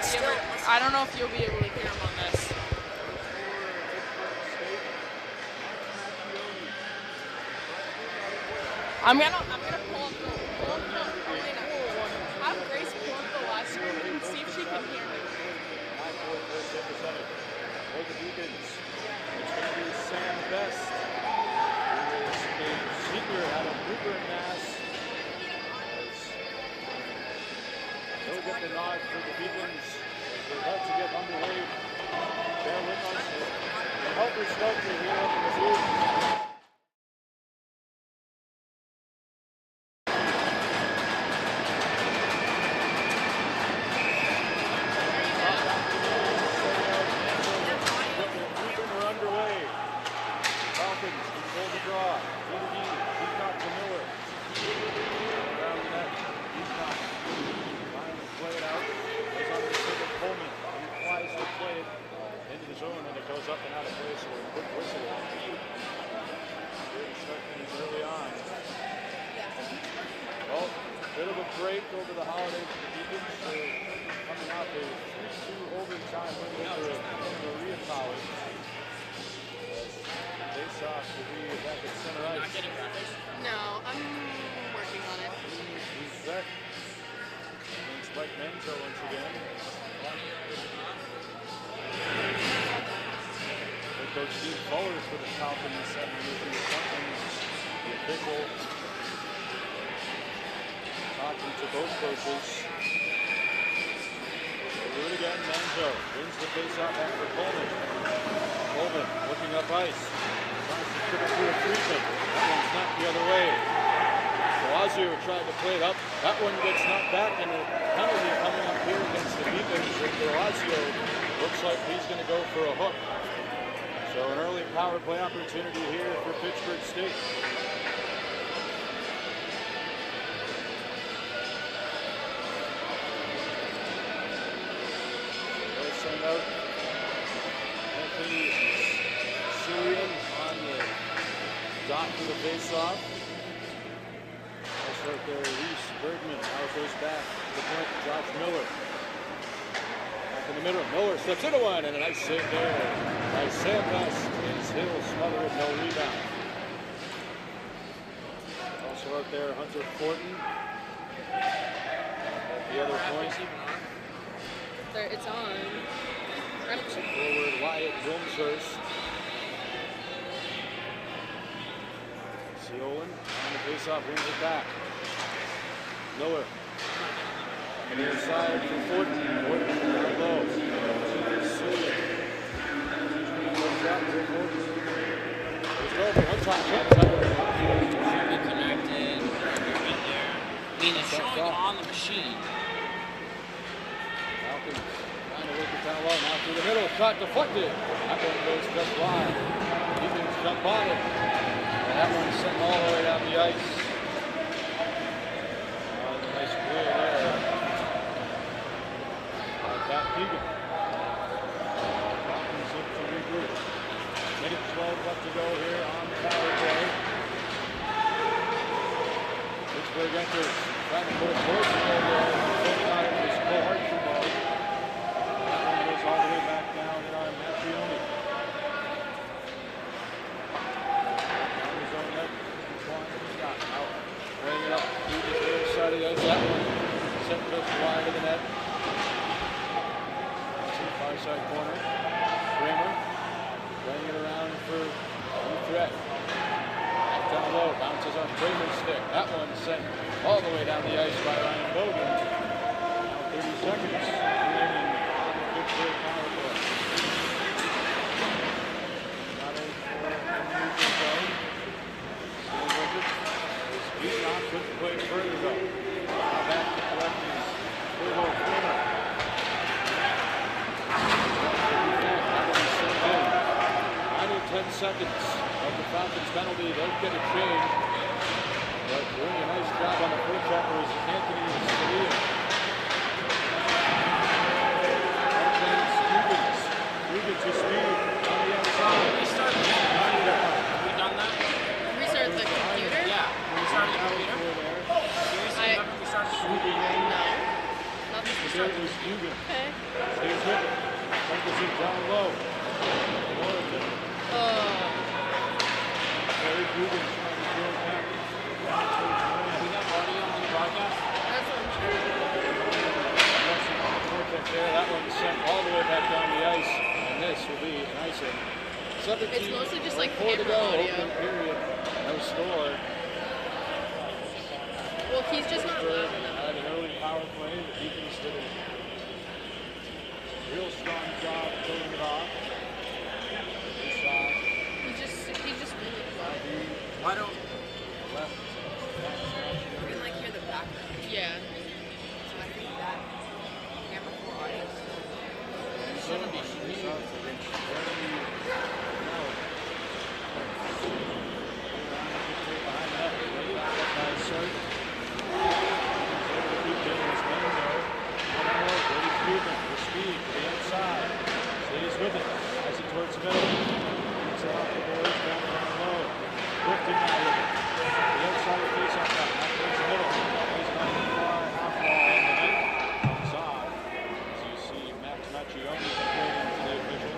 I don't know if you'll be able to hear him on this. I'm gonna pull up the have Grace pull up the live stream and see if she can hear me. For the Beacons, it's going to be Sam Best, who is a senior out of UMass. He'll get the nod for the Beacons as they're about to get underway. Bear with us. The helper sculpture here up in the booth. Up and out of place with a quick whistle. Good start things early on. Well, bit of a break over the holidays for the Beacons. They're coming out a 3-2 overtime win over Maria College. Face off to be back at center ice. Not getting practice? No, I'm working on it. He's back against Mike Manzo once again. Coach Steve Fuller for the Falcons, 7 years something. The official talking to both coaches. We'll do it again. Manzo wins the faceoff after Coleman. Coleman looking up ice. Tries to trip it through a freezing. That one's knocked the other way. Lazio tried to play it up. That one gets knocked back, and a penalty coming up here against the Beacons. Lazio looks like he's going to go for a hook. So an early power play opportunity here for Fitchburg State. They'll send out Anthony Syrian on the dot for the faceoff. That's right there, Reese Bergman now goes back to the point. Josh Miller. In the middle, Miller slips into one, and a nice save there by Sam Best. His Hill smothered, no rebound. Also out there, Hunter Fortin at the other point. It's on. Forward, Wyatt Wilmshurst. Seolin on the faceoff, wins it back. Miller. On the inside for Fortin. Fortin down low. Connected. I mean, it's showing on the machine. Falcons trying to work it down low. Now through the middle. Shot deflected. That one goes just wide. Eagles jump on it. And that one's sent all the way down the ice. Nice play there. Pat Keegan. Falcons look to regroup. Minute 12 left to go here on the power play. Fitchburg enters, trying to put a force in there. Taking on it was Cole Archibald. That one goes all the way back down in on Mattrioni. On his own net, Antoine Scott out, bringing it up through the other side of the ice. That one sent just wide of the net. Far side corner. Kramer playing it around for Utrecht. Back down low, bounces on Kramer's stick. That one sent all the way down the ice by Ryan Bogan. Now 30 seconds remaining on the Fitchburg power play. Not in for a neutral zone. Still with it. It's beaten off, couldn't play it further though. Now back to collect his Turbo Kramer. 10 seconds of the Falcons penalty. They'll get a change. But doing a nice job on the first checker is Anthony Scalia. Stevens to speed on the outside. Restart the computer. Have we done that? Restart the computer? Yeah. We started the computer. Seriously, haven't we started the computer? No. Nothing. It was Hugo. Okay. Stays with it. Fingers it down low. Origin. Very Dugan trying to throw it back. We got audio on the broadcast? That's what I'm sure. There, that one's sent all the way back down the ice, and this will be an icing. 17, It's mostly just like 4 to camera go, audio. open period, no score. Well, he's just not Fitchburg loud enough. had an early power play. The Deacons did a real strong job filling it off. This shot. He's just really quiet. Why don't Left. You can like hear the background. Yeah. So I think that camera for audio. shouldn't be here? With it, as it towards the middle. It's off the boards, down low. Lifting now with it. The outside of the face off that, back towards the middle. He's got the far half wall and the net comes off. As you see, Max Macchione complaining to the official.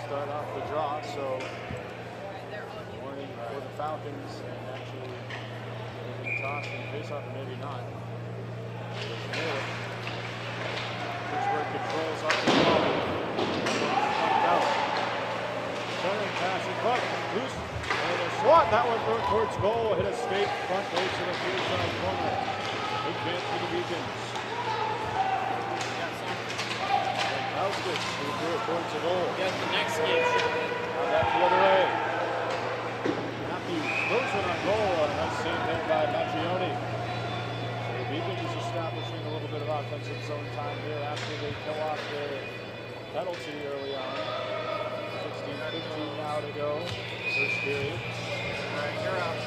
Start off the draw, so warning for the Falcons and actually getting tossed in face-off, or maybe not. Fitchburg controls off the ball. Out. Turning pass and puck. Loose. And a swat. That one towards goal. Hit a skate front base to the field side corner. Big chance for the Beacons. Houses who threw it towards the goal. Yeah, the next game should be. Now back the other way. Matthews throws it on goal. A nice save there by Macchione. So the Beacons is establishing a little bit of offensive zone time here after they kill off their penalty early on. 16-15 now to go. First period. Alright, you're out.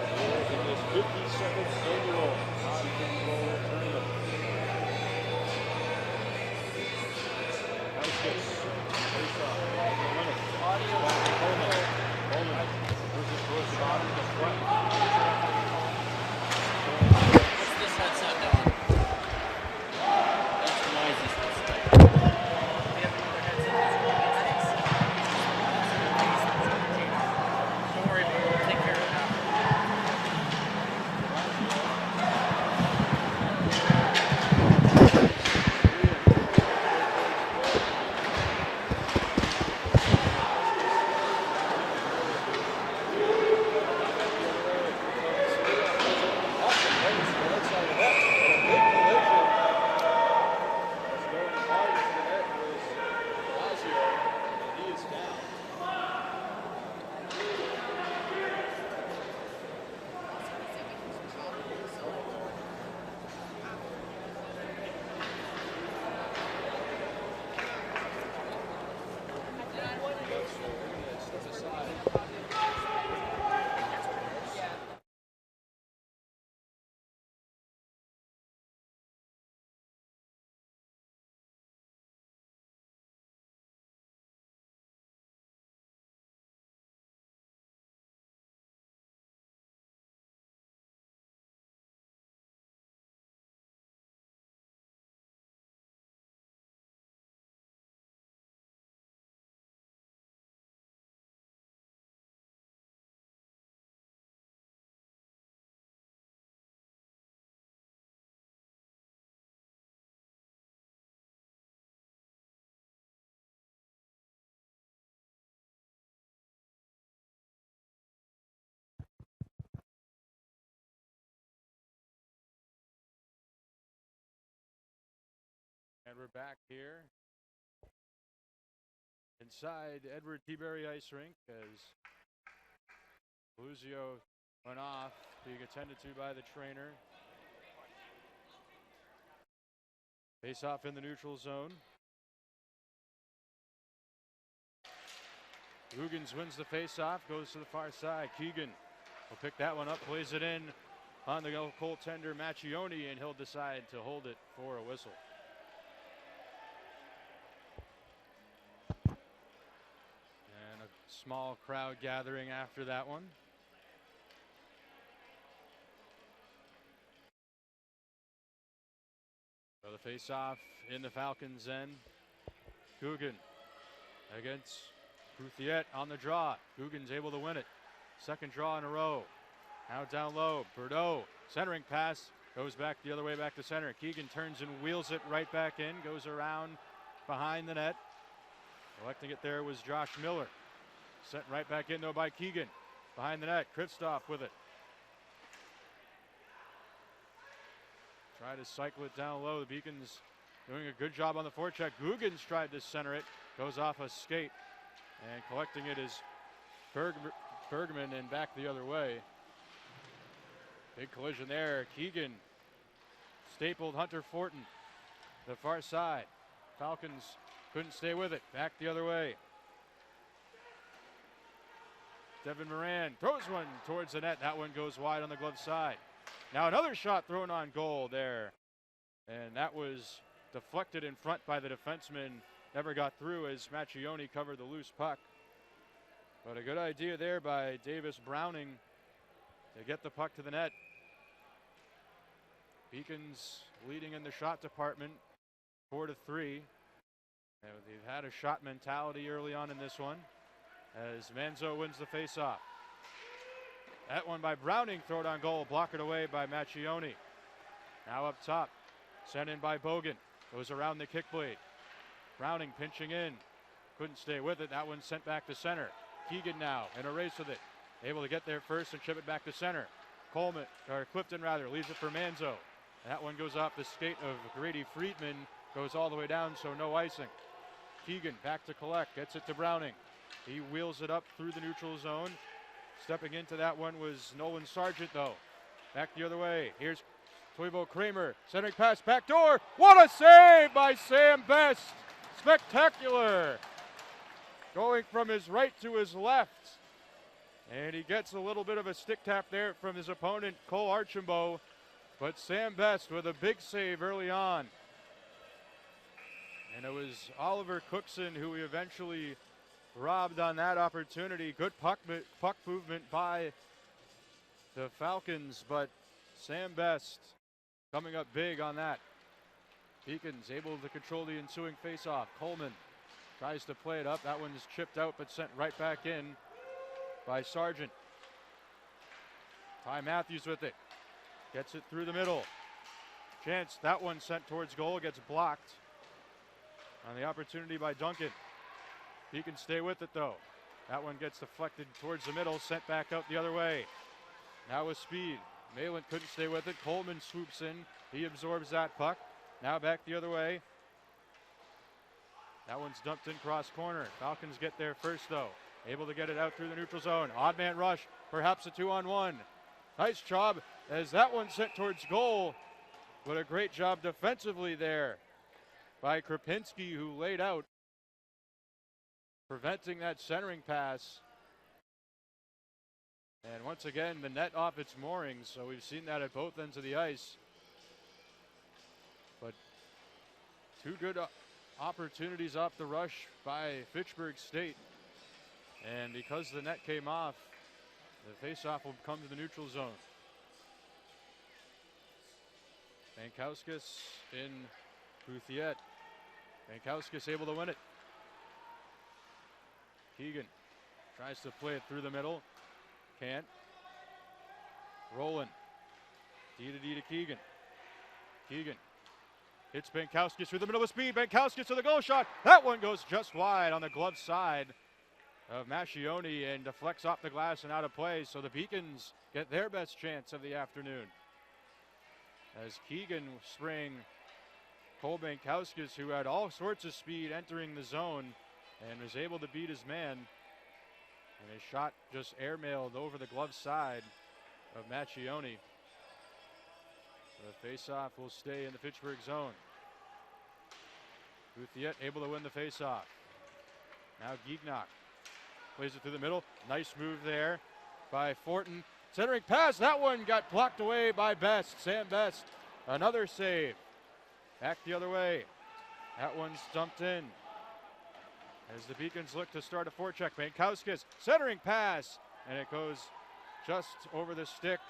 Here in this 57th annual non-control tournament. What's this headset doing? That's noisy stuff. We have another headset that's don't worry about it, we'll take care of that. And we're back here inside Edward T. Berry Ice Rink as Luzio went off, being attended to by the trainer. Face off in the neutral zone. Hugans wins the face-off, goes to the far side. Keegan will pick that one up, plays it in on the goaltender Macchione, and he'll decide to hold it for a whistle. And a small crowd gathering after that one. So the face-off in the Falcons' end. Coogan against Couthiet on the draw. Coogan's able to win it. Second draw in a row. Now down low. Bordeaux centering pass. Goes back the other way, back to center. Keegan turns and wheels it right back in. Goes around behind the net. Collecting it there was Josh Miller. Sent right back in though by Keegan. Behind the net. Kristoff with it. Try to cycle it down low. The Beacons doing a good job on the forecheck. Guggens tried to center it. Goes off a skate. And collecting it is Bergman and back the other way. Big collision there. Keegan stapled Hunter Fortin. The far side. Falcons couldn't stay with it. Back the other way. Devin Moran throws one towards the net. That one goes wide on the glove side. Now another shot thrown on goal there. And that was deflected in front by the defenseman. Never got through as Macchione covered the loose puck. But a good idea there by Davis Browning to get the puck to the net. Beacons leading in the shot department 4-3. And they've had a shot mentality early on in this one as Manzo wins the faceoff. That one by Browning, throw it on goal, blocked away by Macchione. Now up top, sent in by Bogan, goes around the kick blade. Browning pinching in, couldn't stay with it. That one sent back to center. Keegan now in a race with it, able to get there first and chip it back to center. Clifton leaves it for Manzo. That one goes off the skate of Grady Friedman, goes all the way down, so no icing. Keegan back to collect, gets it to Browning. He wheels it up through the neutral zone. Stepping into that one was Nolan Sargent, though. Back the other way. Here's Toivo Kramer. Centering pass, back door. What a save by Sam Best. Spectacular. Going from his right to his left. And he gets a little bit of a stick tap there from his opponent, Cole Archambault. But Sam Best with a big save early on. And it was Oliver Cookson who we eventually robbed on that opportunity. Good puck movement by the Falcons, but Sam Best coming up big on that. Beacons able to control the ensuing faceoff. Coleman tries to play it up. That one's chipped out but sent right back in by Sargent. Ty Matthews with it. Gets it through the middle. Chance, that one sent towards goal, gets blocked on the opportunity by Duncan. He can stay with it though. That one gets deflected towards the middle, sent back out the other way. Now with speed. Malin couldn't stay with it. Coleman swoops in. He absorbs that puck. Now back the other way. That one's dumped in cross corner. Falcons get there first though. Able to get it out through the neutral zone. Odd man rush. Perhaps a 2-on-1. Nice job as that one sent towards goal. But a great job defensively there by Krapinski, who laid out, preventing that centering pass. And once again, the net off its moorings, so we've seen that at both ends of the ice. But two good opportunities off the rush by Fitchburg State. And because the net came off, the faceoff will come to the neutral zone. Bankowskis in Couthiet. Bankowskis able to win it. Keegan tries to play it through the middle. Can't. Roland. D to Keegan. Keegan hits Bankowskis through the middle with speed. Bankowskis to the goal shot. That one goes just wide on the glove side of Macchione and deflects off the glass and out of play. So the Beacons get their best chance of the afternoon. As Keegan sprang Cole Bankowskis, who had all sorts of speed entering the zone and was able to beat his man. And a shot just airmailed over the glove side of Macchione. The faceoff will stay in the Fitchburg zone. Bouthiet able to win the faceoff. Now Gignac plays it through the middle. Nice move there by Fortin. Centering pass, that one got blocked away by Best. Sam Best, another save. Back the other way. That one's dumped in. As the Beacons look to start a forecheck. Pankowskis, centering pass, and it goes just over the stick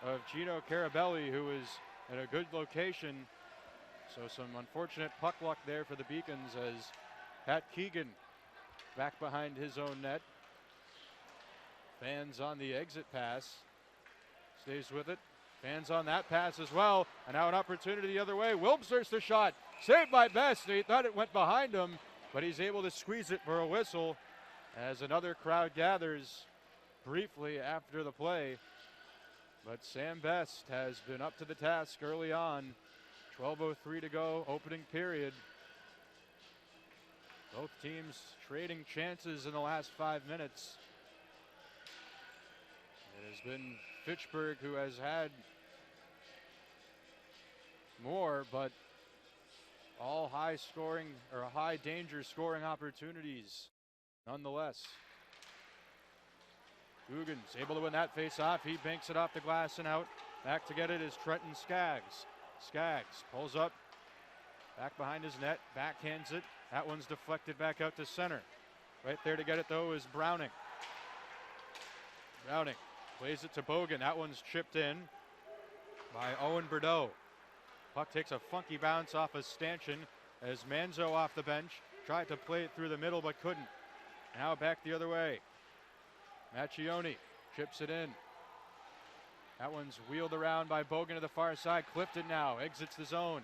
of Gino Carabelli, who is in a good location. So some unfortunate puck luck there for the Beacons as Pat Keegan back behind his own net. Fans on the exit pass. Stays with it. Fans on that pass as well. And now an opportunity the other way. Wilbster's the shot. Saved by Best. He thought it went behind him, but he's able to squeeze it for a whistle as another crowd gathers briefly after the play. But Sam Best has been up to the task early on. 12:03 to go, opening period. Both teams trading chances in the last 5 minutes. It has been Fitchburg who has had more, but all high scoring or high danger scoring opportunities nonetheless. Guggen's able to win that face-off. He banks it off the glass and out. Back to get it is Trenton Skaggs. Skaggs pulls up, back behind his net, backhands it. That one's deflected back out to center. Right there to get it, though, is Browning. Browning plays it to Bogan. That one's chipped in by Owen Bordeaux. Puck takes a funky bounce off of Stanchion as Manzo off the bench tried to play it through the middle but couldn't. Now back the other way. Macchione chips it in. That one's wheeled around by Bogan to the far side. Clifton now exits the zone.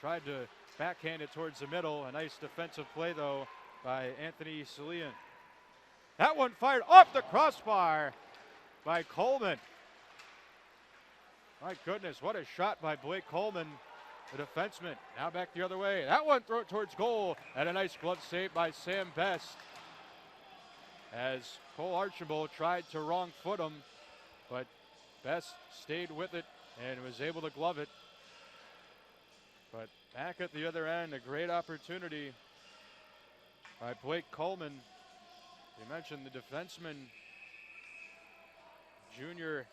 Tried to backhand it towards the middle. A nice defensive play, though, by Anthony Salian. That one fired off the crossbar by Coleman. My goodness, what a shot by Blake Coleman, the defenseman. Now back the other way. That one thrown towards goal, and a nice glove save by Sam Best. As Cole Archibald tried to wrong foot him, but Best stayed with it and was able to glove it. But back at the other end, a great opportunity by Blake Coleman. You mentioned the defenseman, Junior,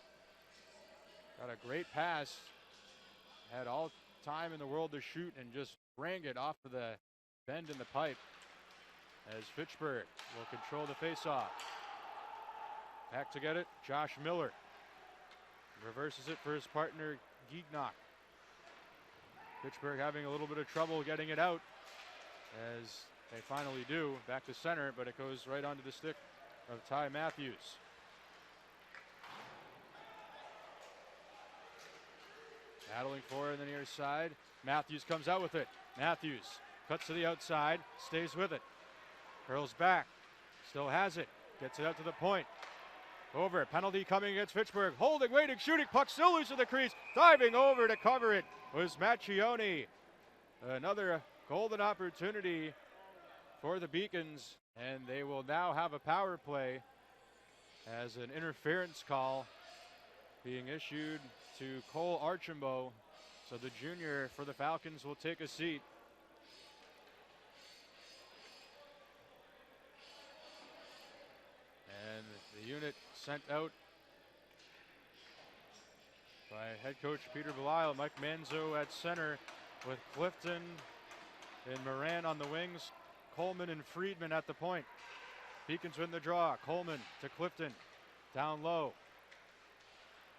got a great pass, had all time in the world to shoot and just rang it off of the bend in the pipe as Fitchburg will control the faceoff. Back to get it, Josh Miller. Reverses it for his partner, Gignac. Fitchburg having a little bit of trouble getting it out as they finally do. Back to center, but it goes right onto the stick of Ty Matthews. Battling for it on the near side. Matthews comes out with it. Matthews cuts to the outside, stays with it. Curls back, still has it, gets it out to the point. Over, penalty coming against Fitchburg. Holding, waiting, shooting, puck still loose in the crease. Diving over to cover it was Macchione. Another golden opportunity for the Beacons, and they will now have a power play as an interference call being issued to Cole Archambault. So the junior for the Falcons will take a seat. And the unit sent out by head coach Peter Belisle. Mike Manzo at center with Clifton and Moran on the wings. Coleman and Friedman at the point. Beacons win the draw. Coleman to Clifton. Down low.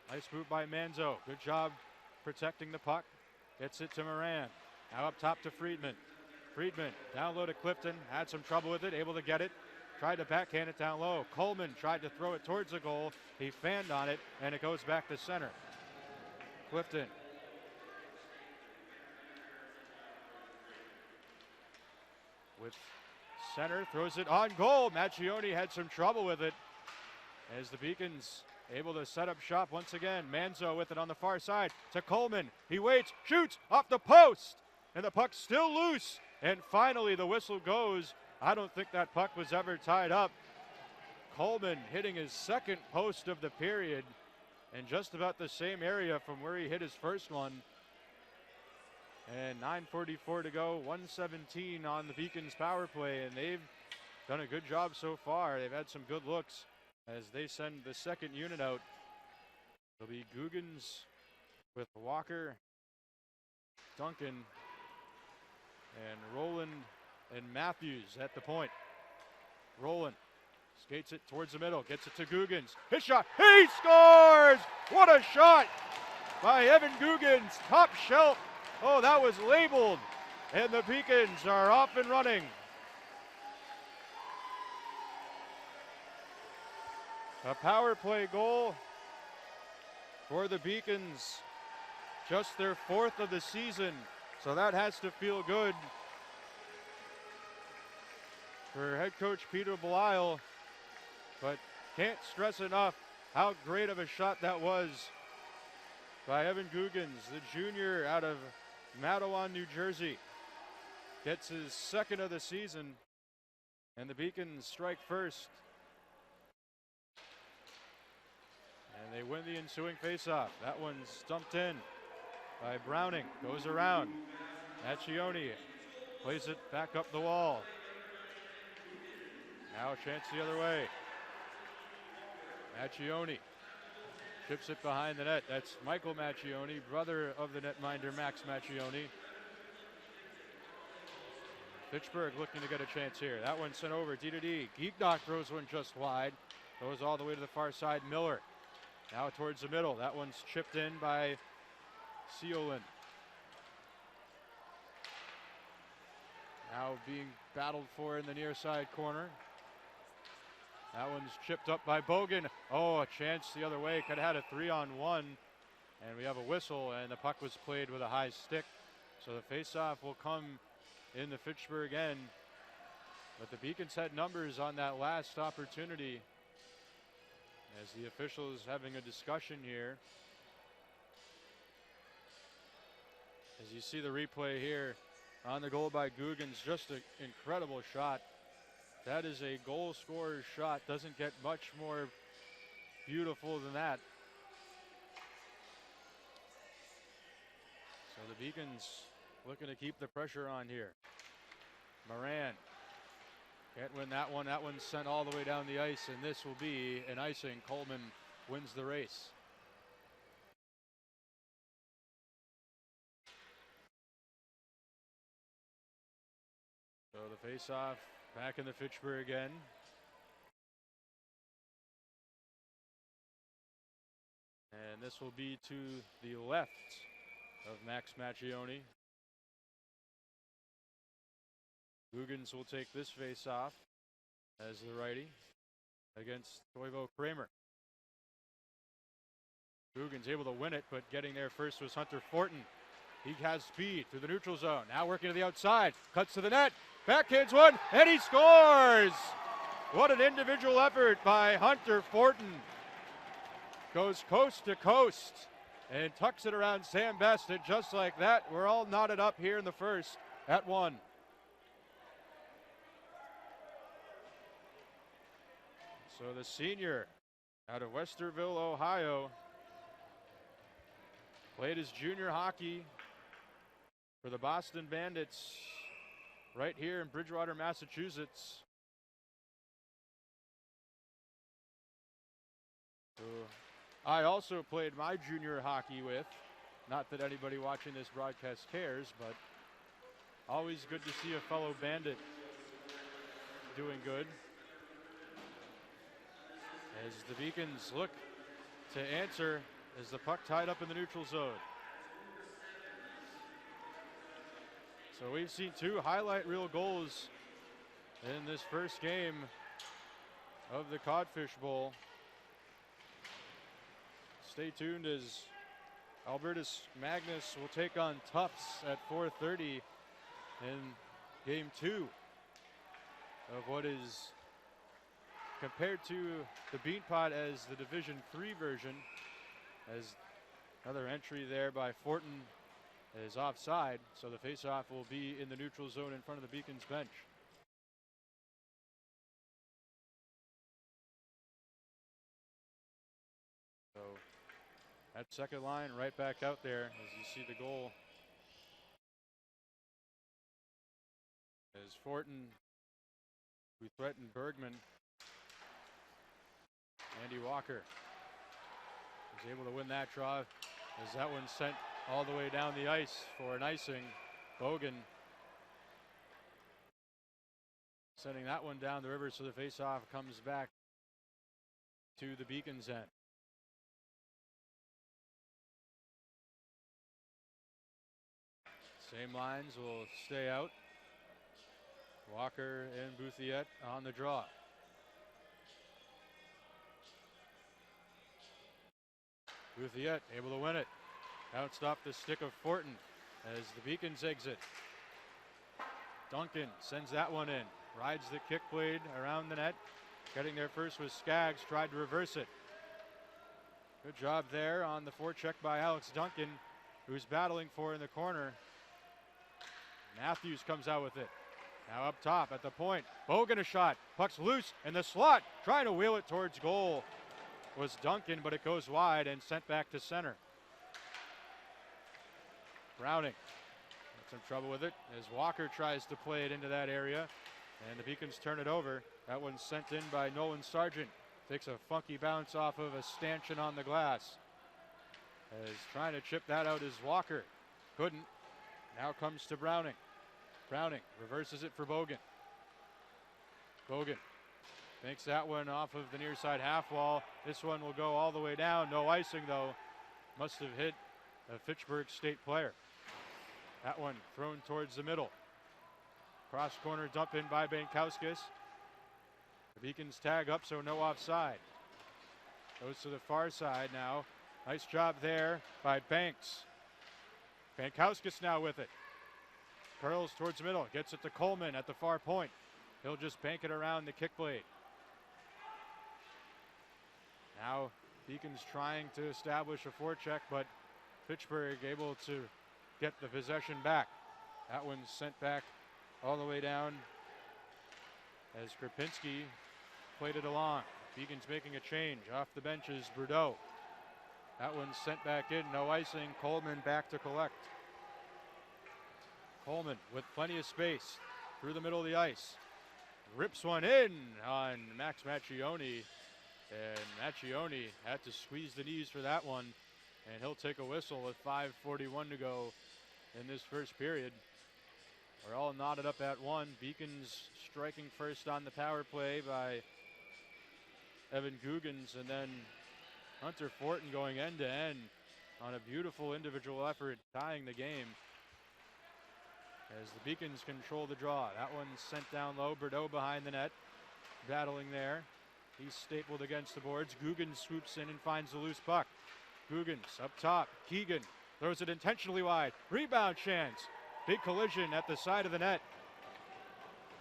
Nice move by Manzo. Good job protecting the puck. Gets it to Moran. Now up top to Friedman. Friedman down low to Clifton. Had some trouble with it. Able to get it. Tried to backhand it down low. Coleman tried to throw it towards the goal. He fanned on it, and it goes back to center. Clifton. With center, throws it on goal. Macchione had some trouble with it as the Beacons able to set up shop once again. Manzo with it on the far side to Coleman. He waits, shoots off the post, and the puck's still loose. And finally the whistle goes. I don't think that puck was ever tied up. Coleman hitting his second post of the period in just about the same area from where he hit his first one. And 9:44 to go, 117 on the Beacons power play, and they've done a good job so far. They've had some good looks as they send the second unit out. It'll be Googans with Walker, Duncan, and Roland and Matthews at the point. Roland skates it towards the middle, gets it to Googans. His shot, he scores! What a shot by Evan Googans, top shelf. Oh, that was labeled, and the Beacons are off and running. A power play goal for the Beacons, just their fourth of the season, so that has to feel good for head coach Peter Belisle, but can't stress enough how great of a shot that was by Evan Googans, the junior out of Matawan, New Jersey. Gets his second of the season, and the Beacons strike first. And they win the ensuing faceoff. That one's dumped in by Browning, goes around. Macchione plays it back up the wall. Now a chance the other way. Macchione chips it behind the net. That's Michael Macchione, brother of the netminder Max Macchione. Fitchburg looking to get a chance here. That one sent over D2D. Geeknock throws one just wide. Goes all the way to the far side. Miller now towards the middle. That one's chipped in by Seolin. Now being battled for in the near side corner. That one's chipped up by Bogan. Oh, a chance the other way. Could have had a 3-on-1. And we have a whistle, and the puck was played with a high stick. So the faceoff will come in the Fitchburg end. But the Beacons had numbers on that last opportunity. As the officials having a discussion here. As you see the replay here on the goal by Googans, just an incredible shot. That is a goal scorer's shot. Doesn't get much more beautiful than that. So the Beacons looking to keep the pressure on here. Moran can't win that one. That one's sent all the way down the ice, and this will be an icing. Coleman wins the race. So the face-off back in the Fitchburg end. And this will be to the left of Max Macchione. Googans will take this face-off as the righty against Toivo Kramer. Googans able to win it, but getting there first was Hunter Fortin. He has speed through the neutral zone. Now working to the outside. Cuts to the net. Backhands one, and he scores! What an individual effort by Hunter Fortin. Goes coast to coast and tucks it around Sam Best, and just like that, we're all knotted up here in the first at 1. So the senior out of Westerville, Ohio, played his junior hockey for the Boston Bandits right here in Bridgewater, Massachusetts. Who I also played my junior hockey with. Not that anybody watching this broadcast cares, but always good to see a fellow Bandit doing good. As the Beacons look to answer as the puck tied up in the neutral zone. So we've seen 2 highlight reel goals in this first game of the Codfish Bowl. Stay tuned as Albertus Magnus will take on Tufts at 4:30 in game 2 of what is compared to the Beanpot as the Division III version, as another entry there by Fortin is offside, so the faceoff will be in the neutral zone in front of the Beacons bench. That second line right back out there as you see the goal. As Fortin, who threatened Bergman, Andy Walker was able to win that draw as that one sent all the way down the ice for an icing. Bogan sending that one down the river, so the faceoff comes back to the Beacons end. Same lines will stay out. Walker and Bouthiette on the draw. Bouthiette able to win it. Bounced off the stick of Fortin as the Beacons exit. Duncan sends that one in. Rides the kick blade around the net. Getting there first was Skaggs. Tried to reverse it. Good job there on the forecheck by Alex Duncan, who's battling for in the corner. Matthews comes out with it. Now up top at the point. Bogan a shot. Puck's loose in the slot. Trying to wheel it towards goal was Duncan, but it goes wide and sent back to center. Browning had some trouble with it as Walker tries to play it into that area, and the Beacons turn it over. That one's sent in by Nolan Sargent. Takes a funky bounce off of a stanchion on the glass. As trying to chip that out is Walker. Couldn't. Now comes to Browning. Browning reverses it for Bogan. Bogan makes that one off of the near side half wall. This one will go all the way down. No icing though. Must have hit a Fitchburg State player. That one thrown towards the middle. Cross corner dump in by Bankowskis. The Beacons tag up, so no offside. Goes to the far side now. Nice job there by Banks. Bankowskis now with it. Curls towards the middle. Gets it to Coleman at the far point. He'll just bank it around the kick blade. Now Beacons trying to establish a forecheck, but Fitchburg able to get the possession back. That one's sent back all the way down as Krapinski played it along. Beacons making a change. Off the bench is Bordeaux. That one's sent back in. No icing. Coleman back to collect. Coleman with plenty of space through the middle of the ice. Rips one in on Max Macchione. And Macchione had to squeeze the knees for that one. And he'll take a whistle with 5:41 to go in this first period. We're all knotted up at one. Beacons striking first on the power play by Evan Guggens, and then Hunter Fortin going end to end on a beautiful individual effort, tying the game. As the Beacons control the draw. That one's sent down low. Bordeaux behind the net, battling there. He's stapled against the boards. Guggens swoops in and finds the loose puck. Guggens up top. Keegan throws it intentionally wide. Rebound chance. Big collision at the side of the net.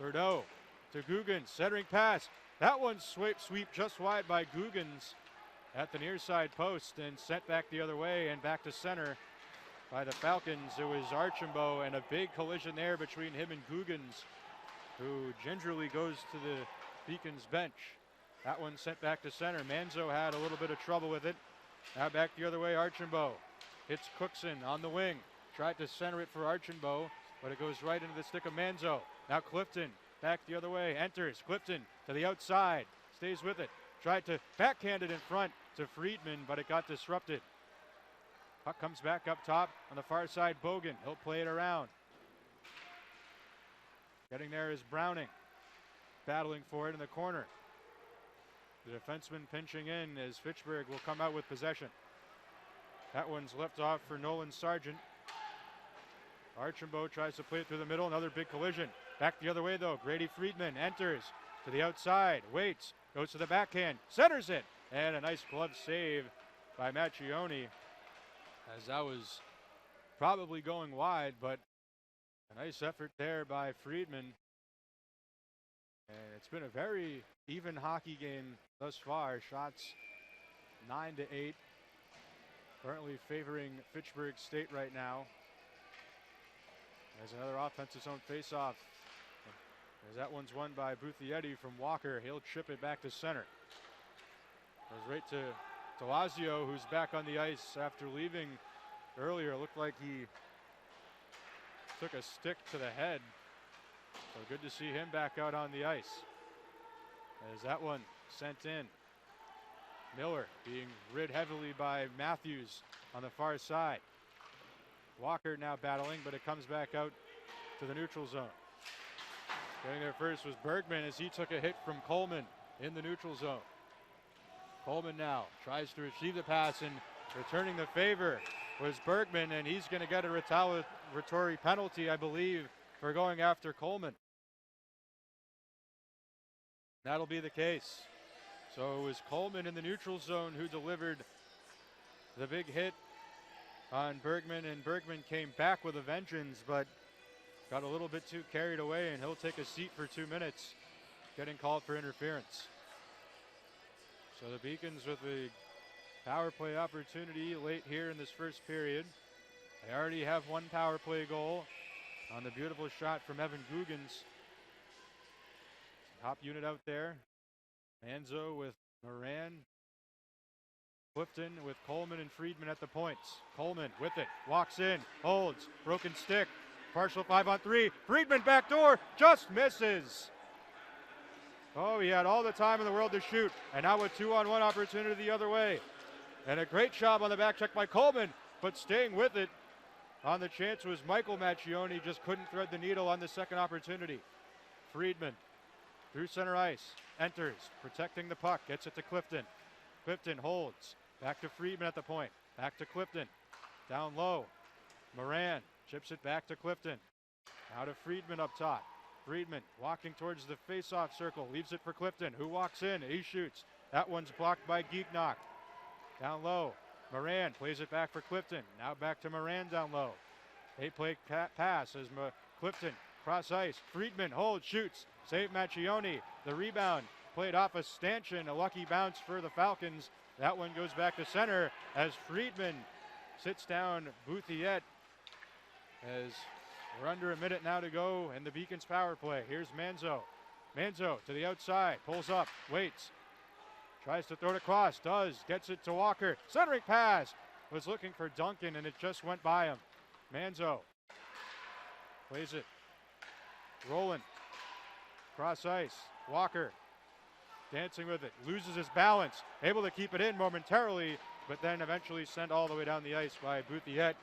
Bordeaux to Guggens. Centering pass. That one sweep just wide by Guggens at the near side post and sent back the other way and back to center by the Falcons. It was Archambault, and a big collision there between him and Guggens, who gingerly goes to the Beacons bench. That one sent back to center. Manzo had a little bit of trouble with it. Now back the other way, Archambault hits Cookson on the wing. Tried to center it for Archambault, but it goes right into the stick of Manzo. Now Clifton back the other way, enters. Clifton to the outside, stays with it. Tried to backhand it in front to Friedman, but it got disrupted. Puck comes back up top on the far side. Bogan, he'll play it around. Getting there is Browning, battling for it in the corner. The defenseman pinching in as Fitchburg will come out with possession. That one's left off for Nolan Sargent. Archambault tries to play it through the middle. Another big collision. Back the other way though. Grady Friedman enters to the outside. Waits. Goes to the backhand. Centers it. And a nice glove save by Macchione, as that was probably going wide, but a nice effort there by Friedman. And it's been a very even hockey game thus far. Shots 9-8. Currently favoring Fitchburg State right now. There's another offensive zone faceoff. As that one's won by Bouthiette from Walker. He'll chip it back to center. Goes right to Delazio, who's back on the ice after leaving earlier, looked like he took a stick to the head. So good to see him back out on the ice. As that one sent in. Miller being rid heavily by Matthews on the far side. Walker now battling, but it comes back out to the neutral zone. Getting there first was Bergman as he took a hit from Coleman in the neutral zone. Coleman now tries to receive the pass, and returning the favor was Bergman, and he's going to get a retaliatory penalty, I believe, for going after Coleman. That'll be the case. So it was Coleman in the neutral zone who delivered the big hit on Bergman, and Bergman came back with a vengeance, but got a little bit too carried away, and he'll take a seat for 2 minutes, getting called for interference. So the Beacons with a power play opportunity late here in this first period. They already have one power play goal on the beautiful shot from Evan Guggens. Top unit out there. Manzo with Moran. Clifton with Coleman and Friedman at the points. Coleman with it, walks in, holds, broken stick, partial 5-on-3. Friedman backdoor, just misses. Oh, he had all the time in the world to shoot, and now a 2-on-1 opportunity the other way. And a great job on the back check by Coleman, but staying with it on the chance was Michael Macchione, just couldn't thread the needle on the second opportunity. Friedman through center ice, enters, protecting the puck, gets it to Clifton. Clifton holds, back to Friedman at the point, back to Clifton, down low. Moran chips it back to Clifton. Now to Friedman up top. Friedman walking towards the face-off circle, leaves it for Clifton, who walks in, he shoots. That one's blocked by Geeknock. Down low, Moran plays it back for Clifton. Now back to Moran down low. They play pass as Clifton cross ice. Friedman holds, shoots, save Macchione. The rebound played off a stanchion, a lucky bounce for the Falcons. That one goes back to center as Friedman sits down Bouthiette as we're under a minute now to go in the Beacons power play. Here's Manzo. Manzo to the outside, pulls up, waits. Tries to throw it across, does, gets it to Walker. Centering pass, was looking for Duncan and it just went by him. Manzo plays it. Roland, cross ice, Walker dancing with it, loses his balance, able to keep it in momentarily, but then eventually sent all the way down the ice by Bouthiette.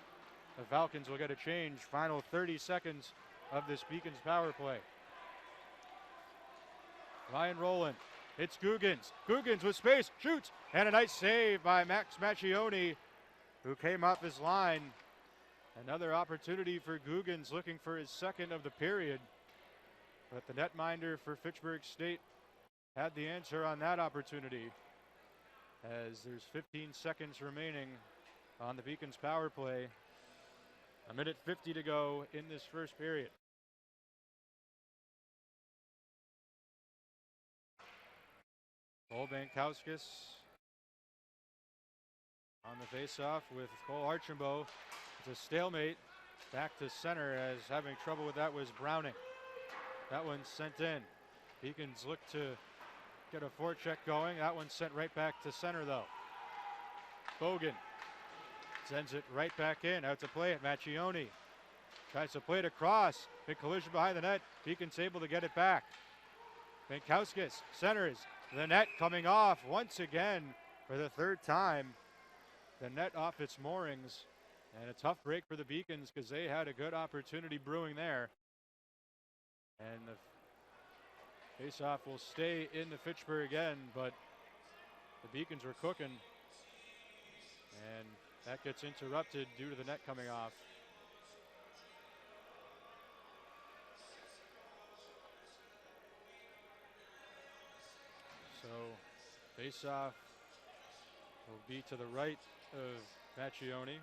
The Falcons will get a change. Final 30 seconds of this Beacons power play. Ryan Roland. It's Guggens. Guggens with space, shoots, and a nice save by Max Macchione, who came off his line. Another opportunity for Guggens, looking for his second of the period. But the netminder for Fitchburg State had the answer on that opportunity, as there's 15 seconds remaining on the Beacons power play. 1:50 to go in this first period. Cole Bankowskis on the faceoff with Cole Archambault. It's a stalemate. Back to center, as having trouble with that was Browning. That one's sent in. Beacons look to get a forecheck going. That one's sent right back to center though. Bogan sends it right back in. Out to play it. Macchione tries to play it across. Big collision behind the net. Beacons able to get it back. Bankowskis centers. The net coming off once again for the third time. The net off its moorings. And a tough break for the Beacons because they had a good opportunity brewing there. And the faceoff will stay in the Fitchburg end, but the Beacons were cooking. And that gets interrupted due to the net coming off. So faceoff will be to the right of Macchione.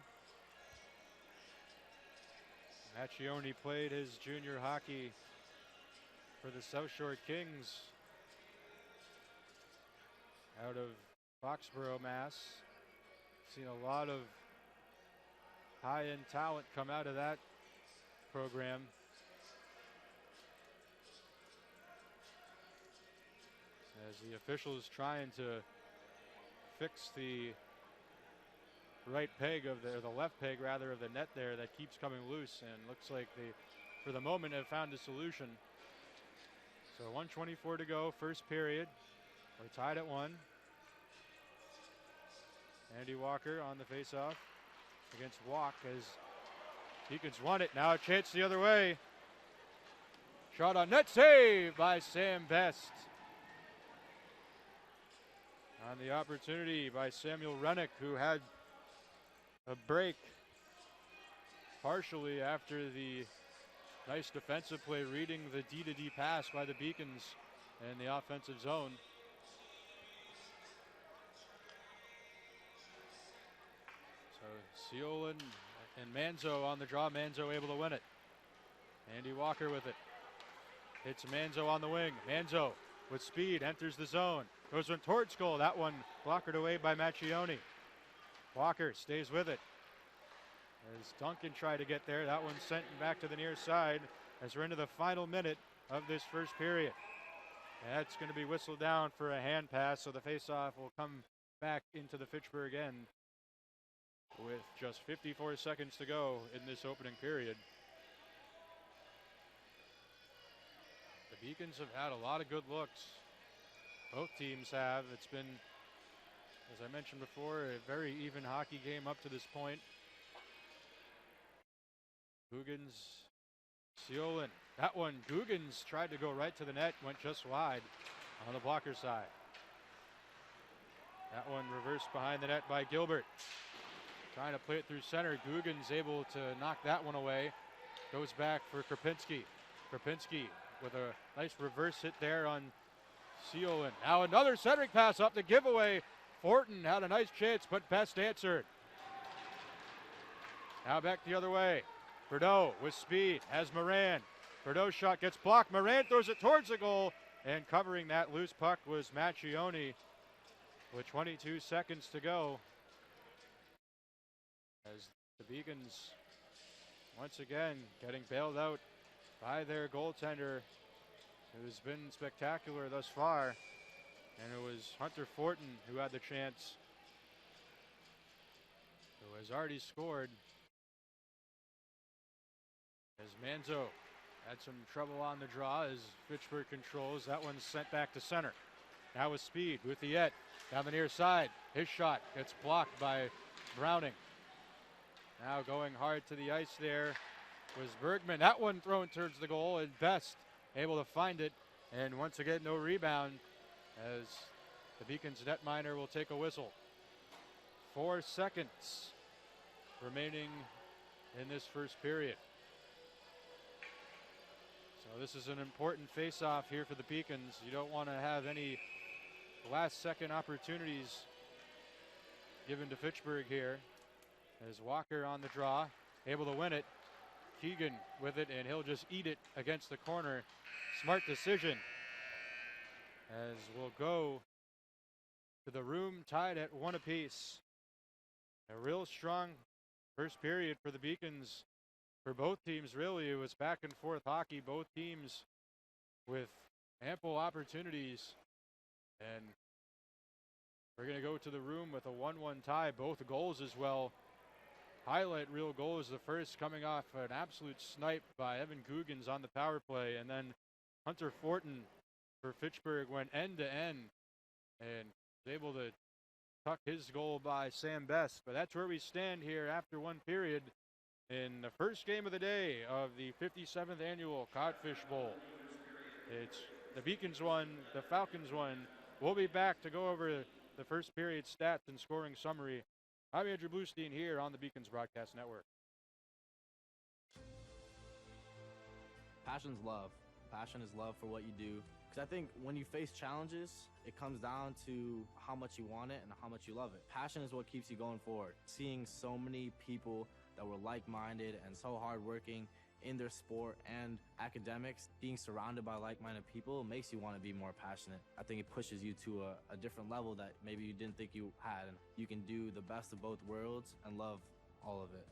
Macchione played his junior hockey for the South Shore Kings out of Foxborough, Mass. Seen a lot of high-end talent come out of that program. As the officials trying to fix the right peg of the left peg rather of the net there that keeps coming loose, and looks like they, for the moment, have found a solution. So 1:24 to go, first period. We're tied at 1. Andy Walker on the faceoff against Walk as Beacons won it. Now a chance the other way. Shot on net, save by Sam Best. On the opportunity by Samuel Rennick, who had a break partially after the nice defensive play, reading the D-to-D pass by the Beacons in the offensive zone. So Seolin and Manzo on the draw. Manzo able to win it. Andy Walker with it. Hits Manzo on the wing. Manzo with speed enters the zone. Goes one towards goal. That one blockered away by Macchione. Walker stays with it. As Duncan tried to get there, that one sent back to the near side as we're into the final minute of this first period. And that's going to be whistled down for a hand pass, so the faceoff will come back into the Fitchburg end with just 54 seconds to go in this opening period. The Beacons have had a lot of good looks. Both teams have. It's been, as I mentioned before, a very even hockey game up to this point. Guggens, Seolin. That one, Guggens tried to go right to the net, went just wide on the blocker side. That one reversed behind the net by Gilbert. Trying to play it through center. Guggens able to knock that one away. Goes back for Krapinski. Krapinski with a nice reverse hit there on Seolin. Now another centering pass up the giveaway. Fortin had a nice chance, but Best answered. Now back the other way. Bordeaux with speed, has Moran. Bordeaux shot gets blocked. Moran throws it towards the goal, and covering that loose puck was Macchione with 22 seconds to go. As the Beacons, once again, getting bailed out by their goaltender, who's been spectacular thus far. And it was Hunter Fortin who had the chance, who has already scored. As Manzo had some trouble on the draw as Fitchburg controls. That one's sent back to center. Now with speed, Guthiet down the near side. His shot gets blocked by Browning. Now going hard to the ice there was Bergman. That one thrown towards the goal, and Best able to find it. And once again, no rebound as the Beacons netminder will take a whistle. 4 seconds remaining in this first period. So this is an important face-off here for the Beacons. You don't want to have any last-second opportunities given to Fitchburg here. As Walker on the draw, able to win it. Keegan with it, and he'll just eat it against the corner. Smart decision. As we'll go to the room tied at 1 apiece. A real strong first period for the Beacons. For both teams, really, it was back and forth hockey. Both teams with ample opportunities. And we're going to go to the room with a 1-1 tie. Both goals as well. Highlight reel goal is the first, coming off an absolute snipe by Evan Guggens on the power play. And then Hunter Fortin for Fitchburg went end to end and was able to tuck his goal by Sam Best. But that's where we stand here after one period in the first game of the day of the 57th annual Codfish Bowl. It's the Beacons won, the Falcons won. We'll be back to go over the first period stats and scoring summary. I'm Andrew Bluestein here on the Beacons Broadcast Network. Passion's love. Passion is love for what you do. Because I think when you face challenges, it comes down to how much you want it and how much you love it. Passion is what keeps you going forward. Seeing so many people that were like-minded and so hardworking in their sport and academics, being surrounded by like-minded people makes you want to be more passionate. I think it pushes you to a different level that maybe you didn't think you had. And you can do the best of both worlds and love all of it.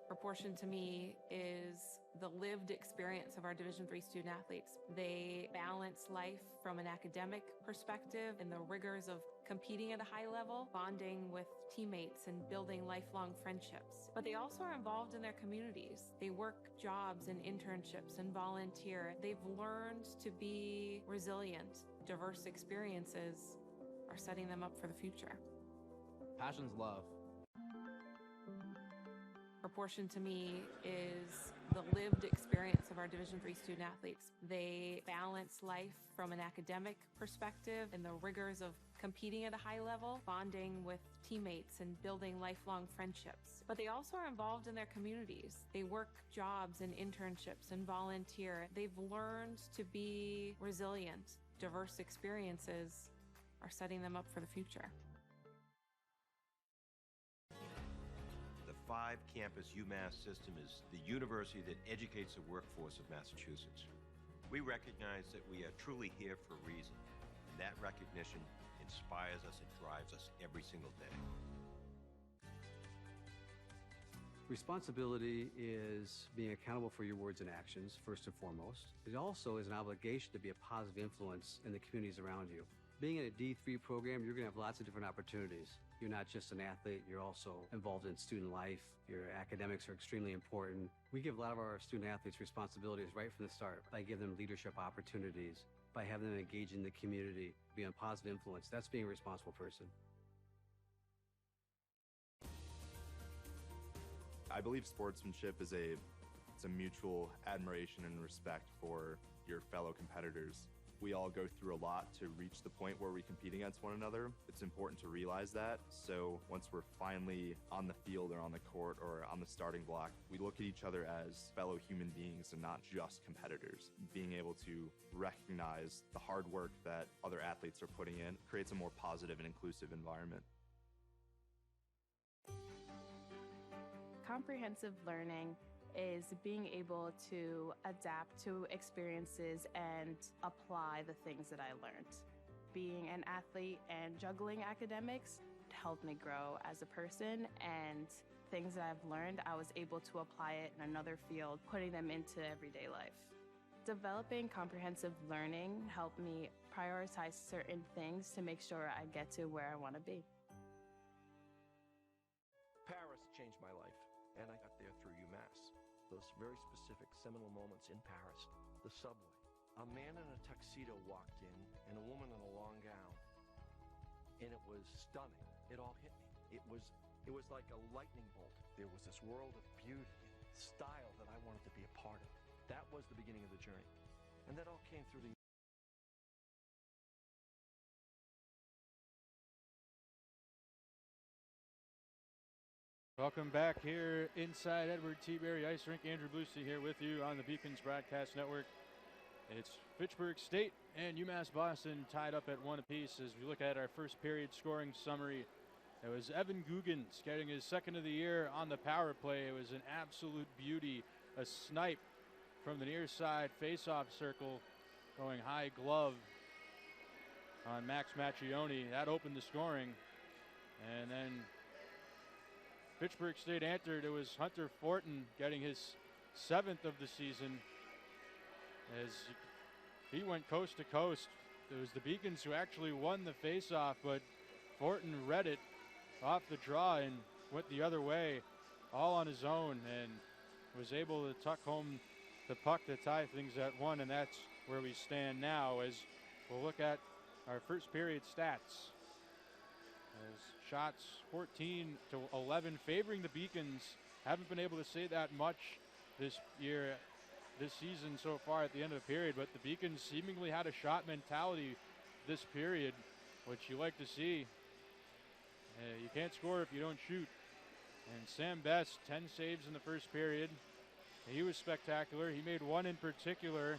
Proportion to me is the lived experience of our Division III student athletes. They balance life from an academic perspective and the rigors of competing at a high level, bonding with teammates, and building lifelong friendships. But they also are involved in their communities. They work jobs and internships and volunteer. They've learned to be resilient. Diverse experiences are setting them up for the future. Passion's love. Proportion to me is the lived experience of our Division III student athletes. They balance life from an academic perspective and the rigors of competing at a high level, bonding with teammates and building lifelong friendships. But they also are involved in their communities. They work jobs and internships and volunteer. They've learned to be resilient. Diverse experiences are setting them up for the future. The 5-campus UMass system is the university that educates the workforce of Massachusetts. We recognize that we are truly here for a reason, and that recognition inspires us and drives us every single day. Responsibility is being accountable for your words and actions, first and foremost. It also is an obligation to be a positive influence in the communities around you. Being in a D3 program, you're going to have lots of different opportunities. You're not just an athlete, you're also involved in student life. Your academics are extremely important. We give a lot of our student athletes responsibilities right from the start by giving them leadership opportunities, by having them engage in the community, be a positive influence. That's being a responsible person. I believe sportsmanship is it's a mutual admiration and respect for your fellow competitors. We all go through a lot to reach the point where we compete against one another. It's important to realize that. So once we're finally on the field or on the court or on the starting block, we look at each other as fellow human beings and not just competitors. Being able to recognize the hard work that other athletes are putting in creates a more positive and inclusive environment. Comprehensive learning is being able to adapt to experiences and apply the things that I learned. Being an athlete and juggling academics helped me grow as a person, and things that I've learned, I was able to apply it in another field, putting them into everyday life. Developing comprehensive learning helped me prioritize certain things to make sure I get to where I want to be. Paris changed my life, and I got there through UMass. Those very specific seminal moments in Paris, the subway. A man in a tuxedo walked in and a woman in a long gown. And it was stunning. It all hit me. It was like a lightning bolt. There was this world of beauty and style that I wanted to be a part of. That was the beginning of the journey. And that all came through the Welcome back here inside Edward T. Berry Ice Rink. Andrew Bluesey here with you on the Beacons Broadcast Network. It's Fitchburg State and UMass Boston tied up at 1 apiece as we look at our first period scoring summary. It was Evan Guggens getting his second of the year on the power play. It was an absolute beauty, a snipe from the near side face-off circle, going high glove on Max Macchione. That opened the scoring, and then Fitchburg State answered. It was Hunter Fortin getting his 7th of the season as he went coast to coast. It was the Beacons who actually won the face-off, but Fortin read it off the draw and went the other way all on his own and was able to tuck home the puck to tie things at 1, and that's where we stand now as we'll look at our first period stats. As shots 14 to 11 favoring the Beacons. Haven't been able to say that much this season so far at the end of the period, but the Beacons seemingly had a shot mentality this period, which you like to see. You can't score if you don't shoot. And Sam Best, 10 saves in the first period. He was spectacular. He made one in particular,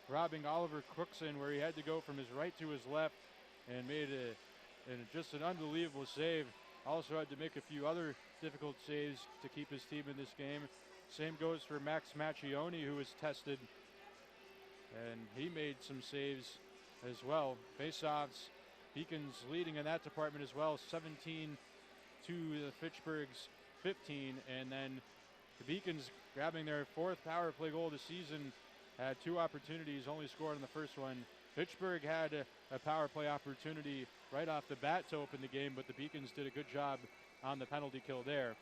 robbing Oliver Cookson, where he had to go from his right to his left and made just an unbelievable save. Also had to make a few other difficult saves to keep his team in this game. Same goes for Max Macchione, who was tested, and he made some saves as well. Faceoffs, Beacons leading in that department as well, 17 to the Fitchburg's 15, and then the Beacons grabbing their 4th power play goal of the season, had 2 opportunities, only scored on the first one, Fitchburg had a power play opportunity right off the bat to open the game, but the Beacons did a good job on the penalty kill there.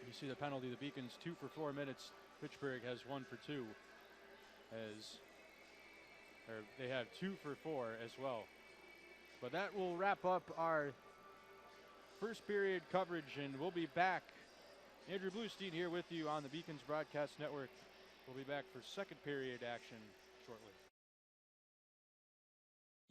You see the penalty, the Beacons 2 for 4 minutes. Fitchburg has 1 for 2, they have 2 for 4 as well. But that will wrap up our first period coverage, and we'll be back. Andrew Bluestein here with you on the Beacons Broadcast Network. We'll be back for second period action shortly.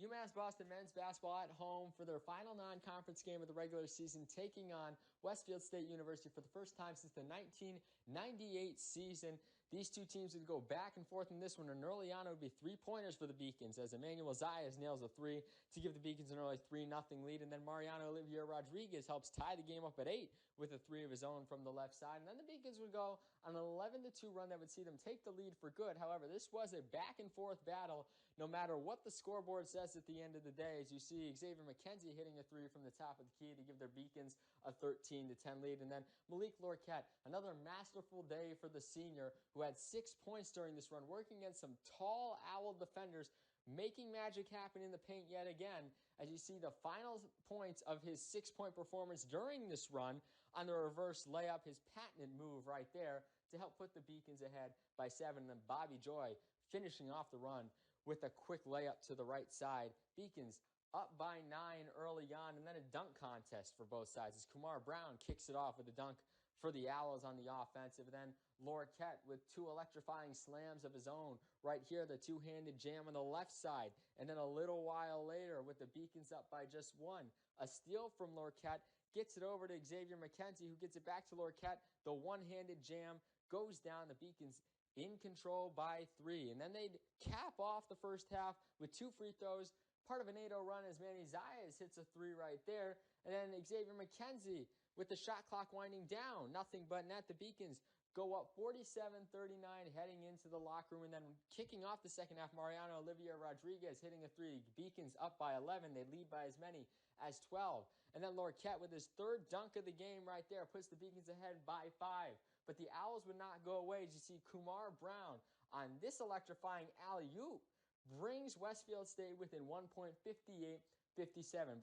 UMass Boston men's basketball at home for their final non-conference game of the regular season, taking on Westfield State University for the first time since the 1998 season. These two teams would go back and forth in this one, and early on it would be three-pointers for the Beacons as Emmanuel Zayas nails a three to give the Beacons an early 3-0 lead, and then Mariano Olivier Rodriguez helps tie the game up at 8 with a three of his own from the left side. And then the Beacons would go on an 11-2 run that would see them take the lead for good. However, this was a back-and-forth battle no matter what the scoreboard says at the end of the day, as you see Xavier McKenzie hitting a three from the top of the key to give their Beacons a 13-10 lead. And then Malik Lorquette, another masterful day for the senior, who had 6 points during this run, working against some tall Owl defenders, making magic happen in the paint yet again, as you see the final points of his 6-point performance during this run on the reverse layup, his patented move right there to help put the Beacons ahead by 7. And then Bobby Joy finishing off the run with a quick layup to the right side. Beacons up by 9 early on, and then a dunk contest for both sides as Kumar Brown kicks it off with a dunk for the Owls on the offensive. Then Lorquette with 2 electrifying slams of his own. Right here, the two-handed jam on the left side. And then a little while later, with the Beacons up by just 1, a steal from Lorquette, gets it over to Xavier McKenzie, who gets it back to Lorquette. The one-handed jam goes down. The Beacons in control by 3. And then they'd cap off the first half with 2 free throws, part of an 8-0 run as Manny Zayas hits a 3 right there. And then Xavier McKenzie with the shot clock winding down. Nothing but net. The Beacons go up 47-39 heading into the locker room. And then kicking off the second half, Mariano Olivier Rodriguez hitting a 3. Beacons up by 11. They lead by as many as 12. And then Lorquette with his 3rd dunk of the game right there puts the Beacons ahead by 5. But the Owls would not go away, as you see Kumar Brown on this electrifying alley-oop brings Westfield State within 1 point, 58-57.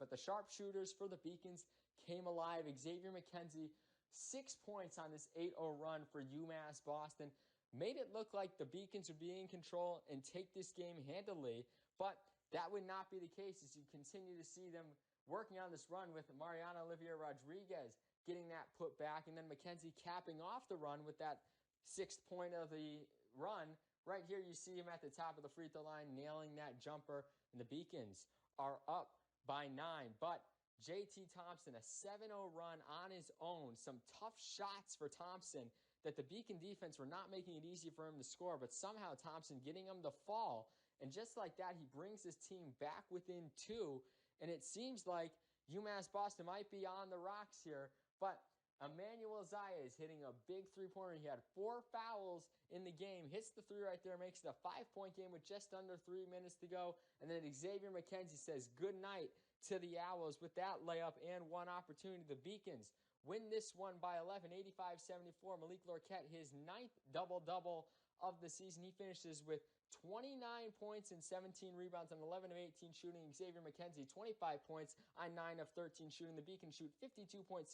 But the sharpshooters for the Beacons came alive. Xavier McKenzie, 6 points on this 8-0 run for UMass Boston. Made it look like the Beacons would be in control and take this game handily, but that would not be the case as you continue to see them working on this run with Mariano Olivier Rodriguez getting that put back, and then McKenzie capping off the run with that 6th point of the run. Right here you see him at the top of the free throw line nailing that jumper, and the Beacons are up by 9. But JT Thompson, a 7-0 run on his own. Some tough shots for Thompson that the Beacon defense were not making it easy for him to score, but somehow Thompson getting him to fall. And just like that, he brings his team back within 2. And it seems like UMass Boston might be on the rocks here, but Emmanuel Zayas hitting a big three-pointer. He had 4 fouls in the game, hits the 3 right there, makes it a 5-point game with just under 3 minutes to go. And then Xavier McKenzie says good night to the Owls with that layup and 1 opportunity. The Beacons win this one by 11, 85-74. Malik Lorquette, his 9th double-double of the season. He finishes with 29 points and 17 rebounds on 11 of 18 shooting. Xavier McKenzie, 25 points on 9 of 13 shooting. The Beacons shoot 52.6%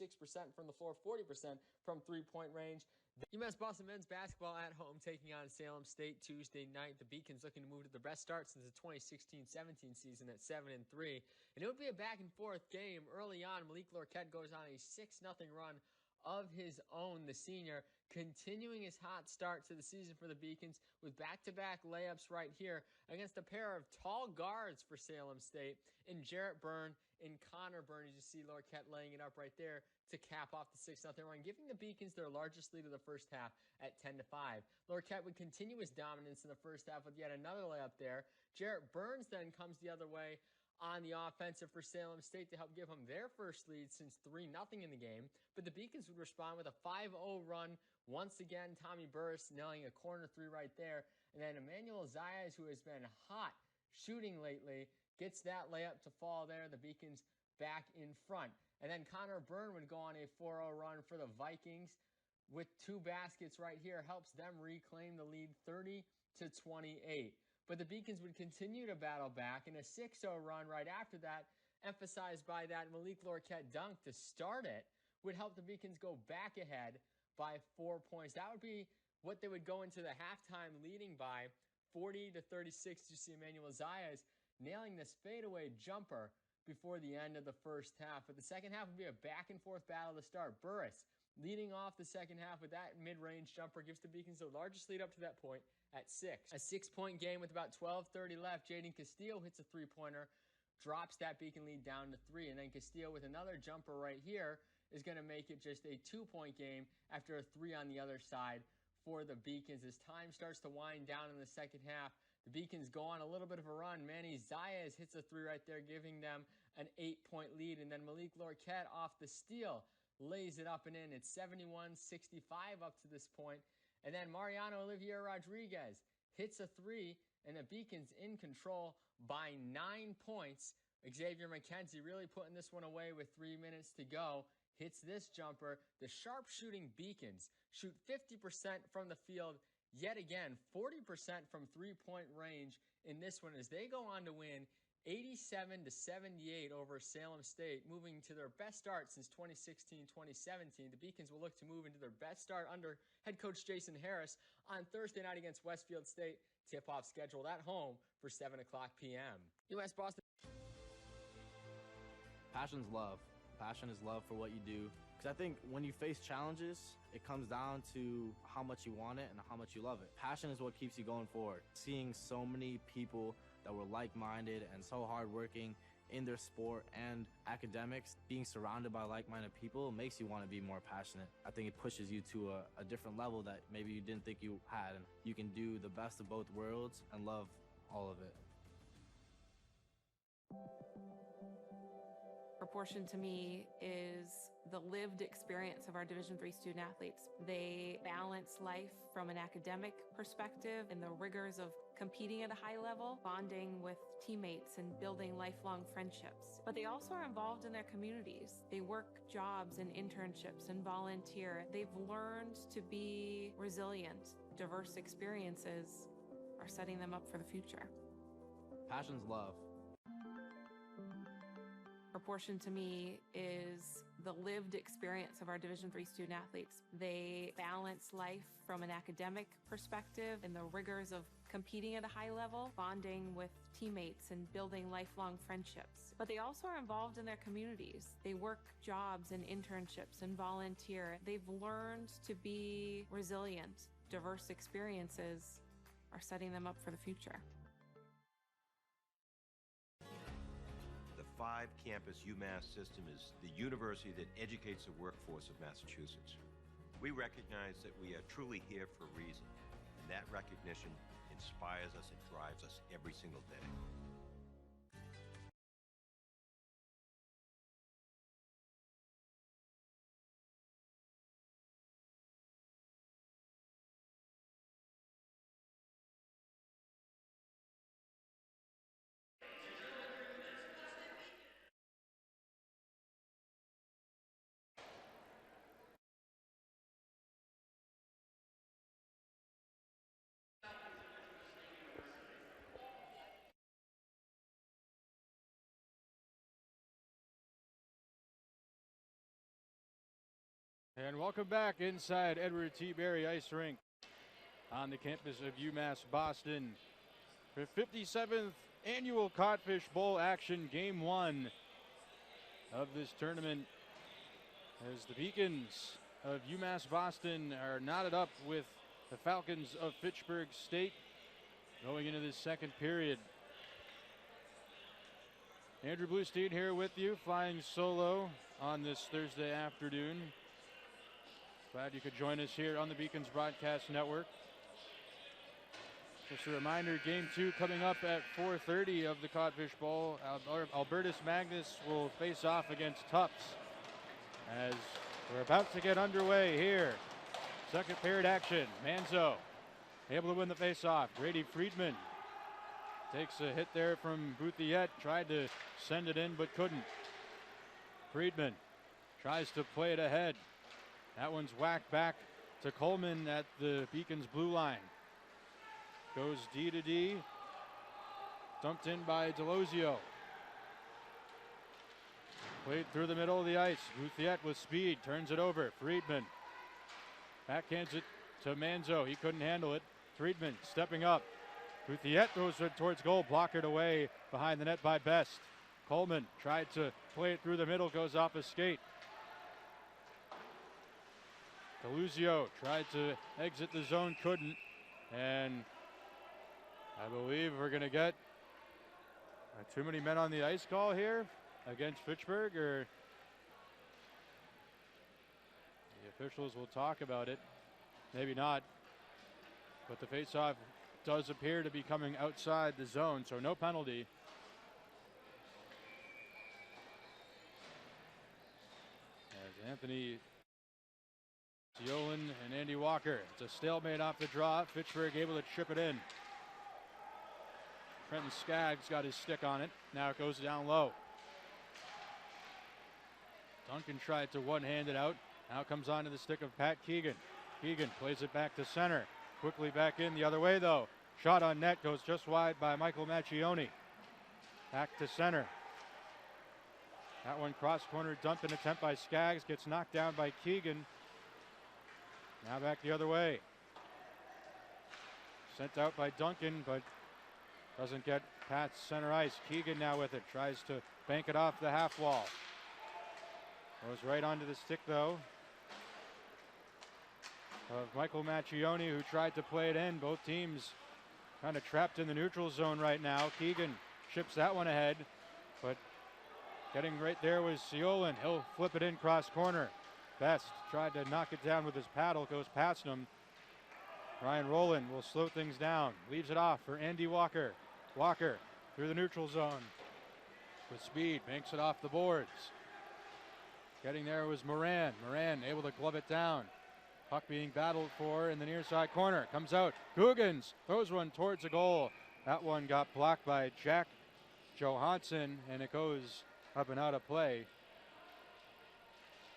from the floor, 40% from three-point range. UMass Boston men's basketball at home taking on Salem State Tuesday night. The Beacons looking to move to the best start since the 2016-17 season at 7-3. And it would be a back-and-forth game. Early on, Malik Lorquette goes on a 6-0 run of his own, the senior, continuing his hot start to the season for the Beacons with back-to-back layups right here against a pair of tall guards for Salem State in Jarrett Byrne and Connor Byrne. As you see Lorquette laying it up right there to cap off the 6-0 run, giving the Beacons their largest lead of the first half at 10-5. Lorquette would continue his dominance in the first half with yet another layup there. Jarrett Burns then comes the other way on the offensive for Salem State to help give them their first lead since 3-0 in the game. But the Beacons would respond with a 5-0 run. Once again, Tommy Burris nailing a corner 3 right there. And then Emmanuel Zayas, who has been hot shooting lately, gets that layup to fall there. The Beacons back in front. And then Connor Byrne would go on a 4-0 run for the Vikings with 2 baskets right here. Helps them reclaim the lead 30-28. but the Beacons would continue to battle back, and a 6-0 run right after that, emphasized by that Malik Lorquette dunk to start it, would help the Beacons go back ahead by 4 points. That would be what they would go into the halftime leading by, 40-36. You see Emmanuel Zayas nailing this fadeaway jumper before the end of the first half. But the second half would be a back-and-forth battle to start. Burris leading off the second half with that mid-range jumper gives the Beacons the largest lead up to that point at 6. A 6-point game with about 12:30 left. Jaden Castillo hits a three-pointer, drops that Beacon lead down to 3, and then Castillo with another jumper right here is going to make it just a 2-point game after a 3 on the other side for the Beacons. As time starts to wind down in the second half, the Beacons go on a little bit of a run. Manny Zayas hits a 3 right there, giving them an 8-point lead, and then Malik Lorquette off the steal lays it up and in. It's 71-65 up to this point. And then Mariano Olivier Rodriguez hits a 3, and the Beacons in control by 9 points. Xavier McKenzie really putting this one away with 3 minutes to go. Hits this jumper. The sharpshooting Beacons shoot 50% from the field yet again, 40% from three-point range in this one as they go on to win 87-78 over Salem State, moving to their best start since 2016-2017. The Beacons will look to move into their best start under head coach Jason Harris on Thursday night against Westfield State. Tip-off scheduled at home for 7 o'clock p.m. UMass Boston. Passion's love. Passion is love for what you do. Because I think when you face challenges, it comes down to how much you want it and how much you love it. Passion is what keeps you going forward. Seeing so many people that were like-minded and so hardworking in their sport and academics, being surrounded by like-minded people makes you want to be more passionate. I think it pushes you to a different level that maybe you didn't think you had. And you can do the best of both worlds and love all of it. Proportion to me is the lived experience of our Division III student athletes. They balance life from an academic perspective and the rigors of competing at a high level, bonding with teammates and building lifelong friendships. But they also are involved in their communities. They work jobs and internships and volunteer. They've learned to be resilient. Diverse experiences are setting them up for the future. Passion's love. Proportion to me is the lived experience of our Division III student athletes. They balance life from an academic perspective and the rigors of competing at a high level, bonding with teammates and building lifelong friendships. But they also are involved in their communities. They work jobs and internships and volunteer. They've learned to be resilient. Diverse experiences are setting them up for the future. The 5-campus UMass system is the university that educates the workforce of Massachusetts. We recognize that we are truly here for a reason, and that recognition inspires us and drives us every single day. And welcome back inside Edward T. Berry Ice Rink on the campus of UMass Boston for 57th annual Codfish Bowl action, game 1 of this tournament, as the Beacons of UMass Boston are knotted up with the Falcons of Fitchburg State going into this second period. Andrew Bluestein here with you, flying solo on this Thursday afternoon. Glad you could join us here on the Beacons Broadcast Network. Just a reminder, game 2 coming up at 4:30 of the Codfish Bowl. Albertus Magnus will face off against Tufts as we're about to get underway here. Second period action. Manzo able to win the face-off. Grady Friedman takes a hit there from Bouthiette. Tried to send it in but couldn't. Friedman tries to play it ahead. That one's whacked back to Coleman at the Beacons blue line. Goes D to D. dumped in by Delosio. Played through the middle of the ice. Guthiet with speed, turns it over. Friedman backhands it to Manzo. He couldn't handle it. Friedman stepping up. Guthiet throws it towards goal, blockered away behind the net by Best. Coleman tried to play it through the middle, goes off his skate. Deluzio tried to exit the zone, couldn't. And I believe we're going to get too many men on the ice call here against Fitchburg, or the officials will talk about it. Maybe not. But the faceoff does appear to be coming outside the zone, so no penalty. As Anthony Siolan and Andy Walker. It's a stalemate off the draw. Fitchburg able to chip it in. Trenton Skaggs got his stick on it. Now it goes down low. Duncan tried to one-hand it out. Now comes onto the stick of Pat Keegan. Keegan plays it back to center. Quickly back in the other way though. Shot on net goes just wide by Michael Macchione. Back to center. That one cross corner dump in attempt by Skaggs. Gets knocked down by Keegan. Now back the other way. Sent out by Duncan, but doesn't get past center ice. Keegan now with it. Tries to bank it off the half wall. Goes right onto the stick though of Michael Macchione, who tried to play it in. Both teams kind of trapped in the neutral zone right now. Keegan chips that one ahead, but getting right there was Siolan. He'll flip it in cross corner. Best tried to knock it down with his paddle, goes past him. Ryan Rowland will slow things down. Leaves it off for Andy Walker. Walker through the neutral zone with speed, banks it off the boards. Getting there was Moran. Moran able to glove it down. Puck being battled for in the near side corner. Comes out. Googans throws one towards the goal. That one got blocked by Jack Johansson, and it goes up and out of play.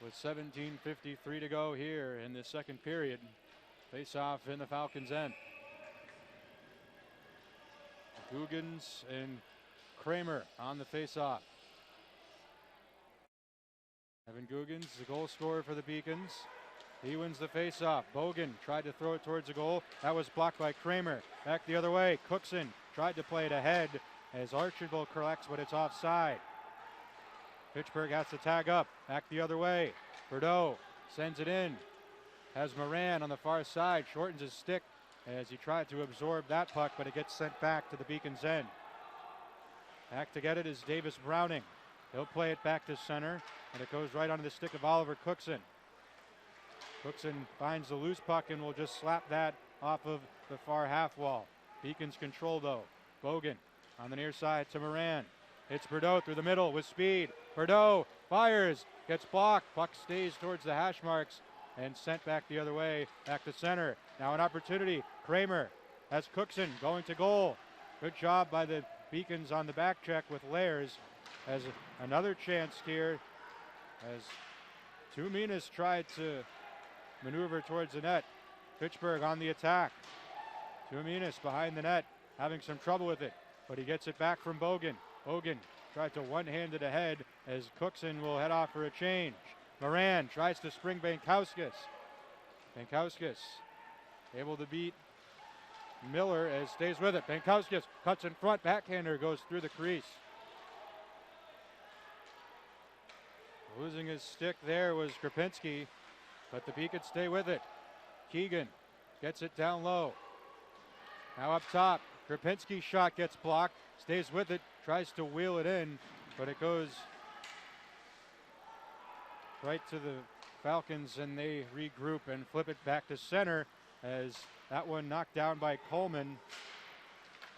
With 17:53 to go here in the second period. Face off in the Falcons' end. Googans and Kramer on the face-off. Evan Googans, the goal scorer for the Beacons. He wins the face-off. Bogan tried to throw it towards the goal. That was blocked by Kramer. Back the other way. Cookson tried to play it ahead as Archibald collects, but it's offside. Fitchburg has to tag up. Back the other way. Bordeaux sends it in. Has Moran on the far side. Shortens his stick as he tried to absorb that puck, but it gets sent back to the Beacons' end. Back to get it is Davis Browning. He'll play it back to center, and it goes right onto the stick of Oliver Cookson. Cookson finds the loose puck and will just slap that off of the far half wall. Beacons control though. Bogan on the near side to Moran. It's Bordeaux through the middle with speed. Bordeaux fires, gets blocked. Puck stays towards the hash marks and sent back the other way, back to center. Now an opportunity. Kramer has Cookson going to goal. Good job by the Beacons on the back check with Layers. Has another chance here as Tuminas tried to maneuver towards the net. Fitchburg on the attack. Tuminas behind the net, having some trouble with it, but he gets it back from Bogan. Bogan tried to one-hand it ahead as Cookson will head off for a change. Moran tries to spring Bankowskis. Bankowskis able to beat Miller as stays with it. Bankowskis cuts in front, backhander goes through the crease. Losing his stick there was Krapinski, but the Beacons stay with it. Keegan gets it down low. Now up top, Krapinski's shot gets blocked, stays with it, tries to wheel it in, but it goes right to the Falcons, and they regroup and flip it back to center as that one knocked down by Coleman.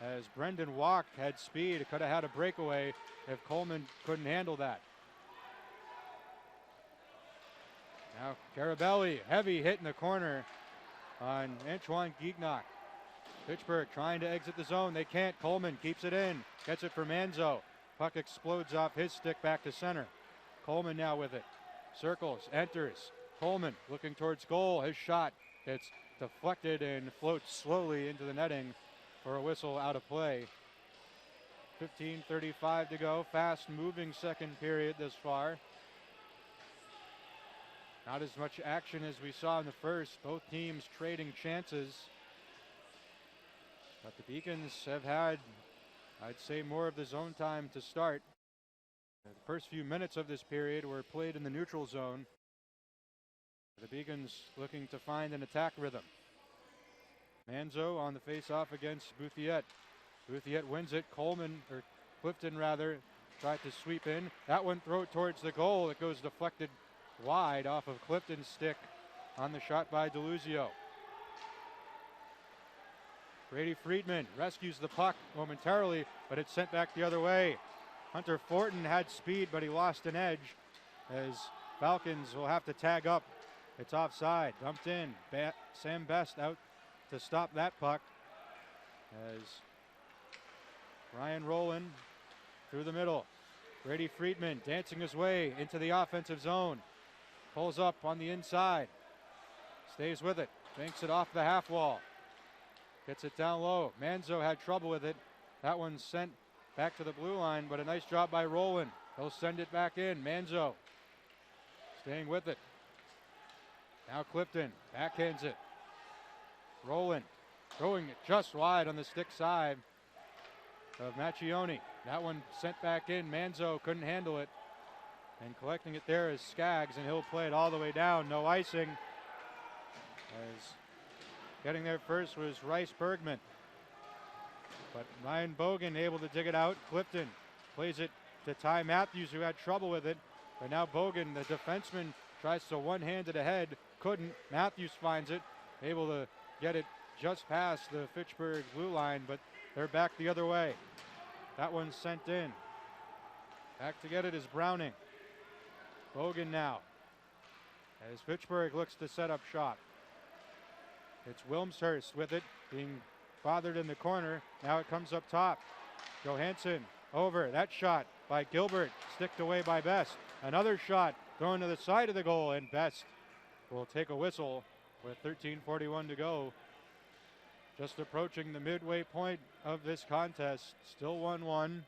As Brendan Walk had speed, it could have had a breakaway if Coleman couldn't handle that. Now Carabelli, heavy hit in the corner on Antoine Gignac. Fitchburg trying to exit the zone. They can't. Coleman keeps it in. Gets it for Manzo. Puck explodes off his stick back to center. Coleman now with it. Circles, enters. Coleman looking towards goal. His shot gets deflected and floats slowly into the netting for a whistle out of play. 15:35 to go. Fast moving second period this far. Not as much action as we saw in the first. Both teams trading chances. But the Beacons have had, I'd say, more of the zone time to start. The first few minutes of this period were played in the neutral zone. The Beacons looking to find an attack rhythm. Manzo on the face-off against Bouthiet. Bouthiet wins it. Clifton rather, tried to sweep in. That one thrown towards the goal. It goes deflected wide off of Clifton's stick on the shot by DeLuzio. Brady Friedman rescues the puck momentarily, but it's sent back the other way. Hunter Fortin had speed, but he lost an edge as Falcons will have to tag up. It's offside, dumped in. Sam Best out to stop that puck as Ryan Rowland through the middle. Brady Friedman dancing his way into the offensive zone. Pulls up on the inside. Stays with it. Banks it off the half wall. Gets it down low. Manzo had trouble with it. That one's sent back to the blue line, but a nice job by Rowland. He'll send it back in. Manzo staying with it. Now Clifton backhands it. Rowland throwing it just wide on the stick side of Macchione. That one sent back in. Manzo couldn't handle it. And collecting it there is Skaggs, and he'll play it all the way down. No icing. As getting there first was Rice Bergman. But Ryan Bogan able to dig it out. Clifton plays it to Ty Matthews, who had trouble with it. But now Bogan, the defenseman, tries to one-hand it ahead. Couldn't. Matthews finds it. Able to get it just past the Fitchburg blue line, but they're back the other way. That one's sent in. Back to get it is Browning. Bogan now. As Fitchburg looks to set up shop. It's Wilmshurst with it, being bothered in the corner. Now it comes up top. Johansson over. That shot by Gilbert, sticked away by Best. Another shot thrown to the side of the goal, and Best will take a whistle with 13:41 to go. Just approaching the midway point of this contest. Still 1-1.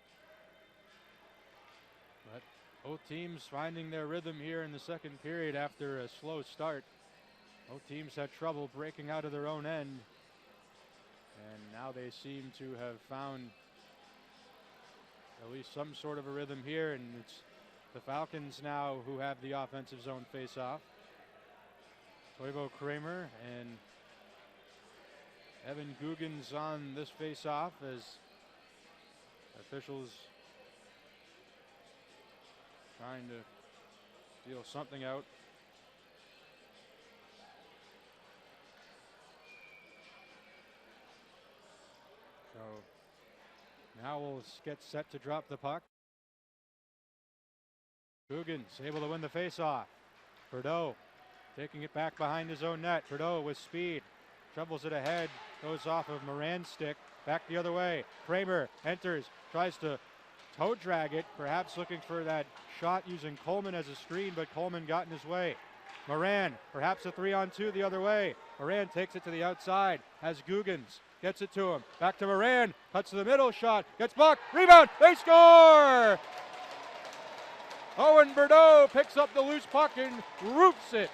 But both teams finding their rhythm here in the second period after a slow start. Both teams had trouble breaking out of their own end. And now they seem to have found at least some sort of a rhythm here. And it's the Falcons now who have the offensive zone face-off. Toivo Kramer and Evan Guggens on this face-off as officials trying to deal something out. So now we'll get set to drop the puck. Guggens able to win the face-off. Bordeaux taking it back behind his own net. Bordeaux with speed. Shovels it ahead. Goes off of Moran's stick. Back the other way. Kramer enters. Tries to toe drag it. Perhaps looking for that shot using Coleman as a screen, but Coleman got in his way. Moran, perhaps a 3-on-2 the other way. Moran takes it to the outside. Has Guggens. Gets it to him. Back to Moran. Cuts to the middle. Shot. Gets blocked. Rebound. They score! Owen Bordeaux picks up the loose puck and roofs it.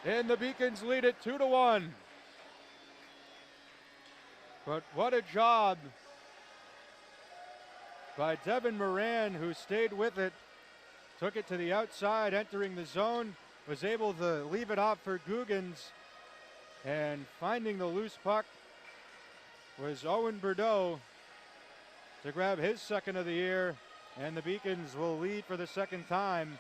And the Beacons lead it 2-1. But what a job by Devin Moran, who stayed with it. Took it to the outside, entering the zone. Was able to leave it off for Guggens. And finding the loose puck was Owen Bordeaux to grab his second of the year. And the Beacons will lead for the second time.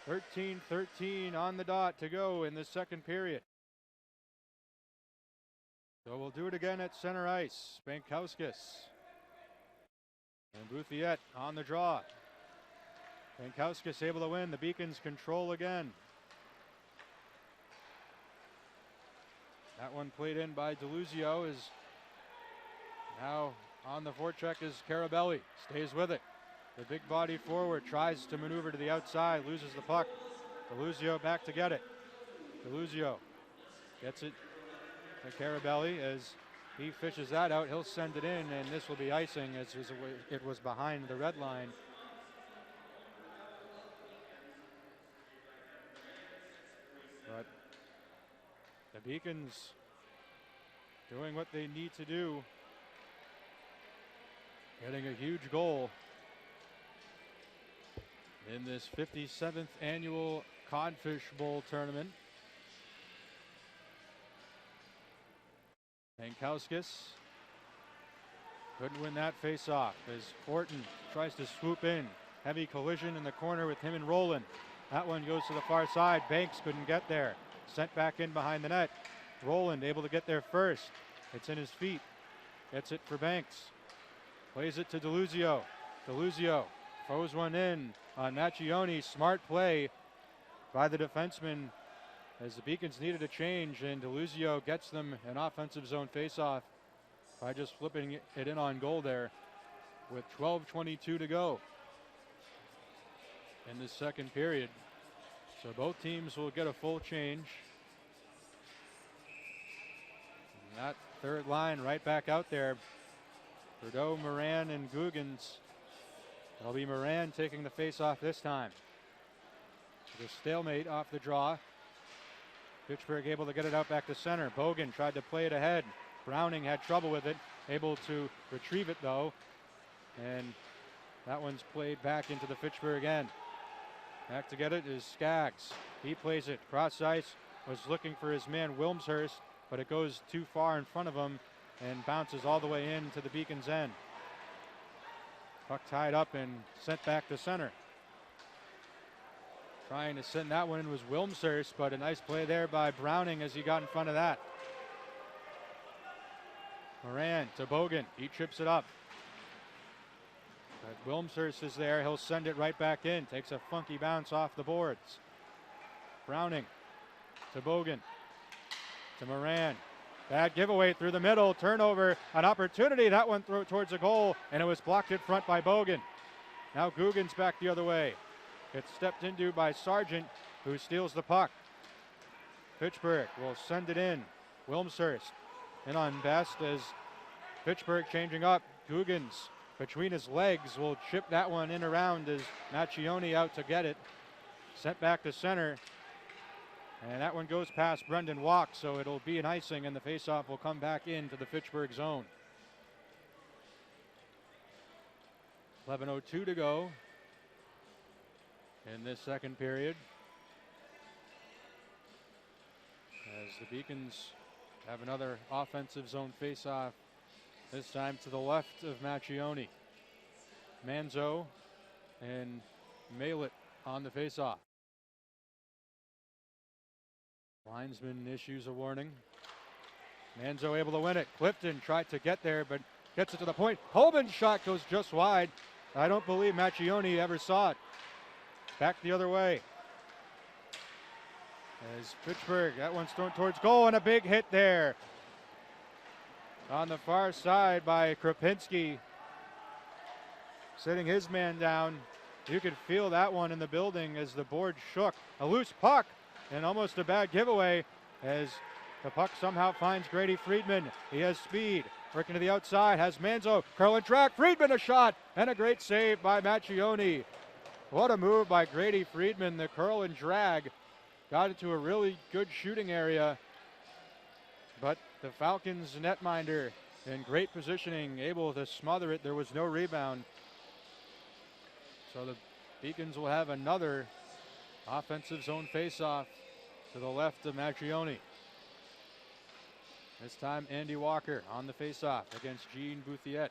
13-13 on the dot to go in the second period. So we'll do it again at center ice. Spankowskis and Bouthiet on the draw. Spankowskis able to win. The Beacons control again. That one played in by DeLuzio is now on the forecheck is Carabelli. Stays with it. The big body forward tries to maneuver to the outside. Loses the puck. DeLuzio back to get it. DeLuzio gets it to Carabelli as He fishes that out. He'll send it in, and this will be icing as it was behind the red line. But the Beacons doing what they need to do. Getting a huge goal in this 57th annual Codfish Bowl tournament. Pankowskis couldn't win that face-off as Fortin tries to swoop in. Heavy collision in the corner with him and Rowland. That one goes to the far side. Banks couldn't get there. Sent back in behind the net. Rowland able to get there first. It's in his feet. Gets it for Banks. Plays it to DeLuzio. DeLuzio throws one in on Macchione. Smart play by the defenseman as the Beacons needed a change, and DeLuzio gets them an offensive zone faceoff by just flipping it in on goal there with 12:22 to go in the second period. So both teams will get a full change. And that third line right back out there. Trudeau, Moran, and Guggens. It'll be Moran taking the face-off this time. The stalemate off the draw. Fitchburg able to get it out back to center. Bogan tried to play it ahead. Browning had trouble with it. Able to retrieve it though. And that one's played back into the Fitchburg end. Back to get it is Skaggs. He plays it cross ice. Was looking for his man Wilmshurst, but it goes too far in front of him and bounces all the way into the Beacons end. Puck tied up and sent back to center. Trying to send that one in was Wilmshurst, but a nice play there by Browning as he got in front of that. Moran to Bogan. He trips it up. But Wilmshurst is there. He'll send it right back in. Takes a funky bounce off the boards. Browning to Bogan. To Moran. Bad giveaway through the middle. Turnover. An opportunity. That one throw towards the goal, and it was blocked in front by Bogan. Now Guggens back the other way. It's stepped into by Sargent, who steals the puck. Fitchburg will send it in. Wilmshurst in on Best as Fitchburg changing up. Guggens between his legs will chip that one in around as Macchione out to get it. Sent back to center. And that one goes past Brendan Walk, so it'll be an icing, and the faceoff will come back into the Fitchburg zone. 11:02 to go in this second period, as the Beacons have another offensive zone faceoff, this time to the left of Macchione. Manzo and Malett on the faceoff. Linesman issues a warning. Manzo able to win it. Clifton tried to get there, but gets it to the point. Holman's shot goes just wide. I don't believe Macchione ever saw it. Back the other way. As Fitchburg, that one's thrown towards goal, and a big hit there. On the far side by Krapinski. Sitting his man down. You could feel that one in the building as the board shook. A loose puck. And almost a bad giveaway as the puck somehow finds Grady Friedman. He has speed. Working to the outside. Has Manzo. Curl and track. Friedman a shot. And a great save by Macchione. What a move by Grady Friedman. The curl and drag got into a really good shooting area. But the Falcons netminder in great positioning. Able to smother it. There was no rebound. So the Beacons will have another offensive zone faceoff to the left of Macchione. This time Andy Walker on the faceoff against Gene Bouthiet.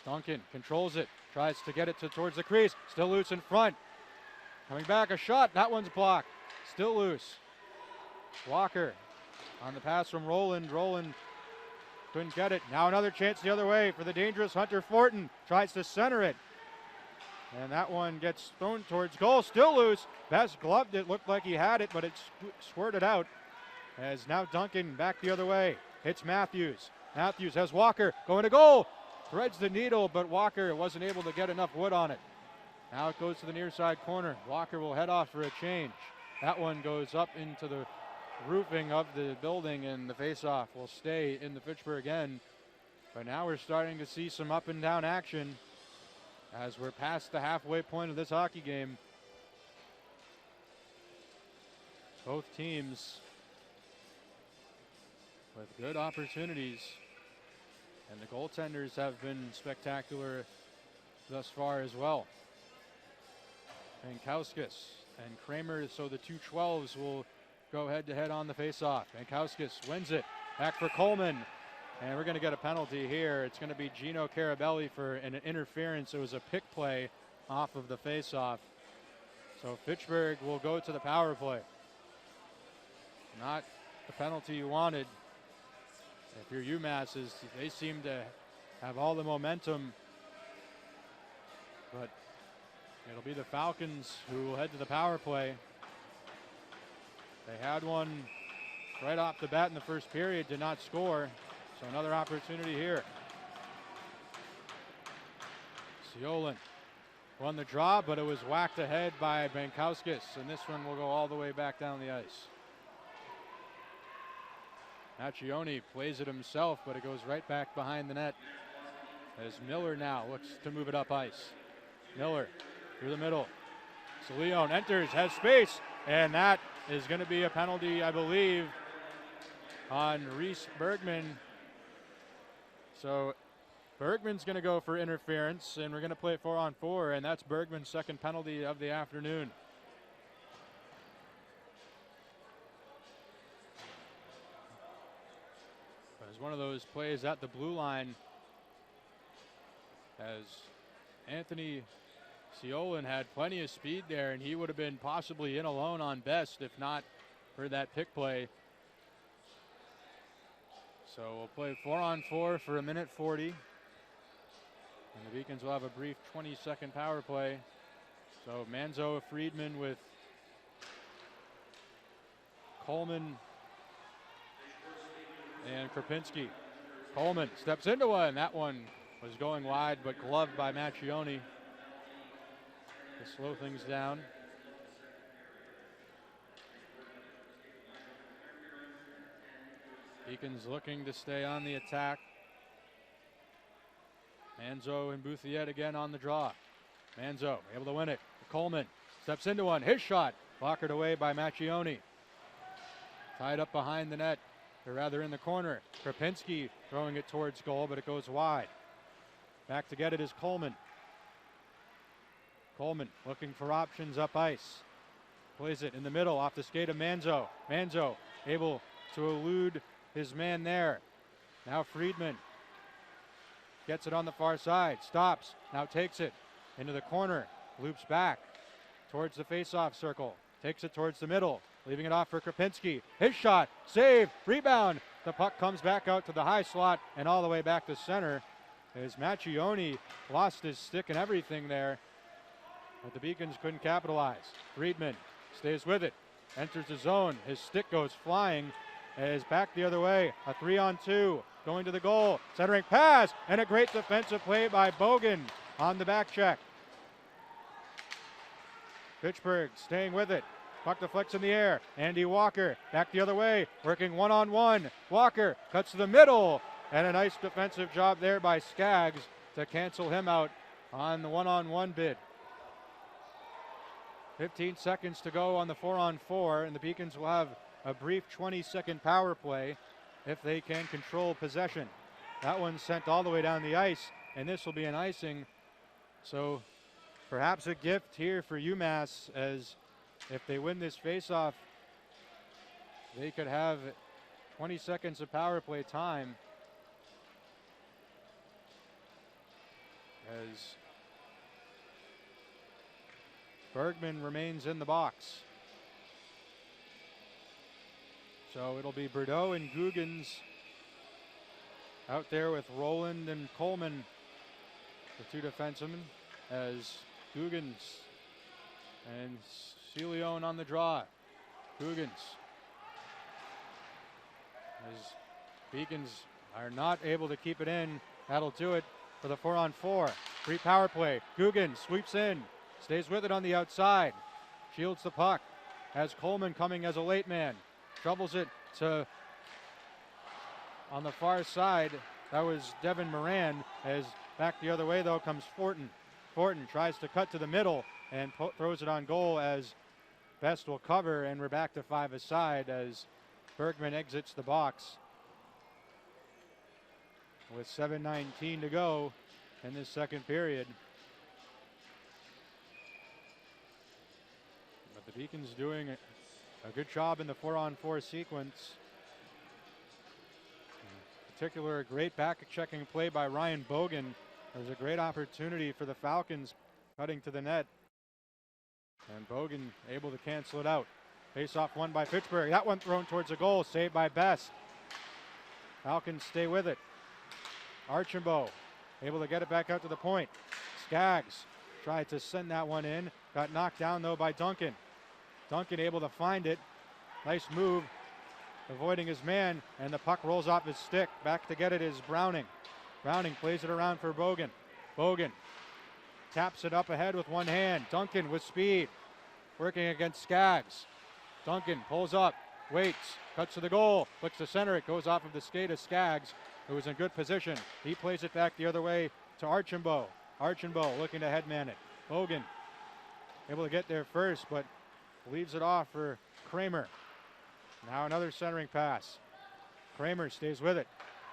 Duncan controls it, tries to get it towards the crease, still loose in front. Coming back, a shot, that one's blocked, still loose. Walker on the pass from Rowland. Rowland couldn't get it. Now another chance the other way for the dangerous Hunter Fortin. Tries to center it. And that one gets thrown towards goal, still loose. Best gloved it, looked like he had it, but it squirted out. As now Duncan back the other way. Hits Matthews. Matthews has Walker going to goal. Threads the needle, but Walker wasn't able to get enough wood on it. Now it goes to the near side corner. Walker will head off for a change. That one goes up into the roofing of the building, and the faceoff will stay in the Fitchburg end. But now we're starting to see some up and down action as we're past the halfway point of this hockey game. Both teams with good opportunities, and the goaltenders have been spectacular thus far as well. Bankowskis and Kramer, so the two 12s will go head-to-head on the faceoff. Bankowskis wins it, back for Coleman, and we're going to get a penalty here. It's going to be Gino Carabelli for an interference. It was a pick play off of the faceoff. So Fitchburg will go to the power play. Not the penalty you wanted. If you're UMass, they seem to have all the momentum, but it'll be the Falcons who will head to the power play. They had one right off the bat in the first period, did not score, so another opportunity here. Ciolin won the draw, but it was whacked ahead by Bankowskis, and this one will go all the way back down the ice. Macchione plays it himself, but it goes right back behind the net as Miller now looks to move it up ice. Miller through the middle. Leone enters, has space, and that is going to be a penalty, I believe, on Reese Bergman. So Bergman's going to go for interference, and we're going to play 4-on-4, and that's Bergman's second penalty of the afternoon. It was one of those plays at the blue line as Anthony Ciolin had plenty of speed there, and he would have been possibly in alone on Best if not for that pick play. So we'll play 4-on-4 for 1:40. And the Beacons will have a brief 20-second power play. So Manzo, Friedman with Coleman and Krapinski. Coleman steps into one. That one was going wide, but gloved by Macchione to slow things down. Beacons looking to stay on the attack. Manzo and Bouthiet again on the draw. Manzo able to win it. Coleman steps into one. His shot blockered away by Macchione. Tied up behind the net, or rather in the corner. Krapinski throwing it towards goal, but it goes wide. Back to get it is Coleman. Coleman looking for options up ice. Plays it in the middle off the skate of Manzo. Manzo able to elude his man there. Now Friedman gets it on the far side. Stops. Now takes it into the corner. Loops back towards the face-off circle. Takes it towards the middle. Leaving it off for Krapinski. His shot. Save. Rebound. The puck comes back out to the high slot and all the way back to center as Macchione lost his stick and everything there. But the Beacons couldn't capitalize. Friedman stays with it. Enters the zone. His stick goes flying. Is back the other way. A 3-on-2. Going to the goal. Centering pass. And a great defensive play by Bogan on the back check. Fitchburg staying with it. Puck deflects in the air. Andy Walker back the other way. Working one-on-one. Walker cuts to the middle. And a nice defensive job there by Skaggs to cancel him out on the one-on-one bid. 15 seconds to go on the 4-on-4, and the Beacons will have a brief 20-second power play if they can control possession. That one's sent all the way down the ice, and this will be an icing. So perhaps a gift here for UMass, as if they win this faceoff, they could have 20 seconds of power play time. As Bergman remains in the box. So it'll be Bordeaux and Guggens out there with Roland and Coleman, the two defensemen, as Guggens and Ciolin on the draw. Guggens. As Beacons are not able to keep it in, that'll do it for the 4-on-4. Free power play. Guggens sweeps in. Stays with it on the outside. Shields the puck. Has Coleman coming as a late man. shovels it to on the far side. That was Devin Moran. As back the other way, though, comes Fortin. Fortin tries to cut to the middle and throws it on goal as Best will cover, and we're back to 5-a-side as Bergman exits the box with 7:19 to go in this second period. But the Beacons doing a good job in the 4-on-4 sequence. In particular, a great back-checking play by Ryan Bogan. There was a great opportunity for the Falcons cutting to the net. And Bogan able to cancel it out. Face-off won by Fitchburg. That one thrown towards the goal, saved by Best. Falcons stay with it. Archambault able to get it back out to the point. Skaggs tried to send that one in. Got knocked down, though, by Duncan. Duncan able to find it. Nice move, avoiding his man, and the puck rolls off his stick. Back to get it is Browning. Browning plays it around for Bogan. Bogan taps it up ahead with one hand. Duncan with speed, working against Skaggs. Duncan pulls up, waits, cuts to the goal, looks to center. It goes off of the skate of Skaggs, who is in good position. He plays it back the other way to Archambault. Archambault looking to headman it. Bogan able to get there first, but leaves it off for Kramer. Now another centering pass. Kramer stays with it,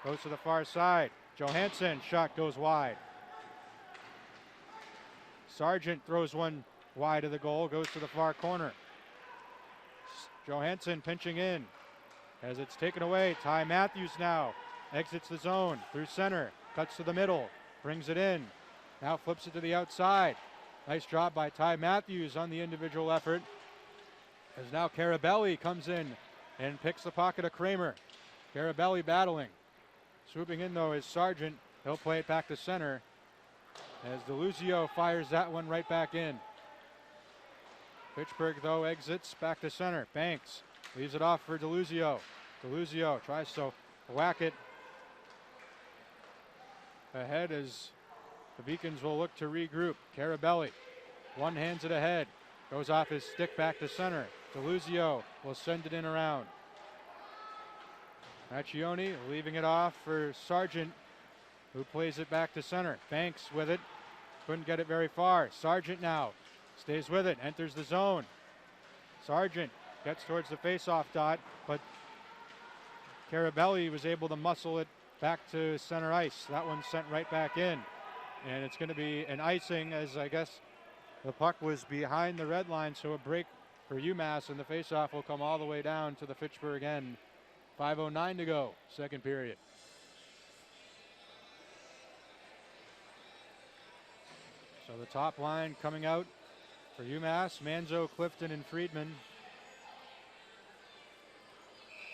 goes to the far side. Johansson, shot goes wide. Sargent throws one wide of the goal, goes to the far corner. Johansson pinching in as it's taken away. Ty Matthews now exits the zone through center, cuts to the middle, brings it in. Now flips it to the outside. Nice job by Ty Matthews on the individual effort. As now Carabelli comes in and picks the pocket of Kramer. Carabelli battling. Swooping in, though, is Sargent. He'll play it back to center as DeLuzio fires that one right back in. Fitchburg, though, exits back to center. Banks leaves it off for DeLuzio. DeLuzio tries to whack it ahead as the Beacons will look to regroup. Carabelli, one hands it ahead. Goes off his stick back to center. DeLuzio will send it in around. Macchione leaving it off for Sargent, who plays it back to center. Banks with it. Couldn't get it very far. Sargent now stays with it, enters the zone. Sargent gets towards the face-off dot, but Carabelli was able to muscle it back to center ice. That one sent right back in. And it's going to be an icing, as I guess the puck was behind the red line, so a break for UMass, and the face-off will come all the way down to the Fitchburg end. 5:09 to go, second period. So the top line coming out for UMass: Manzo, Clifton, and Friedman.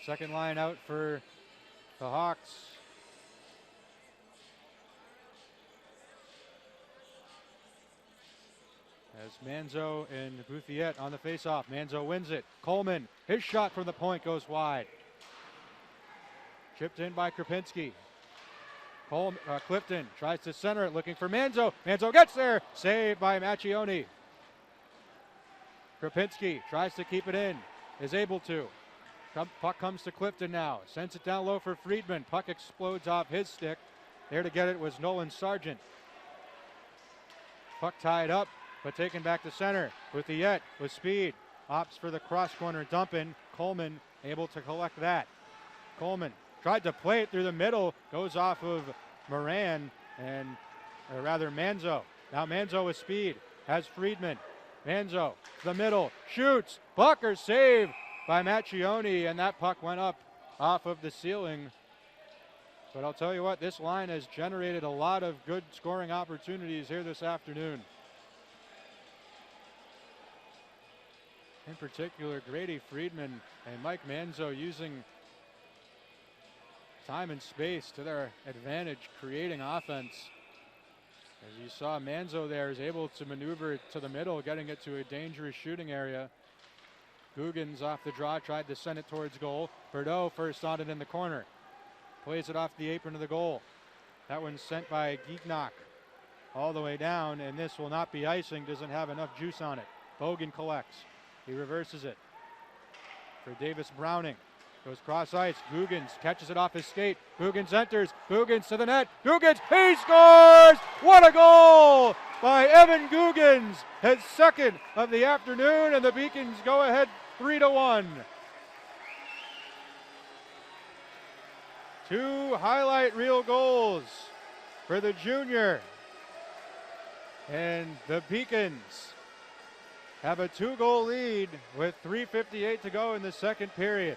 Second line out for the Hawks: as Manzo and Bouthiet on the face-off. Manzo wins it. Coleman, his shot from the point goes wide. Chipped in by Krapinski. Clifton tries to center it, looking for Manzo. Manzo gets there, saved by Macchione. Krapinski tries to keep it in, is able to. Puck comes to Clifton now, sends it down low for Friedman. Puck explodes off his stick. There to get it was Nolan Sargent. Puck tied up, but taken back to center. Bouthiet with speed, opts for the cross corner dump in. Coleman able to collect that. Coleman tried to play it through the middle, goes off of Moran, or rather Manzo. Now Manzo with speed, has Friedman. Manzo, the middle, shoots, blocker save by Macchione, and that puck went up off of the ceiling. But I'll tell you what, this line has generated a lot of good scoring opportunities here this afternoon. In particular, Grady Friedman and Mike Manzo using time and space to their advantage, creating offense. As you saw, Manzo there is able to maneuver it to the middle, getting it to a dangerous shooting area. Guggens off the draw, tried to send it towards goal. Bordeaux first on it in the corner. Plays it off the apron of the goal. That one's sent by Geeknock all the way down, and this will not be icing, doesn't have enough juice on it. Bogan collects. He reverses it for Davis Browning. Goes cross ice. Guggens catches it off his skate. Guggens enters. Guggens to the net. Guggens, he scores! What a goal by Evan Guggens! His second of the afternoon, and the Beacons go ahead 3-1. 2 highlight reel goals for the junior. And the Beacons have a 2-goal lead with 3:58 to go in the second period.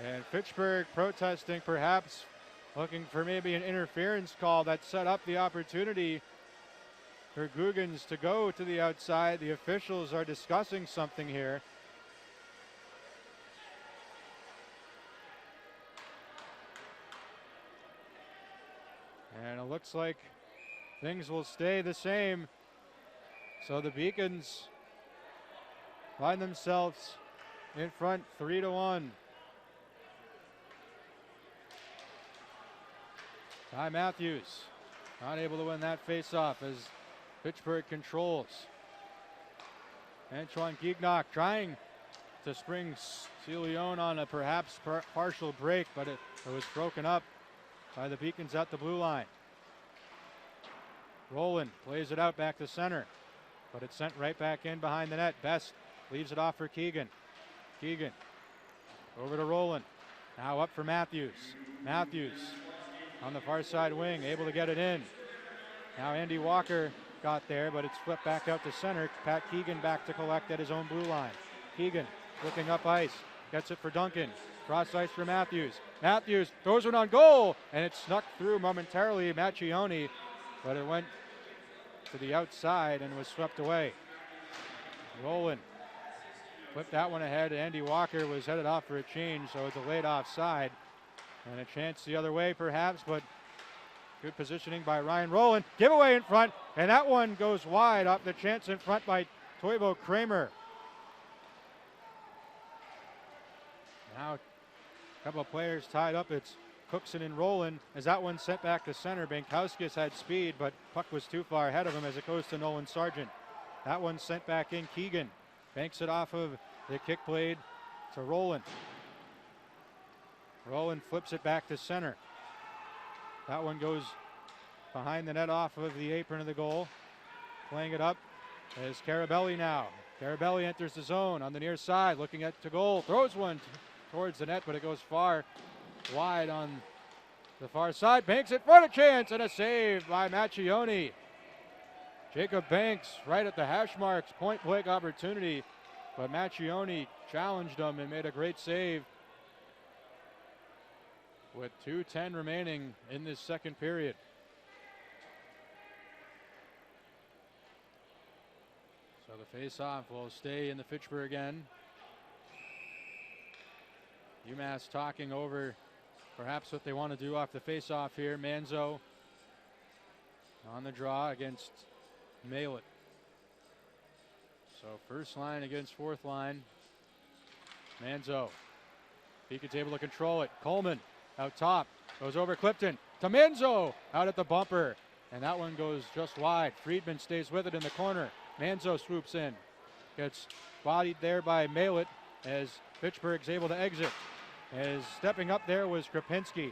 And Fitchburg protesting, perhaps looking for maybe an interference call that set up the opportunity for Guggens to go to the outside. The officials are discussing something here. And it looks like things will stay the same. So the Beacons find themselves in front 3-1. Ty Matthews not able to win that faceoff as Fitchburg controls. Antoine Gignac trying to spring Leon on a perhaps partial break, but it was broken up by the Beacons at the blue line. Rowland plays it out back to center, but it's sent right back in behind the net. Best leaves it off for Keegan. Keegan over to Rowland. Now up for Matthews. Matthews on the far side wing, able to get it in. Now Andy Walker got there, but it's flipped back out to center. Pat Keegan back to collect at his own blue line. Keegan looking up ice, gets it for Duncan. Cross ice for Matthews. Matthews throws it on goal, and it snuck through momentarily Macchione, but it went to the outside and was swept away. Rowland flipped that one ahead. Andy Walker was headed off for a change, so it's a laid offside. And a chance the other way perhaps, but good positioning by Ryan Rowland. Giveaway in front, and that one goes wide off the chance in front by Toivo Kramer. Now a couple of players tied up. It's Cookson and Rowland as that one sent back to center. Bankowskis had speed, but puck was too far ahead of him as it goes to Nolan Sargent. That one sent back in. Keegan banks it off of the kick blade to Rowland. Rowland flips it back to center. That one goes behind the net off of the apron of the goal. Playing it up is Carabelli now. Carabelli enters the zone on the near side, looking at to goal. Throws one towards the net, but it goes far wide on the far side. Banks it for a chance, and a save by Macchione. Jacob Banks right at the hash marks, point blank opportunity, but Macchione challenged him and made a great save. With 2:10 remaining in this second period. So the face-off will stay in the Fitchburg end. UMass talking over perhaps what they want to do off the face-off here. Manzo on the draw against Malett. So first line against fourth line. Manzo. Beacon's able to control it. Coleman out top, goes over Clifton to Manzo, out at the bumper, and that one goes just wide. Friedman stays with it in the corner. Manzo swoops in, gets bodied there by Malett as Fitchburg's able to exit. As stepping up there was Krapinski.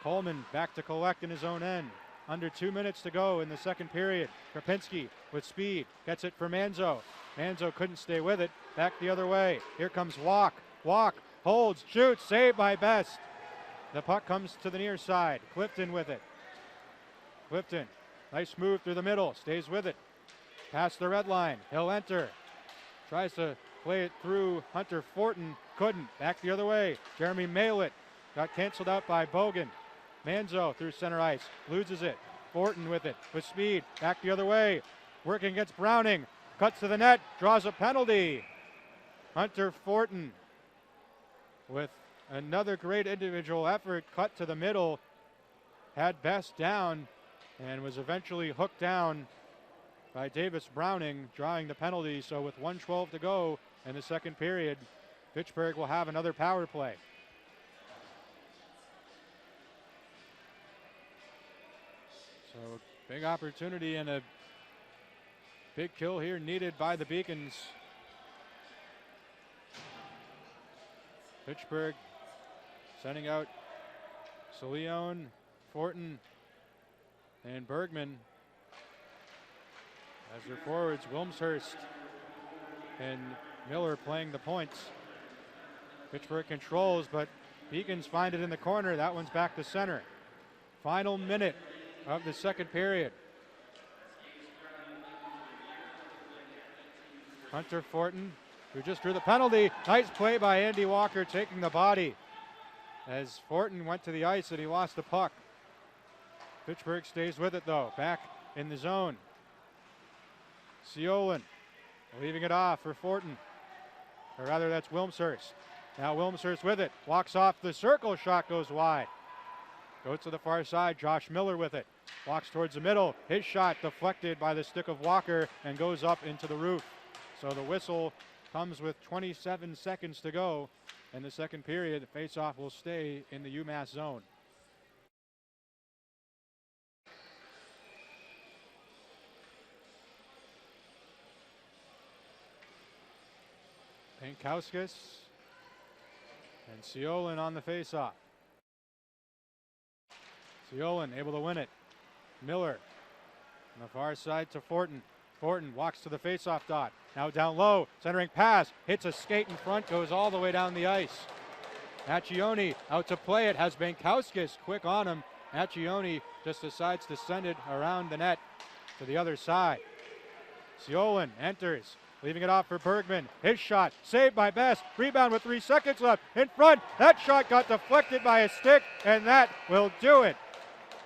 Coleman back to collect in his own end. Under 2 minutes to go in the second period. Krapinski with speed, gets it for Manzo. Manzo couldn't stay with it, back the other way. Here comes Walk. Walk holds, shoots, saved by Best. The puck comes to the near side. Clifton with it. Clifton, nice move through the middle, stays with it. Past the red line, he'll enter. Tries to play it through Hunter Fortin, couldn't. Back the other way, Jeremy Malett got canceled out by Bogan. Manzo through center ice, loses it. Fortin with it, with speed, back the other way. Working against Browning, cuts to the net, draws a penalty. Hunter Fortin with another great individual effort, cut to the middle, had Best down, and was eventually hooked down by Davis Browning, drawing the penalty. So with 1:12 to go in the second period, Fitchburg will have another power play. So big opportunity and a big kill here needed by the Beacons. Fitchburg sending out Leon, Fortin, and Bergman. As their forwards, Wilmshurst and Miller playing the points. Fitchburg controls, but Beacons find it in the corner. That one's back to center. Final minute of the second period. Hunter Fortin, who just drew the penalty. Nice play by Andy Walker, taking the body as Fortin went to the ice and he lost the puck. Fitchburg stays with it though, back in the zone. Ciolin leaving it off for Fortin, or rather that's Wilmshurst. Now Wilmshurst with it, walks off the circle, shot goes wide. Goes to the far side, Josh Miller with it. Walks towards the middle, his shot deflected by the stick of Walker and goes up into the roof. So the whistle comes with 27 seconds to go in the second period. The faceoff will stay in the UMass zone. Pankowskis and Ciolin on the faceoff. Ciolin able to win it. Miller on the far side to Fortin. Fortin walks to the faceoff dot. Now down low, centering pass, hits a skate in front, goes all the way down the ice. Accioni out to play it, has Bankowskis quick on him. Accioni just decides to send it around the net to the other side. Ciolin enters, leaving it off for Bergman. His shot, saved by Best. Rebound with 3 seconds left. In front, that shot got deflected by a stick, and that will do it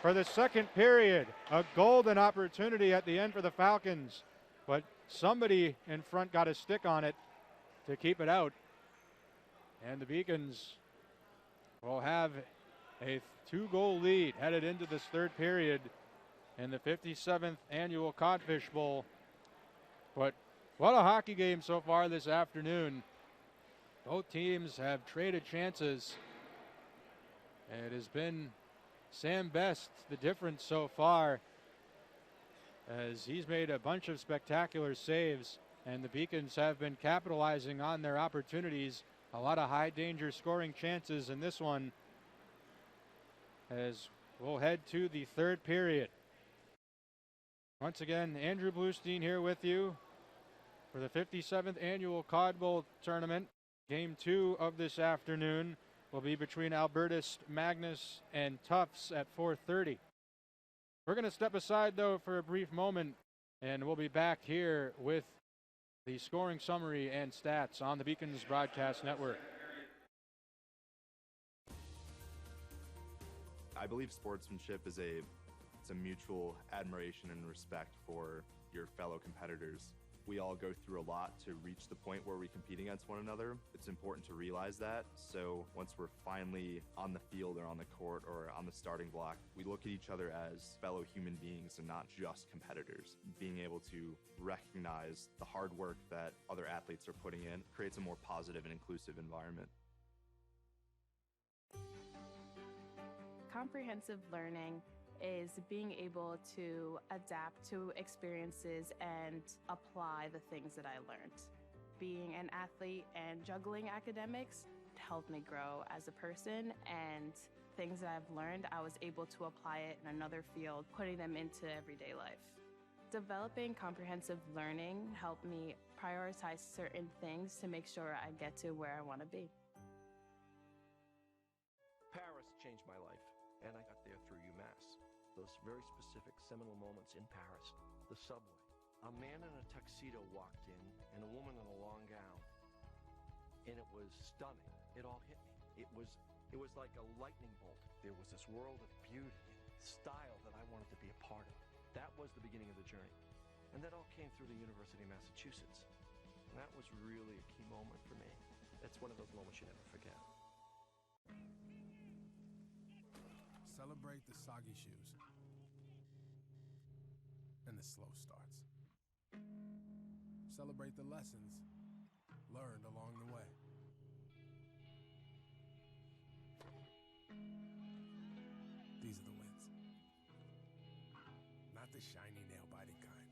for the second period. A golden opportunity at the end for the Falcons, but somebody in front got a stick on it to keep it out. And the Beacons will have a 2-goal lead headed into this third period in the 57th annual Codfish Bowl. But what a hockey game so far this afternoon. Both teams have traded chances. It has been Sam Best the difference so far, as he's made a bunch of spectacular saves, and the Beacons have been capitalizing on their opportunities. A lot of high danger scoring chances in this one, as we'll head to the third period. Once again, Andrew Bluestein here with you for the 57th annual Cod Bowl tournament. Game 2 of this afternoon will be between Albertus Magnus and Tufts at 4:30. We're going to step aside though for a brief moment, and we'll be back here with the scoring summary and stats on the Beacons Broadcast Network. I believe sportsmanship is it's a mutual admiration and respect for your fellow competitors. We all go through a lot to reach the point where we compete against one another. It's important to realize that. So once we're finally on the field or on the court or on the starting block, we look at each other as fellow human beings and not just competitors. Being able to recognize the hard work that other athletes are putting in creates a more positive and inclusive environment. Comprehensive learning is being able to adapt to experiences and apply the things that I learned. Being an athlete and juggling academics helped me grow as a person, and things that I've learned, I was able to apply it in another field, putting them into everyday life. Developing comprehensive learning helped me prioritize certain things to make sure I get to where I want to be. Paris changed my life, and I got there through UMass. Those very specific seminal moments in Paris, the subway. A man in a tuxedo walked in, and a woman in a long gown. And it was stunning. It all hit me. It was like a lightning bolt. There was this world of beauty and style that I wanted to be a part of. That was the beginning of the journey. And that all came through the University of Massachusetts. And that was really a key moment for me. That's one of those moments you never forget. Celebrate the soggy shoes and the slow starts. Celebrate the lessons learned along the way. These are the wins, not the shiny nail-biting kind.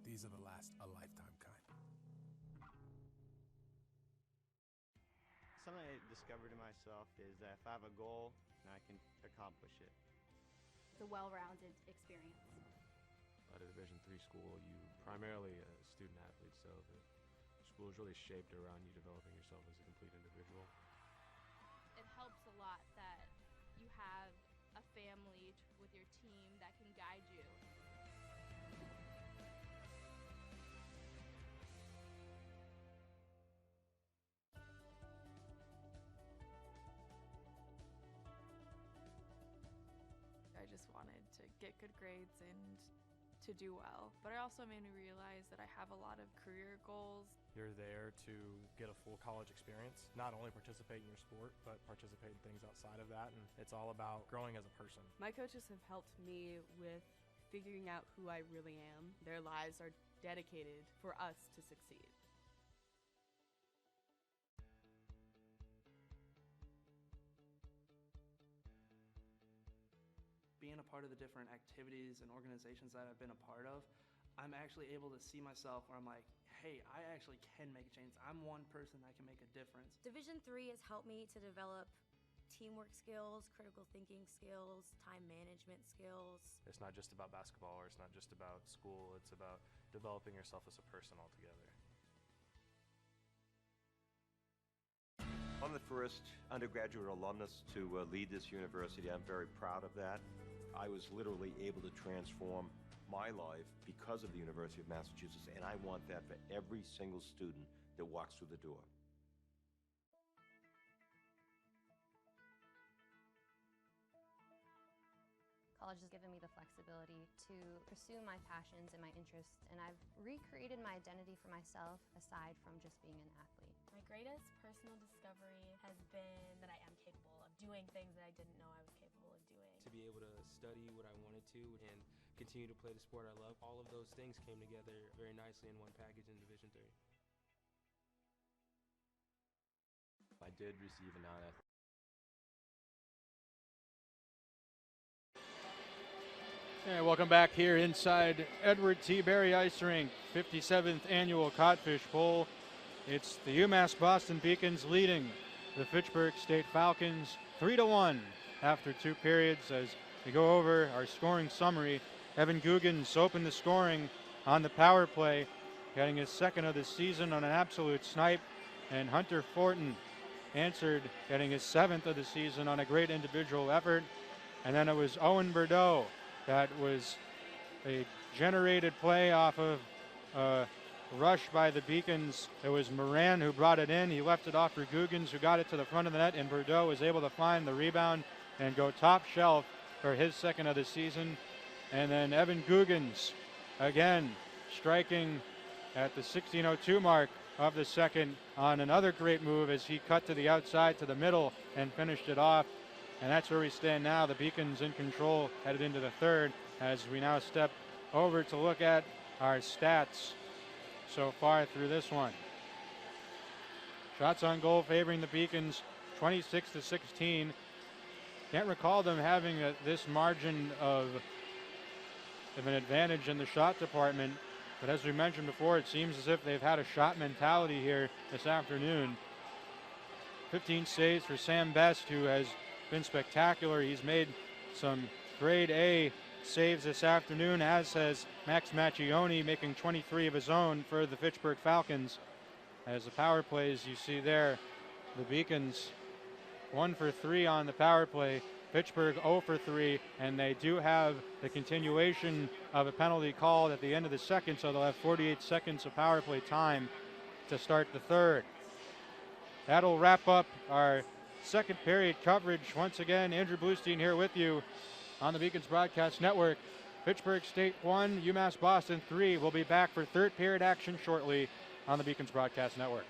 These are the last a lifetime kind. discovered in myself is that if I have a goal, then I can accomplish it. It's a well-rounded experience. At a Division III school, you primarily a student athlete, so the school is really shaped around you developing yourself as a complete individual. It helps a lot that you have a family with your team that can guide you. I just wanted to get good grades and to do well. But it also made me realize that I have a lot of career goals. You're there to get a full college experience, not only participate in your sport, but participate in things outside of that, and it's all about growing as a person. My coaches have helped me with figuring out who I really am. Their lives are dedicated for us to succeed. Being a part of the different activities and organizations that I've been a part of, I'm actually able to see myself where I'm like, hey, I actually can make a change. I'm one person that can make a difference. Division III has helped me to develop teamwork skills, critical thinking skills, time management skills. It's not just about basketball, or it's not just about school, it's about developing yourself as a person altogether. I'm the first undergraduate alumnus to lead this university. I'm very proud of that. I was literally able to transform my life because of the University of Massachusetts, and I want that for every single student that walks through the door. College has given me the flexibility to pursue my passions and my interests, and I've recreated my identity for myself aside from just being an athlete. My greatest personal discovery has been that I am capable of doing things that I didn't know I was capable of doing. To be able to study what I wanted to and continue to play the sport I love, all of those things came together very nicely in one package in Division III. I did receive a non-athletic. And welcome back here inside Edward T. Berry Ice Rink, 57th Annual Codfish Bowl. It's the UMass Boston Beacons leading the Fitchburg State Falcons 3-1 after 2 periods. As we go over our scoring summary, Evan Guggens opened the scoring on the power play, getting his 2nd of the season on an absolute snipe, and Hunter Fortin answered, getting his 7th of the season on a great individual effort. And then it was Owen Bordeaux. That was a generated play off of a rush by the Beacons. It was Moran who brought it in. He left it off for Guggens, who got it to the front of the net, and Bordeaux was able to find the rebound and go top shelf for his 2nd of the season. And then Evan Guggens, again, striking at the 16:02 mark of the 2nd on another great move as he cut to the outside to the middle and finished it off. And that's where we stand now. The Beacons in control headed into the 3rd as we now step over to look at our stats so far through this one. Shots on goal favoring the Beacons 26-16. Can't recall them having this margin of an advantage in the shot department, but as we mentioned before, it seems as if they've had a shot mentality here this afternoon. 15 saves for Sam Best, who has been spectacular. He's made some grade A saves this afternoon, as has Max Macchione, making 23 of his own for the Fitchburg Falcons. As the power plays you see there, the Beacons 1 for 3 on the power play, Fitchburg 0 for 3, and they do have the continuation of a penalty called at the end of the 2nd, so they'll have 48 seconds of power play time to start the 3rd. That'll wrap up our 2nd period coverage. Once again, Andrew Bluestein here with you on the Beacons Broadcast Network. Fitchburg State 1, UMass Boston 3. We'll be back for 3rd period action shortly on the Beacons Broadcast Network.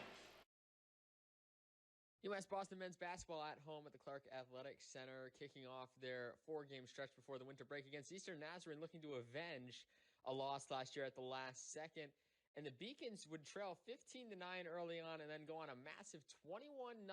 UMass Boston men's basketball at home at the Clark Athletic Center, kicking off their 4-game stretch before the winter break against Eastern Nazarene, looking to avenge a loss last year at the last second. And the Beacons would trail 15-9 early on and then go on a massive 21-0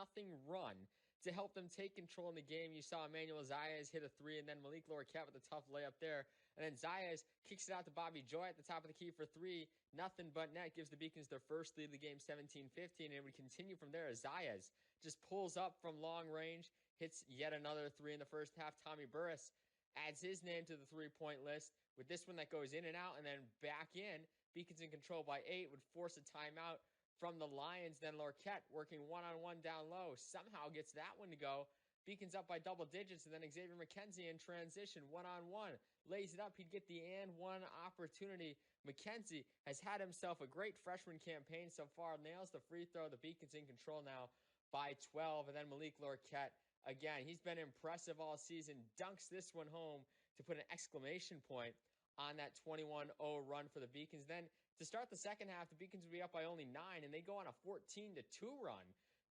run to help them take control in the game. You saw Emmanuel Zayas hit a three, and then Malik Lorquette with a tough layup there. And then Zayas kicks it out to Bobby Joy at the top of the key for three. Nothing but net gives the Beacons their first lead of the game, 17-15, and it would continue from there as Zayas just pulls up from long range, hits yet another three in the first half. Tommy Burris adds his name to the three-point list with this one that goes in and out and then back in. Beacons in control by 8, would force a timeout from the Lions. Then Lorquette working one-on-one down low, somehow gets that one to go. Beacons up by double digits, and then Xavier McKenzie in transition, one-on-one, lays it up. He'd get the and one opportunity. McKenzie has had himself a great freshman campaign so far, nails the free throw. The Beacons in control now by 12, and then Malik Lorquette, again, he's been impressive all season, dunks this one home to put an exclamation point on that 21-0 run for the Beacons. Then to start the second half, the Beacons would be up by only 9, and they go on a 14-2 run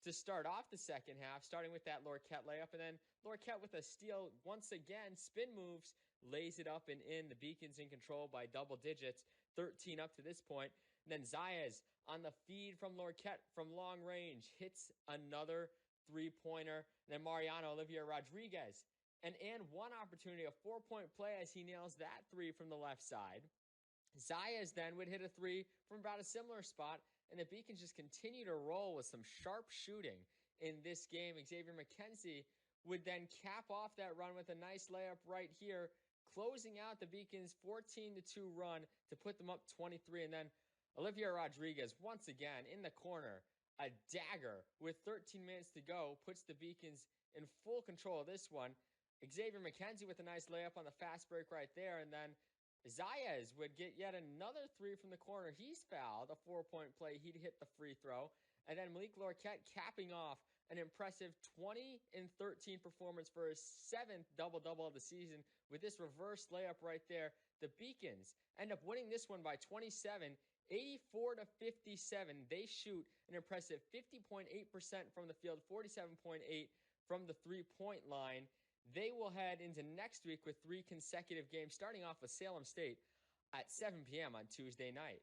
to start off the second half, starting with that Lorquette layup, and then Lorquette with a steal once again, spin moves, lays it up and in. The Beacons in control by double digits, 13 up to this point. And then Zayas on the feed from Lorquette from long range hits another three-pointer. And then Mariano Olivier Rodriguez, and one opportunity, a 4-point play as he nails that three from the left side. Zayas then would hit a three from about a similar spot, and the Beacons just continue to roll with some sharp shooting in this game. Xavier McKenzie would then cap off that run with a nice layup right here, closing out the Beacons' 14-2 run to put them up 23. And then Olivier Rodriguez, once again in the corner, a dagger with 13 minutes to go, puts the Beacons in full control of this one. Xavier McKenzie with a nice layup on the fast break right there, and then Zayas would get yet another three from the corner. He's fouled, a 4-point play. He'd hit the free throw. And then Malik Lorquette capping off an impressive 20-13 performance for his 7th double-double of the season with this reverse layup right there. The Beacons end up winning this one by 27, 84-57. They shoot an impressive 50.8% from the field, 47.8% from the three-point line. They will head into next week with 3 consecutive games, starting off with Salem State at 7 p.m. on Tuesday night.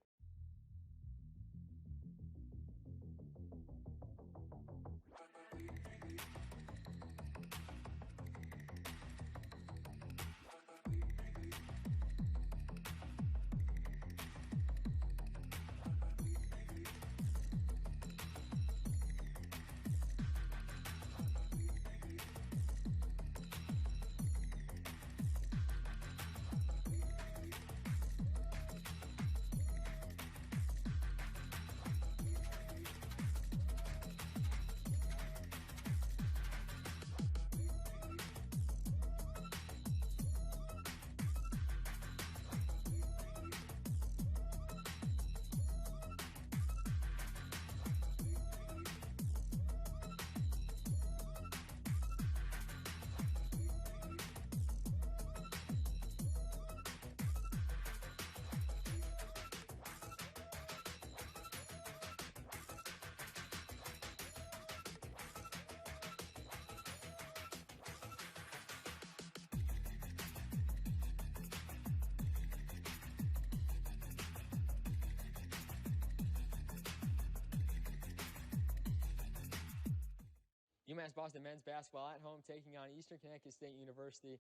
UMass Boston men's basketball at home taking on Eastern Connecticut State University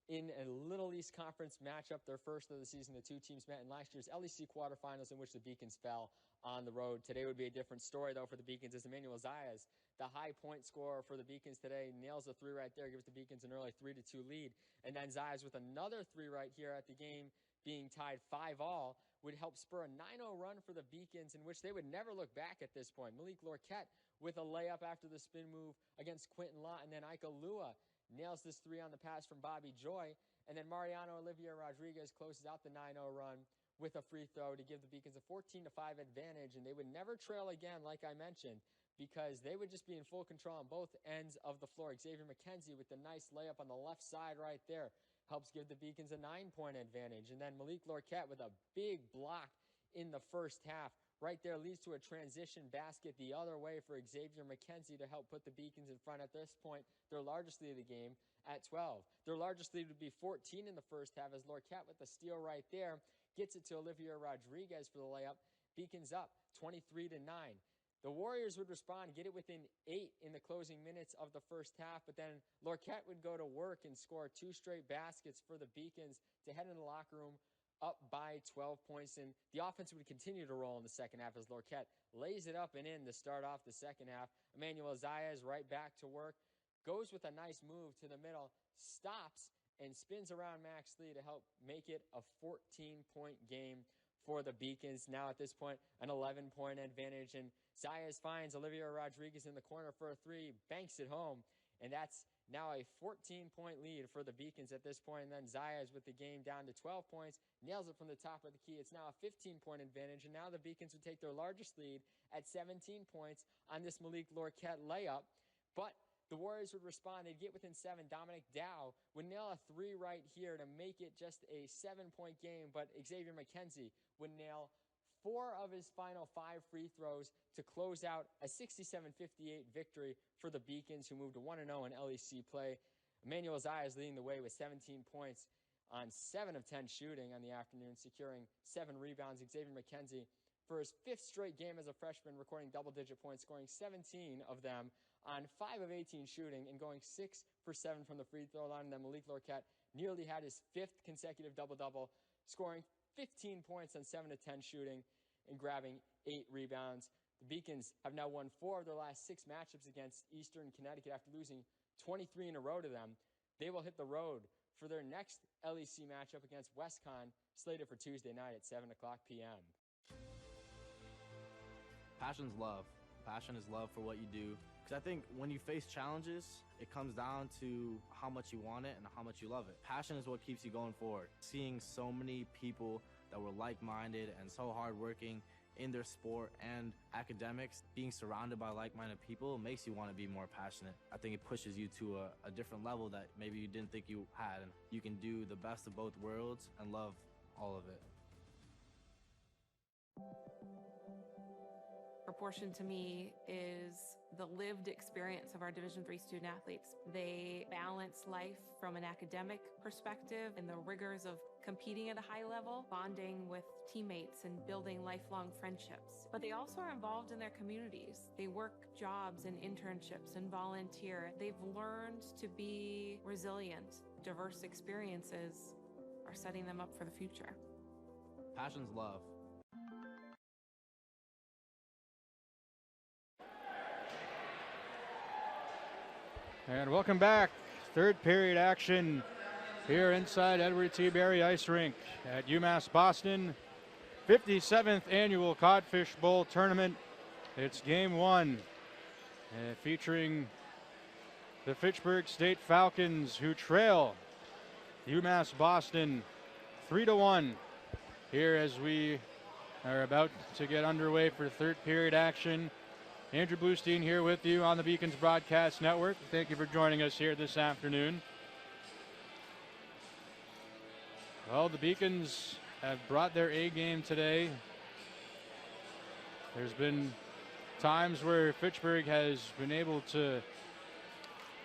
in a Little East Conference matchup, their first of the season. The two teams met in last year's LEC quarterfinals, in which the Beacons fell on the road. Today would be a different story, though, for the Beacons, as Emmanuel Zayas, the high point scorer for the Beacons today, nails a three right there, gives the Beacons an early 3-2 lead. And then Zayas with another three right here at the game being tied 5-all would help spur a 9-0 run for the Beacons, in which they would never look back at this point. Malik Lorquette with a layup after the spin move against Quentin Lott, and then Ika Lua nails this three on the pass from Bobby Joy, and then Mariano Olivier Rodriguez closes out the 9-0 run with a free throw to give the Beacons a 14-5 advantage, and they would never trail again, like I mentioned, because they would just be in full control on both ends of the floor. Xavier McKenzie with the nice layup on the left side right there helps give the Beacons a 9-point advantage, and then Malik Lorquette with a big block in the first half right there leads to a transition basket the other way for Xavier McKenzie to help put the Beacons in front at this point, their largest lead of the game, at 12. Their largest lead would be 14 in the first half, as Lorquette with the steal right there gets it to Olivier Rodriguez for the layup. Beacons up 23-9. The Warriors would respond, get it within 8 in the closing minutes of the first half, but then Lorquette would go to work and score 2 straight baskets for the Beacons to head in the locker room up by 12 points. And the offense would continue to roll in the second half as Lorquette lays it up and in to start off the second half. Emmanuel Zayas right back to work, goes with a nice move to the middle, stops, and spins around Max Lee to help make it a 14-point game for the Beacons. Now at this point, an 11-point advantage, and Zayas finds Olivia Rodriguez in the corner for a 3, banks it home, and that's now a 14-point lead for the Beacons at this point. And then Zayas with the game down to 12 points, nails it from the top of the key. It's now a 15-point advantage, and now the Beacons would take their largest lead at 17 points on this Malik Lorquette layup. But the Warriors would respond. They'd get within 7. Dominic Dow would nail a 3 right here to make it just a 7-point game, but Xavier McKenzie would nail 4 of his final 5 free throws to close out a 67-58 victory for the Beacons, who moved to 1-0 in LEC play. Emmanuel Zayas leading the way with 17 points on 7 of 10 shooting on the afternoon, securing 7 rebounds. Xavier McKenzie, for his 5th straight game as a freshman, recording double-digit points, scoring 17 of them on 5 of 18 shooting and going 6 for 7 from the free throw line. And then Malik Lorquette nearly had his 5th consecutive double-double, scoring 15 points on 7 of 10 shooting and grabbing 8 rebounds. The Beacons have now won 4 of their last 6 matchups against Eastern Connecticut after losing 23 in a row to them. They will hit the road for their next LEC matchup against WestCon, slated for Tuesday night at 7 o'clock p.m. Passion's love. Passion is love for what you do. Because I think when you face challenges, it comes down to how much you want it and how much you love it. Passion is what keeps you going forward. Seeing so many people that were like-minded and so hardworking in their sport and academics, being surrounded by like-minded people makes you want to be more passionate. I think it pushes you to a different level that maybe you didn't think you had. And you can do the best of both worlds and love all of it. Proportion to me is the lived experience of our Division III student athletes. They balance life from an academic perspective and the rigors of competing at a high level, bonding with teammates and building lifelong friendships. But they also are involved in their communities. They work jobs and internships and volunteer. They've learned to be resilient. Diverse experiences are setting them up for the future. Passion's love. And welcome back. Third period action here inside Edward T. Berry Ice Rink at UMass Boston. 57th annual Codfish Bowl tournament. It's game 1 featuring the Fitchburg State Falcons, who trail UMass Boston 3-1 here as we are about to get underway for third period action. Andrew Bluestein here with you on the Beacons Broadcast Network. Thank you for joining us here this afternoon. Well, the Beacons have brought their A game today. There's been times where Fitchburg has been able to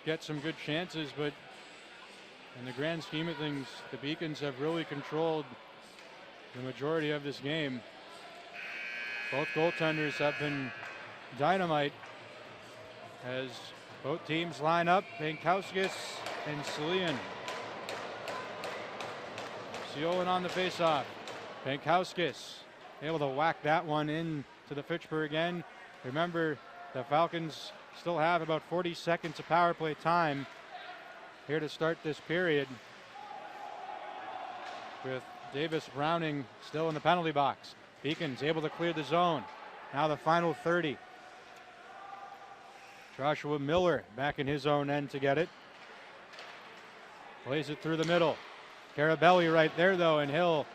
get some good chances, but in the grand scheme of things, the Beacons have really controlled the majority of this game. Both goaltenders have been dynamite as both teams line up. Pankowskis and Celian. Seolin on the faceoff. Pankowskis able to whack that one in to the Fitchburg end. Remember, the Falcons still have about 40 seconds of power play time here to start this period, with Davis Browning still in the penalty box. Beacons able to clear the zone. Now the final 30. Joshua Miller back in his own end to get it. Plays it through the middle. Carabelli right there though, and he'll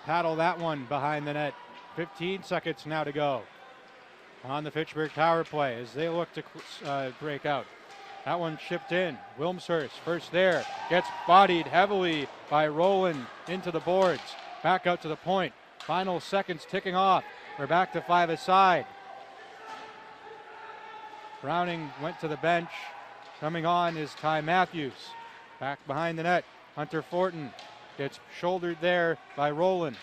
paddle that one behind the net. 15 seconds now to go on the Fitchburg power play as they look to break out. That one chipped in. Wilmshurst first there. Gets bodied heavily by Rowland into the boards. Back out to the point. Final seconds ticking off. We're back to 5-a-side. Browning went to the bench. Coming on is Ty Matthews. Back behind the net. Hunter Fortin gets shouldered there by Rowland.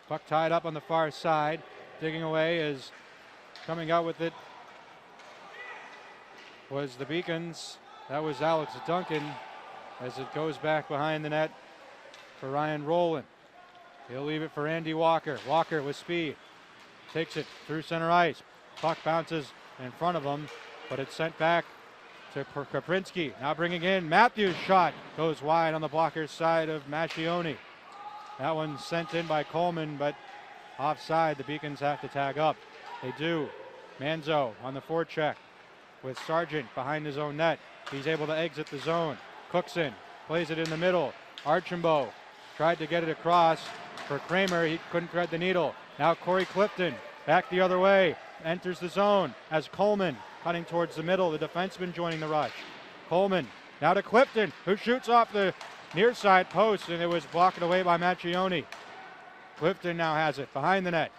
Puck tied up on the far side. digging away as coming out with it was the Beacons. That was Alex Duncan as it goes back behind the net for Ryan Rowland. He'll leave it for Andy Walker. Walker with speed. Takes it through center ice. Puck bounces in front of him, but it's sent back to Kaprinski. Now bringing in Matthews' shot. Goes wide on the blocker's side of Mascioni. That one sent in by Coleman, but offside. The Beacons have to tag up. They do. Manzo on the forecheck with Sargent behind his own net. He's able to exit the zone. Cookson plays it in the middle. Archambault tried to get it across for Kramer. He couldn't thread the needle. Now Corey Clifton back the other way. Enters the zone as Coleman cutting towards the middle. The defenseman joining the rush. Coleman now to Clifton, who shoots off the near side post, and it was blocked away by Macchione. Clifton now has it behind the net.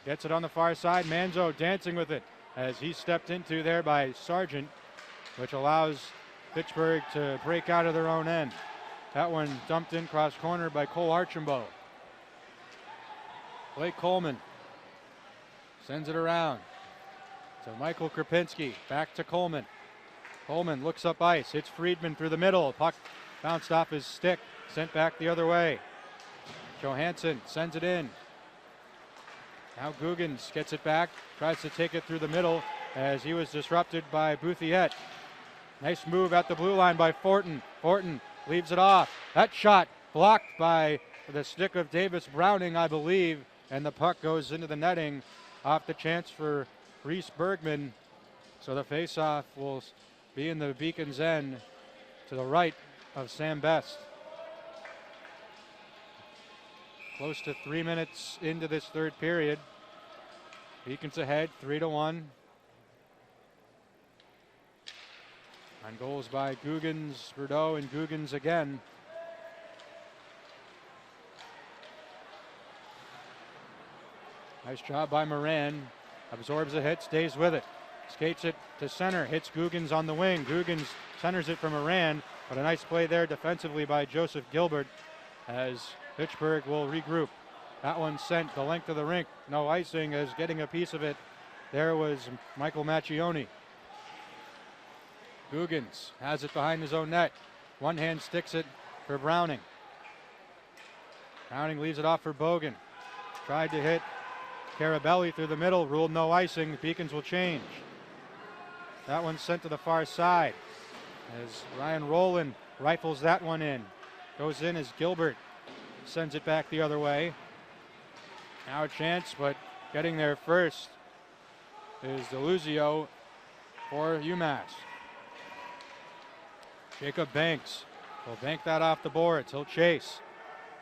Gets it on the far side. Manzo dancing with it as he stepped into there by Sargent, which allows Fitchburg to break out of their own end. That one dumped in cross corner by Cole Archambault. Blake Coleman sends it around to Michael Krapinski. Back to Coleman. Coleman looks up ice. Hits Friedman through the middle. Puck bounced off his stick. Sent back the other way. Johansson sends it in. Now Guggens gets it back. Tries to take it through the middle as he was disrupted by Bouthiette. Nice move at the blue line by Fortin. Fortin leaves it off. That shot blocked by the stick of Davis Browning, I believe, and the puck goes into the netting off the chance for Reese Bergman. So the faceoff will be in the Beacons' end to the right of Sam Best. Close to 3 minutes into this third period. Beacons ahead, 3-1. On goals by Guggens, Bordeaux, and Guggens again. Nice job by Moran. Absorbs the hit, stays with it. Skates it to center, hits Guggens on the wing. Guggens centers it from Moran, but a nice play there defensively by Joseph Gilbert as Fitchburg will regroup. That one sent the length of the rink. No icing, as getting a piece of it there was Michael Macchione. Guggens has it behind his own net. One hand sticks it for Browning. Browning leaves it off for Bogan. Tried to hit Carabelli through the middle, ruled no icing. The Beacons will change. That one sent to the far side as Ryan Rowland rifles that one in. Goes in as Gilbert sends it back the other way. Now a chance, but getting there first is DeLuzio for UMass. Jacob Banks will bank that off the boards. He'll chase.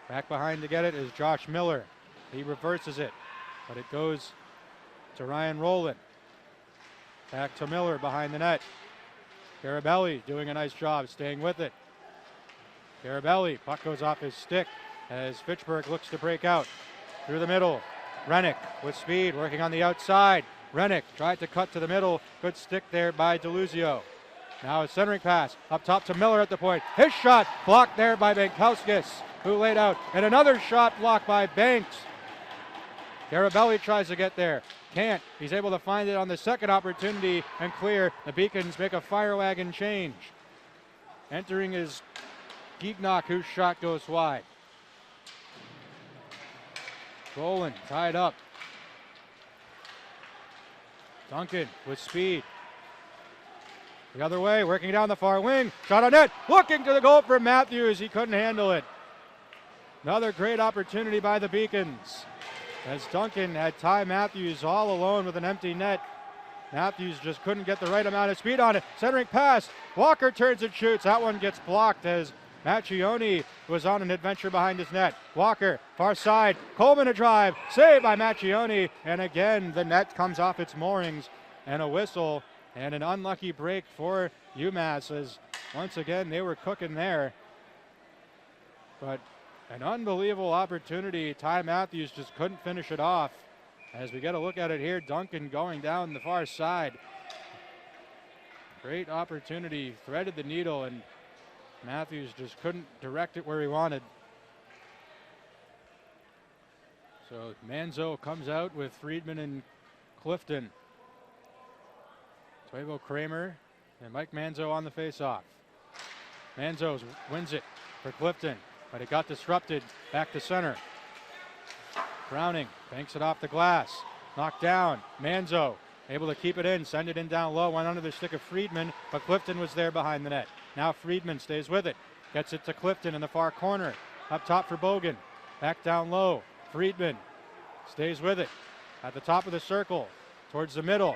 Back behind to get it is Josh Miller. He reverses it, but it goes to Ryan Rowland. Back to Miller behind the net. Carabelli doing a nice job staying with it. Carabelli, puck goes off his stick as Fitchburg looks to break out. Through the middle, Rennick with speed, working on the outside. Rennick tried to cut to the middle. Good stick there by DeLuzio. Now a centering pass up top to Miller at the point. His shot blocked there by Bankowskis, who laid out. And another shot blocked by Banks. Carabelli tries to get there. Can't. He's able to find it on the second opportunity and clear. The Beacons make a fire wagon change. Entering is Geeknock, whose shot goes wide. Golan tied up. Duncan with speed. The other way, working down the far wing. Shot on net. Looking to the goal for Matthews. He couldn't handle it. Another great opportunity by the Beacons, as Duncan had Ty Matthews all alone with an empty net. Matthews just couldn't get the right amount of speed on it. Centering pass. Walker turns and shoots. That one gets blocked as Macchione was on an adventure behind his net. Walker, far side. Coleman a drive. Saved by Macchione. And again, the net comes off its moorings. And a whistle and an unlucky break for UMass, as once again they were cooking there. But an unbelievable opportunity. Ty Matthews just couldn't finish it off. As we get a look at it here, Duncan going down the far side. Great opportunity, threaded the needle, and Matthews just couldn't direct it where he wanted. So Manzo comes out with Friedman and Clifton. Toivo Kramer and Mike Manzo on the faceoff. Manzo wins it for Clifton, but it got disrupted back to center. Browning banks it off the glass. Knocked down. Manzo able to keep it in, send it in down low, went under the stick of Friedman, but Clifton was there behind the net. Now Friedman stays with it. Gets it to Clifton in the far corner. Up top for Bogan. Back down low. Friedman stays with it. At the top of the circle. Towards the middle.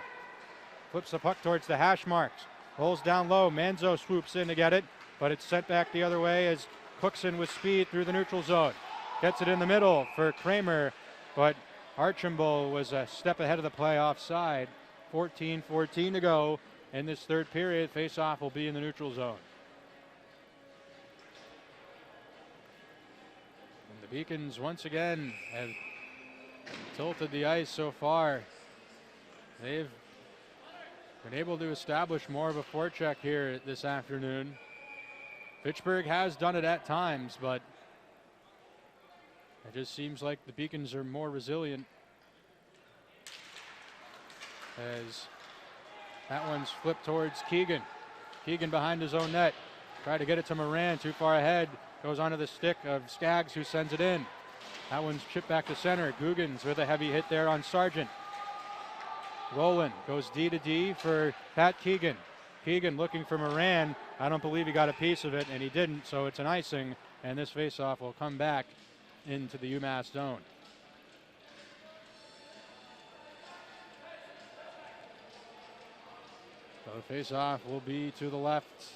Flips the puck towards the hash marks. Rolls down low. Manzo swoops in to get it, but it's sent back the other way as Cookson with speed through the neutral zone. Gets it in the middle for Kramer, but Archambault was a step ahead of the play offside. 14-14 to go in this third period. Face-off will be in the neutral zone. And the Beacons once again have tilted the ice so far. They've been able to establish more of a forecheck here this afternoon. Fitchburg has done it at times, but it just seems like the Beacons are more resilient. As that one's flipped towards Keegan. Keegan behind his own net. Tried to get it to Moran, too far ahead. Goes onto the stick of Skaggs, who sends it in. That one's chipped back to center. Guggens with a heavy hit there on Sargent. Rowland goes D to D for Pat Keegan. Keegan looking for Moran. I don't believe he got a piece of it, and he didn't, so it's an icing, and this faceoff will come back into the UMass zone. So the faceoff will be to the left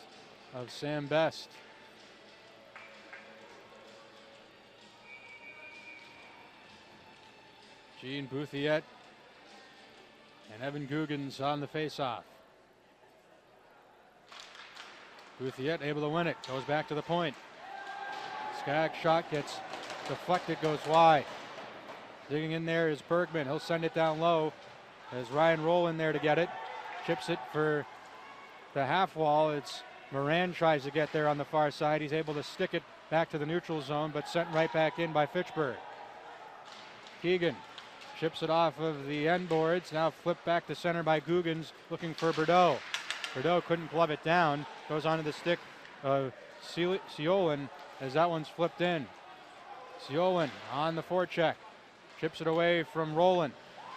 of Sam Best. Gene Bouthiet and Evan Guggens on the faceoff. Bouthiet able to win it, goes back to the point. Skaggs shot gets deflected, goes wide. Digging in there is Bergman. He'll send it down low. There's Ryan Rowland there to get it. Chips it for the half wall. It's Moran tries to get there on the far side. He's able to stick it back to the neutral zone, but sent right back in by Fitchburg. Keegan chips it off of the end boards. Now flipped back to center by Guggens, looking for Bordeaux. Bordeaux couldn't glove it down. Goes onto the stick of Ciolin as that one's flipped in. Ciolin on the forecheck. Chips it away from Rowland.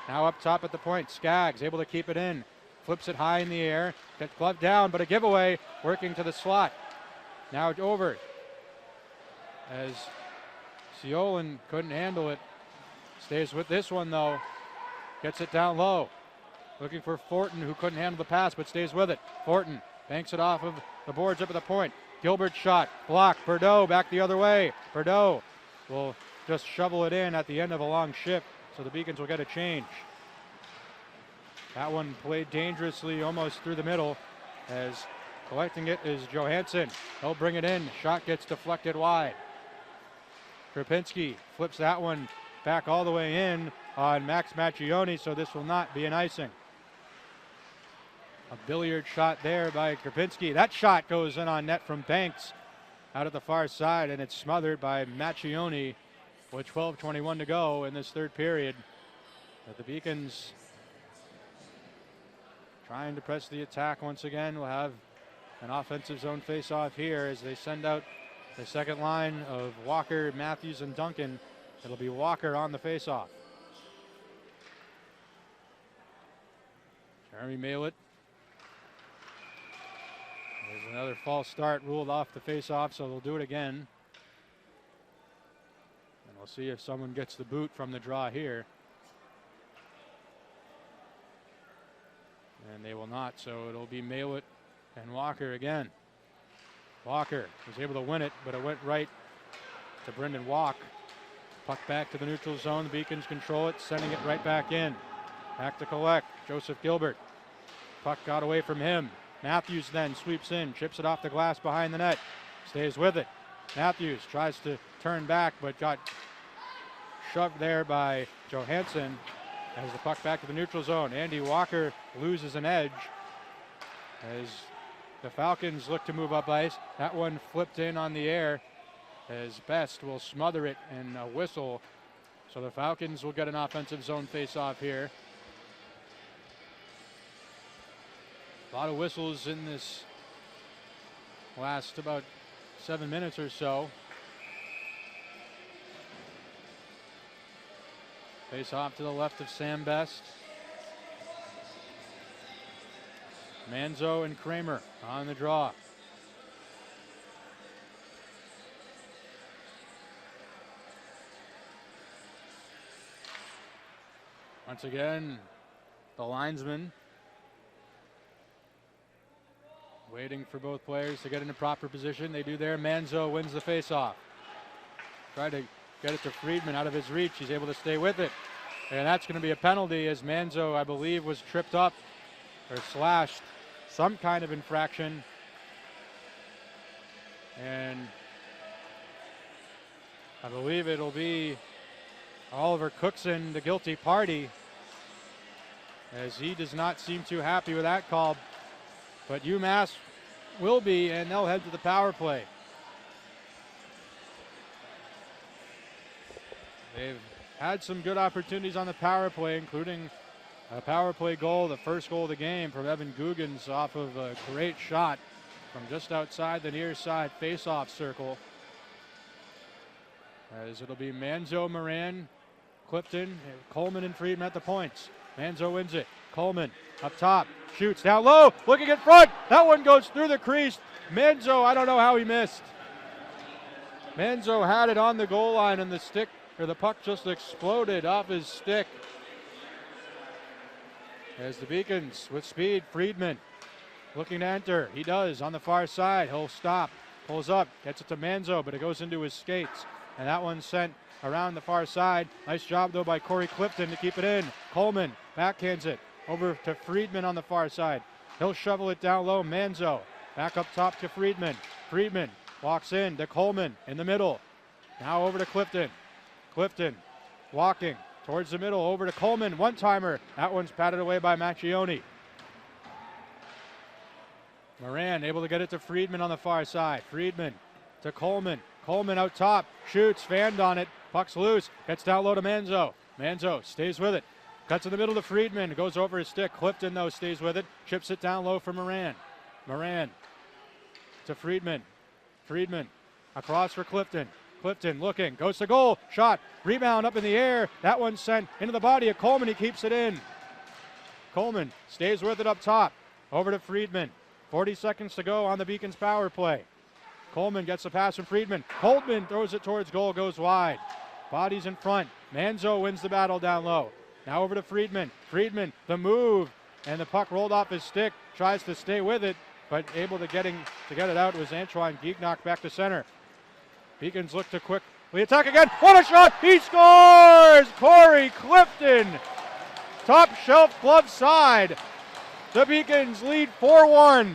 Now up top at the point. Skaggs able to keep it in. Flips it high in the air. Gets gloved down, but a giveaway working to the slot. Now over. As Ciolin couldn't handle it. Stays with this one though. Gets it down low. Looking for Fortin, who couldn't handle the pass, but stays with it. Fortin banks it off of the boards up at the point. Gilbert's shot, blocked. Bordeaux back the other way. Bordeaux will just shovel it in at the end of a long shift, so the Beacons will get a change. That one played dangerously almost through the middle, as collecting it is Johansson. He'll bring it in. Shot gets deflected wide. Krapinski flips that one back all the way in on Max Macchione, so this will not be an icing. A billiard shot there by Krapinski. That shot goes in on net from Banks out at the far side, and it's smothered by Macchione with 12:21 to go in this third period. But the Beacons trying to press the attack once again. We'll have an offensive zone face-off here as they send out the second line of Walker, Matthews, and Duncan. It'll be Walker on the face-off. Jeremy Malett. There's another false start ruled off the face-off, so they'll do it again. And we'll see if someone gets the boot from the draw here. And they will not, so it'll be Malett and Walker again. Walker was able to win it, but it went right to Brendan Walk. Puck back to the neutral zone. The Beacons control it, sending it right back in. Back to collect. Joseph Gilbert. Puck got away from him. Matthews then sweeps in, chips it off the glass behind the net. Stays with it. Matthews tries to turn back, but got shoved there by Johansson as the puck back to the neutral zone. Andy Walker loses an edge as the Falcons look to move up ice. That one flipped in on the air as Best will smother it, and a whistle So the Falcons will get an offensive zone face-off here. A lot of whistles in this last about 7 minutes or so. Face off to the left of Sam Best. Manzo and Kramer on the draw. Once again, the linesman waiting for both players to get into proper position. They do there. Manzo wins the faceoff. Try to get it to Friedman out of his reach. He's able to stay with it. And that's going to be a penalty as Manzo, I believe, was tripped up or slashed. Some kind of infraction. And I believe it'll be Oliver Cookson, the guilty party, as he does not seem too happy with that call. But UMass will be, and they'll head to the power play. They've had some good opportunities on the power play, including a power play goal, the first goal of the game from Evan Guggens off of a great shot from just outside the near side face-off circle. As it'll be Manzo, Moran, Clifton, Coleman, and Friedman at the points. Manzo wins it. Coleman up top, shoots down low, looking in front. That one goes through the crease. Manzo, I don't know how he missed. Manzo had it on the goal line, and the stick, or the puck just exploded off his stick. As the Beacons with speed, Friedman looking to enter. He does on the far side. He'll stop, pulls up, gets it to Manzo, but it goes into his skates. And that one's sent around the far side. Nice job, though, by Corey Clifton to keep it in. Coleman backhands it over to Friedman on the far side. He'll shovel it down low. Manzo back up top to Friedman. Friedman walks in to Coleman in the middle. Now over to Clifton. Clifton walking towards the middle, over to Coleman. One-timer. That one's patted away by Macchione. Moran able to get it to Friedman on the far side. Friedman to Coleman. Coleman out top, shoots, fanned on it, puck's loose, gets down low to Manzo. Manzo stays with it, cuts in the middle to Friedman, goes over his stick. Clifton, though, stays with it, chips it down low for Moran. Moran to Friedman. Friedman across for Clifton. Clifton looking, goes to goal, shot, rebound up in the air. That one's sent into the body of Coleman, he keeps it in. Coleman stays with it up top, over to Friedman. 40 seconds to go on the Beacons power play. Coleman gets the pass from Friedman. Coleman throws it towards goal, goes wide. Bodies in front. Manzo wins the battle down low. Now over to Friedman. Friedman, the move, and the puck rolled off his stick. Tries to stay with it, but able to get it out was Antoine Geeknock back to center. Beacons look to quickly attack again. What a shot! He scores! Corey Clifton, top shelf glove side. The Beacons lead 4-1.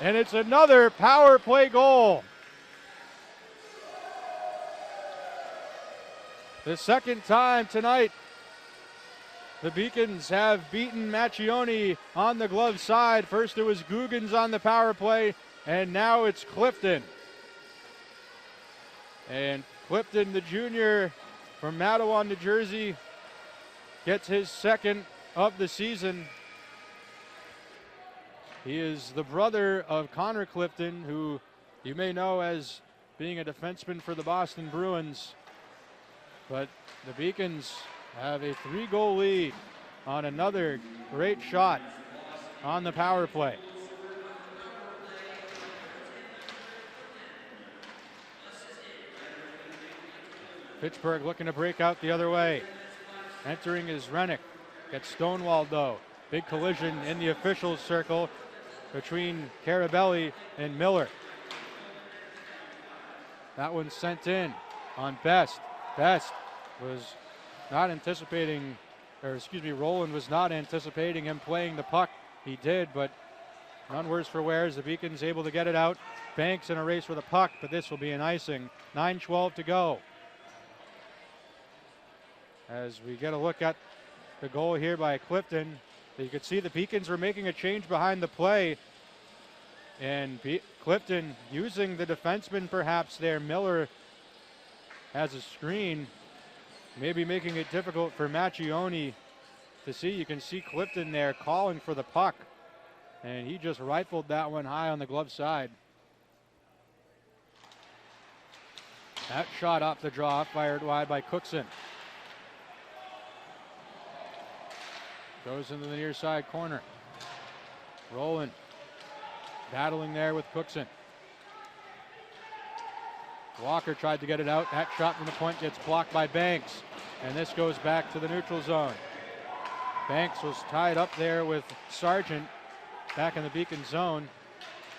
And it's another power play goal. The second time tonight the Beacons have beaten Macchione on the glove side. First it was Guggens on the power play, and now it's Clifton. And Clifton, the junior from Matawan, New Jersey, gets his second of the season. He is the brother of Connor Clifton, who you may know as being a defenseman for the Boston Bruins. But the Beacons have a 3-goal lead on another great shot on the power play. Fitchburg looking to break out the other way. Entering is Rennick. Gets stonewalled, though. Big collision in the officials' circle between Carabelli and Miller. That one's sent in on Best. Best was not anticipating, Roland was not anticipating him playing the puck. He did, but none worse for wear as the Beacons able to get it out. Banks in a race with a puck, but this will be an icing. 9:12 to go. As we get a look at the goal here by Clifton, you could see the Beacons were making a change behind the play. And Clifton using the defenseman perhaps there. Miller has a screen. maybe making it difficult for Macchioni to see. You can see Clifton there calling for the puck, and he just rifled that one high on the glove side. That shot off the draw, fired wide by Cookson. Goes into the near side corner. Rowland battling there with Cookson. Walker tried to get it out. That shot from the point gets blocked by Banks. And this goes back to the neutral zone. Banks was tied up there with Sargent back in the Beacon zone.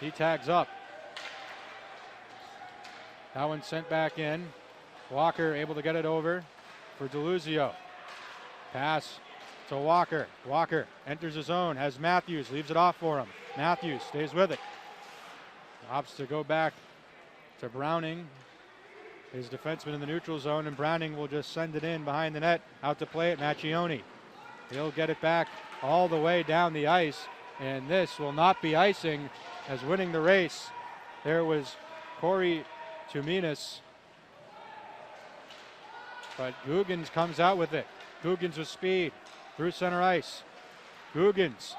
He tags up. That one sent back in. Walker able to get it over for DeLuzio. Pass to Walker. Walker enters his zone, has Matthews, leaves it off for him. Matthews stays with it. Opts to go back to Browning, his defenseman in the neutral zone, and Browning will just send it in behind the net, out to play it, Macchioni. He'll get it back all the way down the ice, and this will not be icing, as winning the race, there was Corey Tuminas, but Googans comes out with it. Googans with speed through center ice. Googans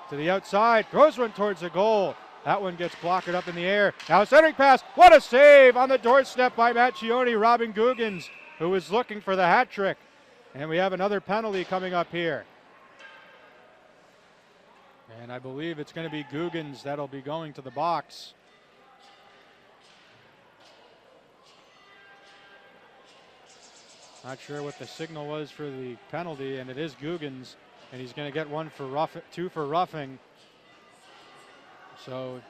to the outside, throws one towards the goal. That one gets blocked up in the air. Now centering pass, what a save on the doorstep by Macchioni, robbing Googans, who was looking for the hat trick. And we have another penalty coming up here. And I believe it's going to be Googans that'll be going to the box. Not sure what the signal was for the penalty, and it is Googans, and he's going to get one for two for roughing. So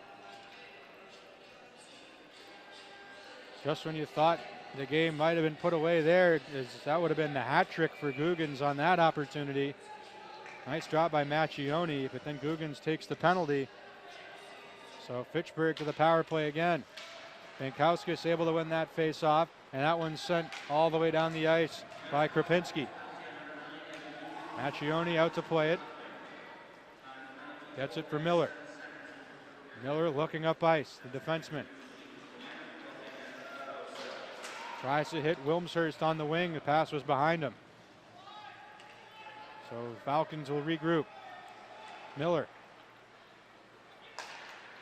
just when you thought the game might have been put away there, that would have been the hat trick for Googans on that opportunity. Nice drop by Macchioni, but then Googans takes the penalty. So Fitchburg to the power play again. Bankowskis able to win that face-off, and that one's sent all the way down the ice by Krapinski. Macchioni out to play it. Gets it for Miller. Miller looking up ice, the defenseman. Tries to hit Wilmshurst on the wing. The pass was behind him. So Falcons will regroup. Miller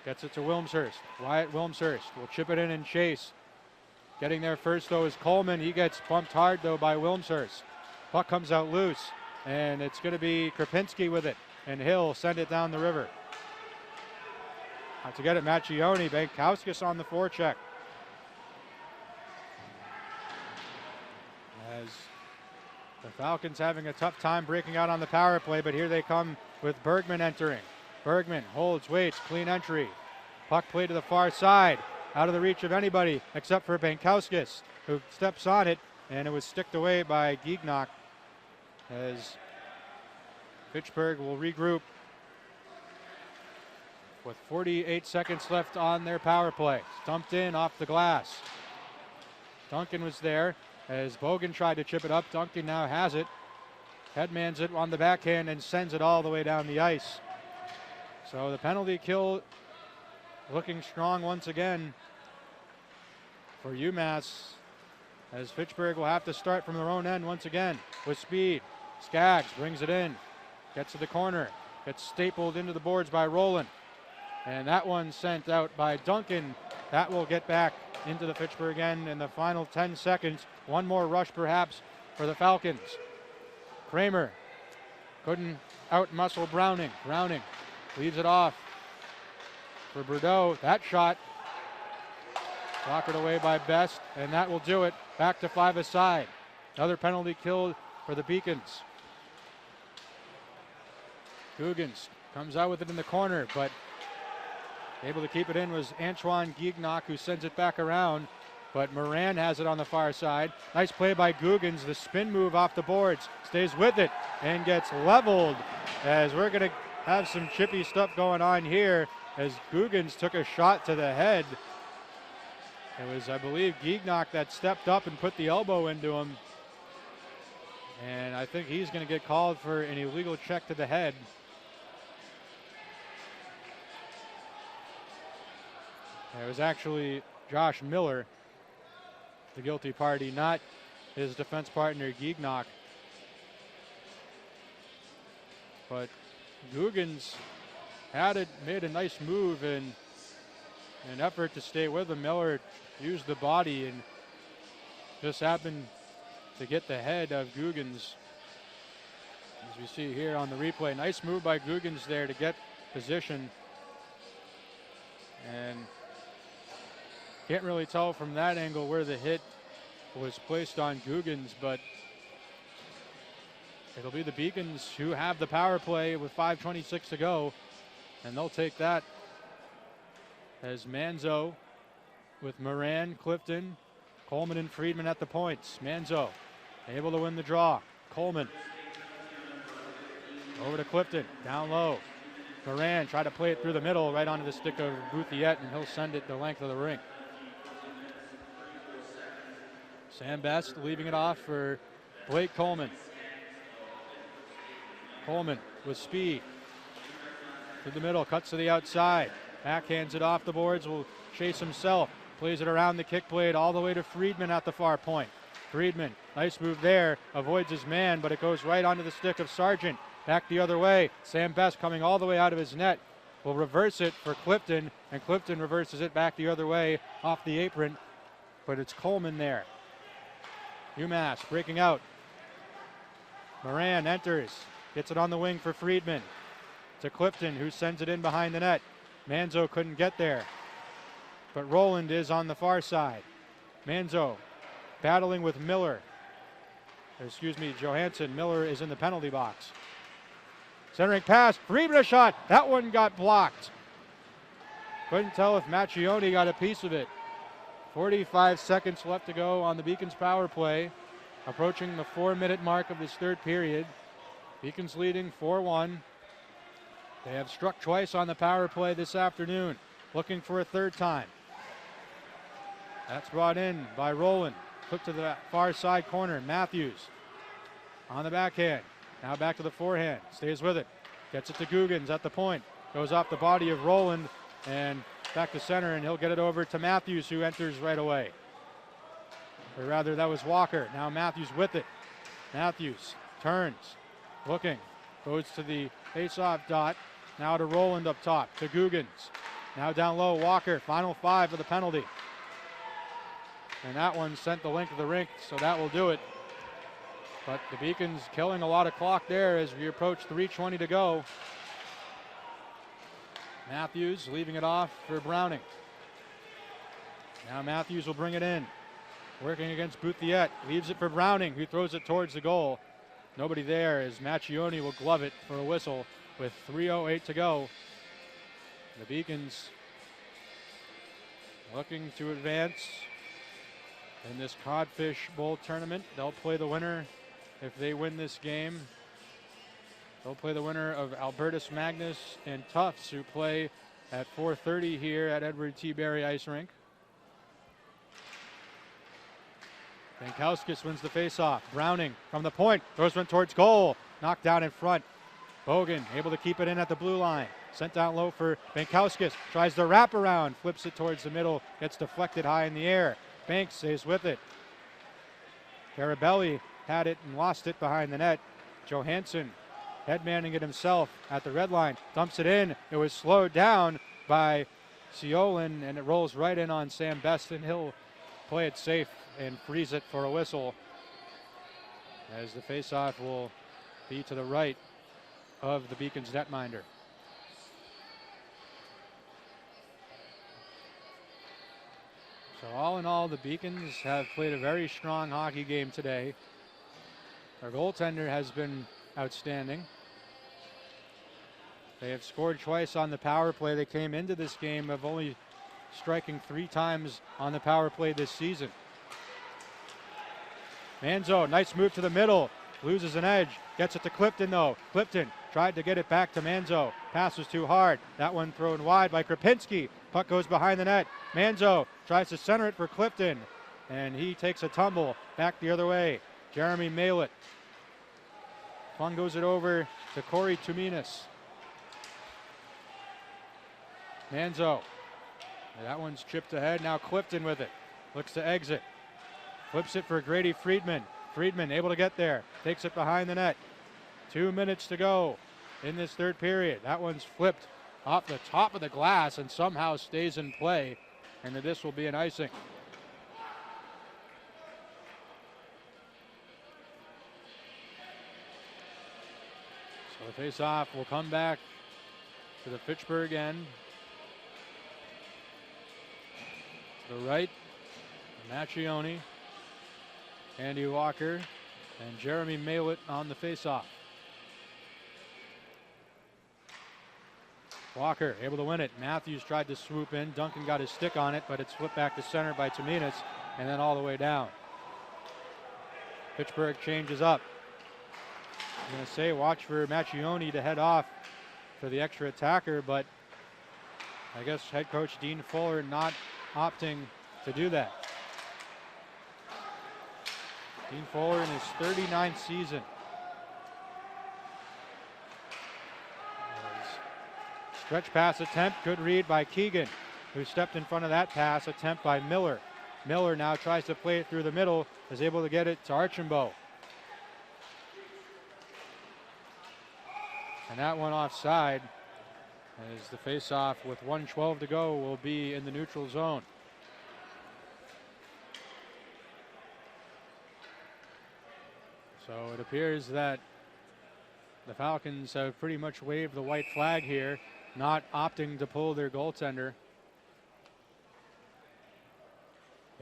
gets it to Wilmshurst. Wyatt Wilmshurst will chip it in and chase. Getting there first, though, is Coleman. He gets bumped hard, though, by Wilmshurst. Puck comes out loose, and it's going to be Krapinski with it, and Hill send it down the river. Out to get it, Macchioni. Bankowskis on the forecheck. As the Falcons having a tough time breaking out on the power play, but here they come with Bergman entering. Bergman holds, waits, clean entry. Puck play to the far side, out of the reach of anybody except for Bankowskis, who steps on it, and it was sticked away by Gignac as Fitchburg will regroup with 48 seconds left on their power play. Dumped in off the glass. Duncan was there as Bogan tried to chip it up. Duncan now has it. Headmans it on the backhand and sends it all the way down the ice. So the penalty kill looking strong once again for UMass, as Fitchburg will have to start from their own end once again with speed. Skaggs brings it in, gets to the corner, gets stapled into the boards by Rowland. And that one sent out by Duncan. That will get back into the Fitchburg end in the final 10 seconds. One more rush perhaps for the Falcons. Kramer couldn't out-muscle Browning. Browning leaves it off for Bordeaux. That shot rocketed away by Best, and that will do it. Back to 5-a-side. Another penalty killed for the Beacons. Googans comes out with it in the corner, but able to keep it in was Antoine Gignac, who sends it back around, but Moran has it on the far side. Nice play by Googans. The spin move off the boards, stays with it, and gets leveled, as we're going to have some chippy stuff going on here, as Googans took a shot to the head. It was, I believe, Gignac that stepped up and put the elbow into him, and I think he's going to get called for an illegal check to the head. It was actually Josh Miller, the guilty party, not his defense partner Gignock. But Googans made a nice move in an effort to stay with him. Miller used the body and just happened to get the head of Googans. As we see here on the replay, nice move by Googans there to get position. And can't really tell from that angle where the hit was placed on Googans, but it'll be the Beacons who have the power play with 5:26 to go, and they'll take that as Manzo with Moran, Clifton, Coleman, and Friedman at the points. Manzo able to win the draw. Coleman over to Clifton, down low. Moran tried to play it through the middle, right onto the stick of Bouthiette, and he'll send it the length of the ring. Sam Best leaving it off for Blake Coleman. Coleman with speed. Through the middle, cuts to the outside. Backhands it off the boards, will chase himself. Plays it around the kick blade all the way to Friedman at the far point. Friedman, nice move there, avoids his man, but it goes right onto the stick of Sargent. Back the other way. Sam Best coming all the way out of his net. Will reverse it for Clifton, and Clifton reverses it back the other way off the apron. But it's Coleman there. UMass breaking out. Moran enters. Gets it on the wing for Friedman. To Clifton, who sends it in behind the net. Manzo couldn't get there. But Roland is on the far side. Manzo battling with Miller. Johansson. Miller is in the penalty box. Centering pass, Friedman a shot. That one got blocked. Couldn't tell if Macchione got a piece of it. 45 seconds left to go on the Beacons power play. Approaching the 4-minute mark of this third period. Beacons leading 4-1. They have struck twice on the power play this afternoon. Looking for a third time. That's brought in by Rowland. Put to the far side corner. Matthews on the backhand. Now back to the forehand. Stays with it. Gets it to Googans at the point. Goes off the body of Rowland and back to center, and he'll get it over to Matthews, who enters right away. Or rather, that was Walker. Now Matthews with it. Matthews turns. Looking. Goes to the face-off dot. Now to Rowland up top. To Googans. Now down low, Walker. Final 5 of the penalty. And that one sent the length of the rink, so that will do it. But the Beacons killing a lot of clock there as we approach 3:20 to go. Matthews leaving it off for Browning. Now Matthews will bring it in. Working against Bouthiette. Leaves it for Browning, who throws it towards the goal. Nobody there as Macchione will glove it for a whistle with 3:08 to go. The Beacons looking to advance in this Codfish Bowl tournament. They'll play the winner if they win this game. They'll play the winner of Albertus Magnus and Tufts, who play at 4:30 here at Edward T. Berry Ice Rink. Bankowskis wins the faceoff. Browning from the point. Throws one towards goal. Knocked down in front. Bogan able to keep it in at the blue line. Sent down low for Bankowskis. Tries the wraparound. Flips it towards the middle. Gets deflected high in the air. Banks stays with it. Carabelli had it and lost it behind the net. Johansson headmanning it himself at the red line. Dumps it in. It was slowed down by Ciolin, and it rolls right in on Sam Best, and he'll play it safe and freeze it for a whistle, as the faceoff will be to the right of the Beacons netminder. So all in all, the Beacons have played a very strong hockey game today. Our goaltender has been outstanding. They have scored twice on the power play. They came into this game of only striking 3 times on the power play this season. Manzo, nice move to the middle. Loses an edge. Gets it to Clifton, though. Clifton tried to get it back to Manzo. Pass was too hard. That one thrown wide by Krapinski. Puck goes behind the net. Manzo tries to center it for Clifton, and he takes a tumble back the other way. Jeremy Malett goes it over to Corey Tuminas. Manzo. That one's chipped ahead. Now Clifton with it. Looks to exit. Flips it for Grady Friedman. Friedman able to get there. Takes it behind the net. 2 minutes to go in this third period. That one's flipped off the top of the glass and somehow stays in play. And this will be an icing. So the face-off will come back to the Fitchburg end. To the right, Macchione, Andy Walker, and Jeremy Malett on the face-off. Walker able to win it. Matthews tried to swoop in. Duncan got his stick on it, but it's flipped back to center by Taminas, and then all the way down. Fitchburg changes up. I'm going to say watch for Macchione to head off for the extra attacker, but I guess head coach Dean Fuller not opting to do that. Dean Fuller in his 39th season. Stretch pass attempt, good read by Keegan, who stepped in front of that pass attempt by Miller. Miller now tries to play it through the middle, is able to get it to Archambault. And that one offside, as the face-off with 1:12 to go will be in the neutral zone. So it appears that the Falcons have pretty much waved the white flag here, not opting to pull their goaltender.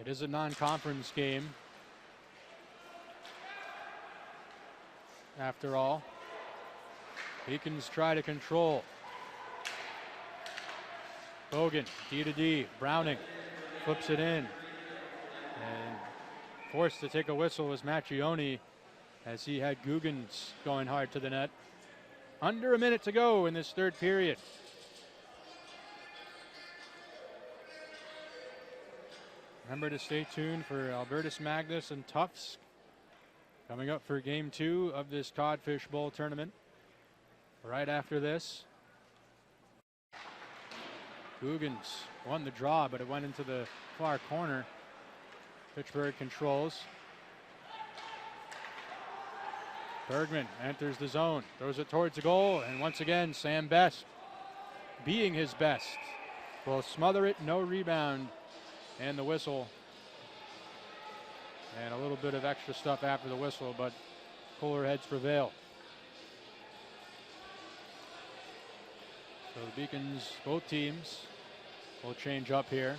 It is a non-conference game, after all. Beacons try to control. Bogan, D to D, Browning flips it in. And forced to take a whistle was Macchione, as he had Guggens going hard to the net. Under a minute to go in this third period. Remember to stay tuned for Albertus Magnus and Tufts coming up for game 2 of this Codfish Bowl tournament. Right after this, Guggens won the draw, but it went into the far corner. Fitchburg controls. Bergman enters the zone, throws it towards the goal, and once again, Sam Best, being his best, will smother it, no rebound, and the whistle. And a little bit of extra stuff after the whistle, but cooler heads prevail. So the Beacons, both teams, will change up here.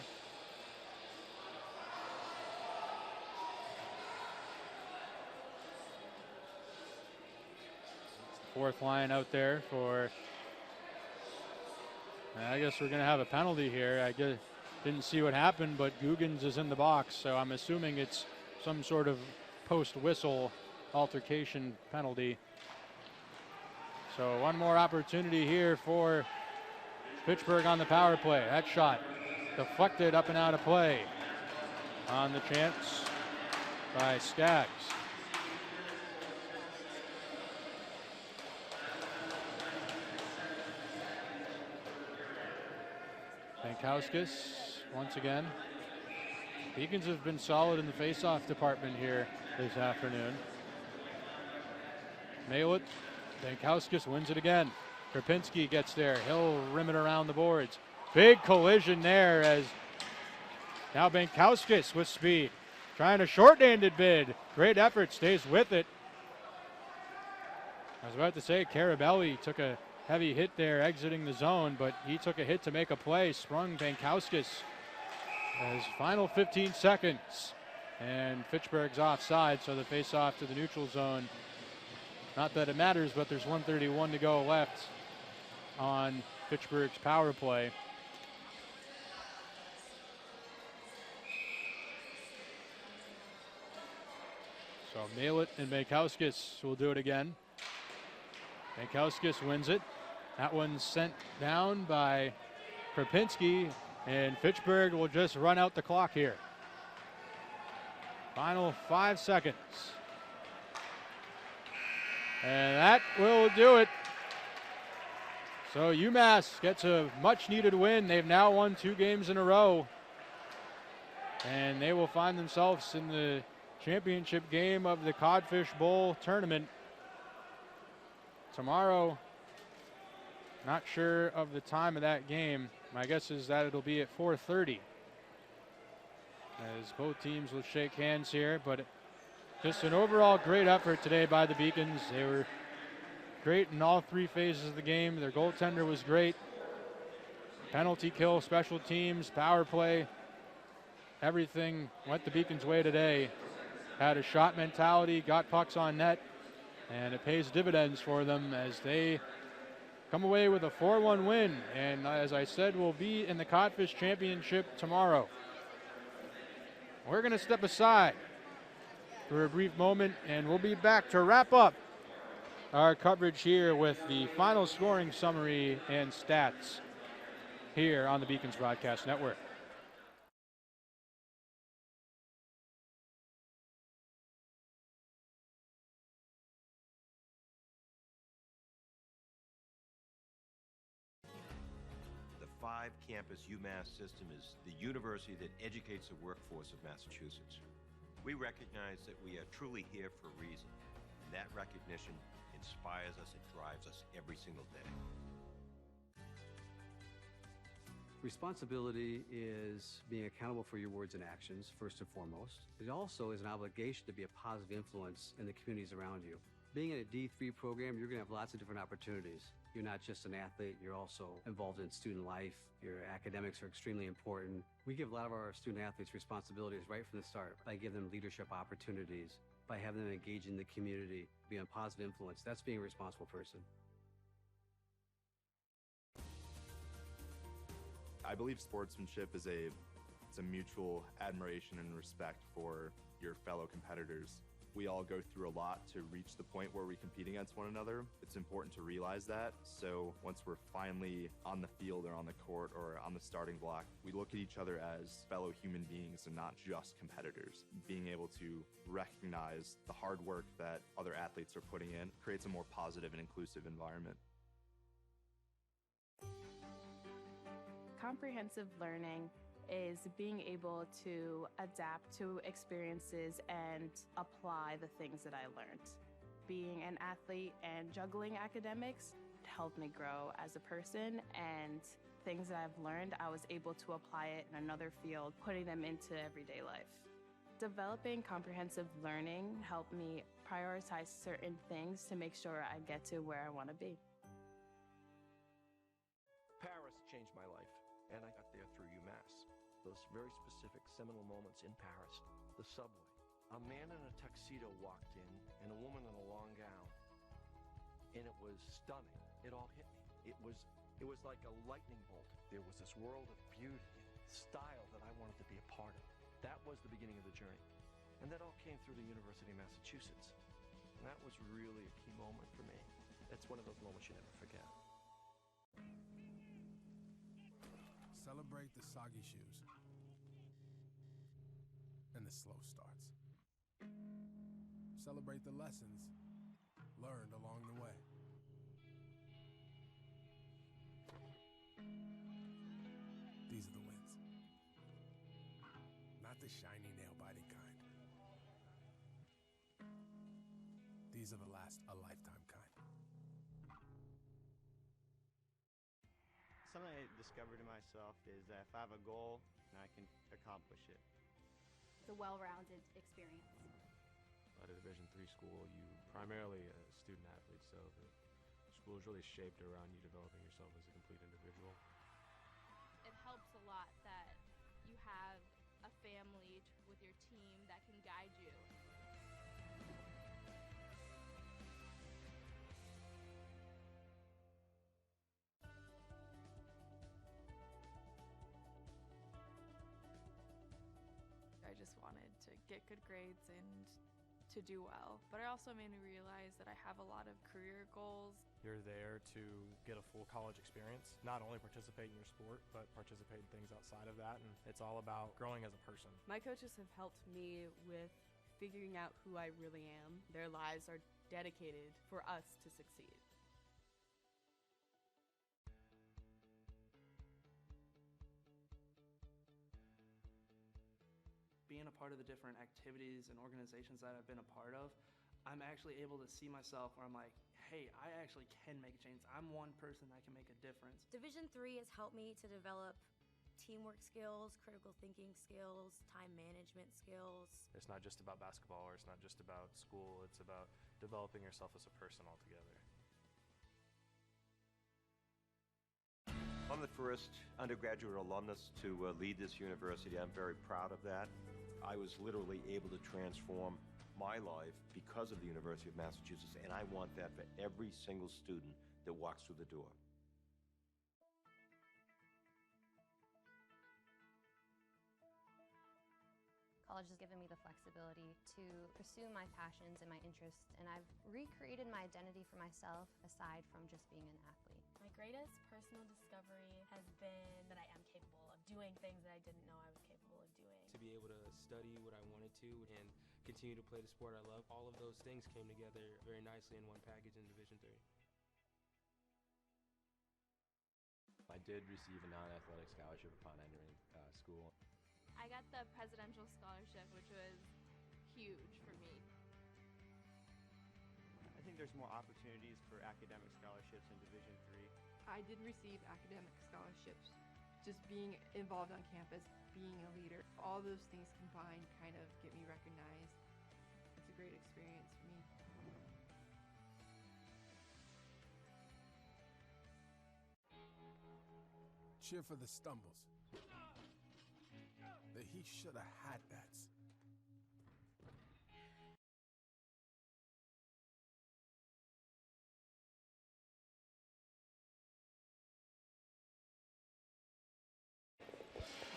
Fourth line out there for, I guess we're going to have a penalty here. I didn't see what happened, but Guggens is in the box, so I'm assuming it's some sort of post-whistle altercation penalty. So one more opportunity here for Fitchburg on the power play. That shot deflected up and out of play on the chance by Skaggs. Pankowskis once again. Beacons have been solid in the face-off department here this afternoon. Malett, Pankowskis wins it again. Krapinski gets there. He'll rim it around the boards. Big collision there as now Pankowskis with speed. Trying a short-handed bid. Great effort, stays with it. I was about to say Carabelli took a heavy hit there exiting the zone, but he took a hit to make a play. Sprung Pankowskis as final 15 seconds. And Fitchburg's offside, so the face-off to the neutral zone. Not that it matters, but there's 1:31 to go left on Fitchburg's power play. So Malett and Pankowskis will do it again. Pankowskis wins it. That one's sent down by Krapinski, and Fitchburg will just run out the clock here. Final 5 seconds. And that will do it. So UMass gets a much needed win. They've now won 2 games in a row. And they will find themselves in the championship game of the Codfish Bowl tournament. Tomorrow, not sure of the time of that game. My guess is that it'll be at 4:30. As both teams will shake hands here, but just an overall great effort today by the Beacons. They were great in all three phases of the game. Their goaltender was great. Penalty kill, special teams, power play, everything went the Beacons' way today. Had a shot mentality, got pucks on net, and it pays dividends for them as they come away with a 4-1 win. And as I said, we'll be in the Codfish Championship tomorrow. We're going to step aside for a brief moment, and we'll be back to wrap up our coverage here with the final scoring summary and stats here on the Beacons Broadcast Network. The five-campus UMass system is the university that educates the workforce of Massachusetts. We recognize that we are truly here for a reason, and that recognition inspires us and drives us every single day. Responsibility is being accountable for your words and actions, first and foremost. It also is an obligation to be a positive influence in the communities around you. Being in a D3 program, you're going to have lots of different opportunities. You're not just an athlete, you're also involved in student life. Your academics are extremely important. We give a lot of our student athletes responsibilities right from the start by giving them leadership opportunities, by having them engage in the community, be a positive influence. That's being a responsible person. I believe sportsmanship is it's a mutual admiration and respect for your fellow competitors. We all go through a lot to reach the point where we compete against one another. It's important to realize that. So once we're finally on the field or on the court or on the starting block, we look at each other as fellow human beings and not just competitors. Being able to recognize the hard work that other athletes are putting in creates a more positive and inclusive environment. Comprehensive learning is being able to adapt to experiences and apply the things that I learned. Being an athlete and juggling academics helped me grow as a person, and things that I've learned, I was able to apply it in another field, putting them into everyday life. Developing comprehensive learning helped me prioritize certain things to make sure I get to where I want to be. Paris changed my life, and I got there through UMass. Those very specific seminal moments in Paris, the subway. A man in a tuxedo walked in, and a woman in a long gown. And it was stunning. It all hit me. It was like a lightning bolt. There was this world of beauty and style that I wanted to be a part of. That was the beginning of the journey. And that all came through the University of Massachusetts. And that was really a key moment for me. That's one of those moments you never forget. Celebrate the soggy shoes and the slow starts. Celebrate the lessons learned along the way. These are the wins. Not the shiny nail-biting kind. These are the last a lifetime kind. Something I discovered in myself is that if I have a goal, then I can accomplish it. It's a well-rounded experience. At a Division III school, you primarily a student athlete, so the school is really shaped around you developing yourself as a complete individual. It helps a lot that you have a family with your team that can guide you. I just wanted to get good grades and to do well. But it also made me realize that I have a lot of career goals. You're there to get a full college experience, not only participate in your sport, but participate in things outside of that. And it's all about growing as a person. My coaches have helped me with figuring out who I really am. Their lives are dedicated for us to succeed. Being a part of the different activities and organizations that I've been a part of, I'm actually able to see myself where I'm like, hey, I actually can make a change. I'm one person that can make a difference. Division III has helped me to develop teamwork skills, critical thinking skills, time management skills. It's not just about basketball, or it's not just about school. It's about developing yourself as a person altogether. I'm the first undergraduate alumnus to lead this university. I'm very proud of that. I was literally able to transform my life because of the University of Massachusetts, and I want that for every single student that walks through the door. College has given me the flexibility to pursue my passions and my interests, and I've recreated my identity for myself aside from just being an athlete. My greatest personal discovery has been that I am capable of doing things that I didn't know I was capable of doing. To be able to study what I wanted to and continue to play the sport I love, all of those things came together very nicely in one package in Division III. I did receive a non-athletic scholarship upon entering school. I got the presidential scholarship, which was huge for me. I think there's more opportunities for academic scholarships in Division III. I did receive academic scholarships. Just being involved on campus, being a leader, all those things combined kind of get me recognized. It's a great experience for me. Cheer for the stumbles. He should have had that.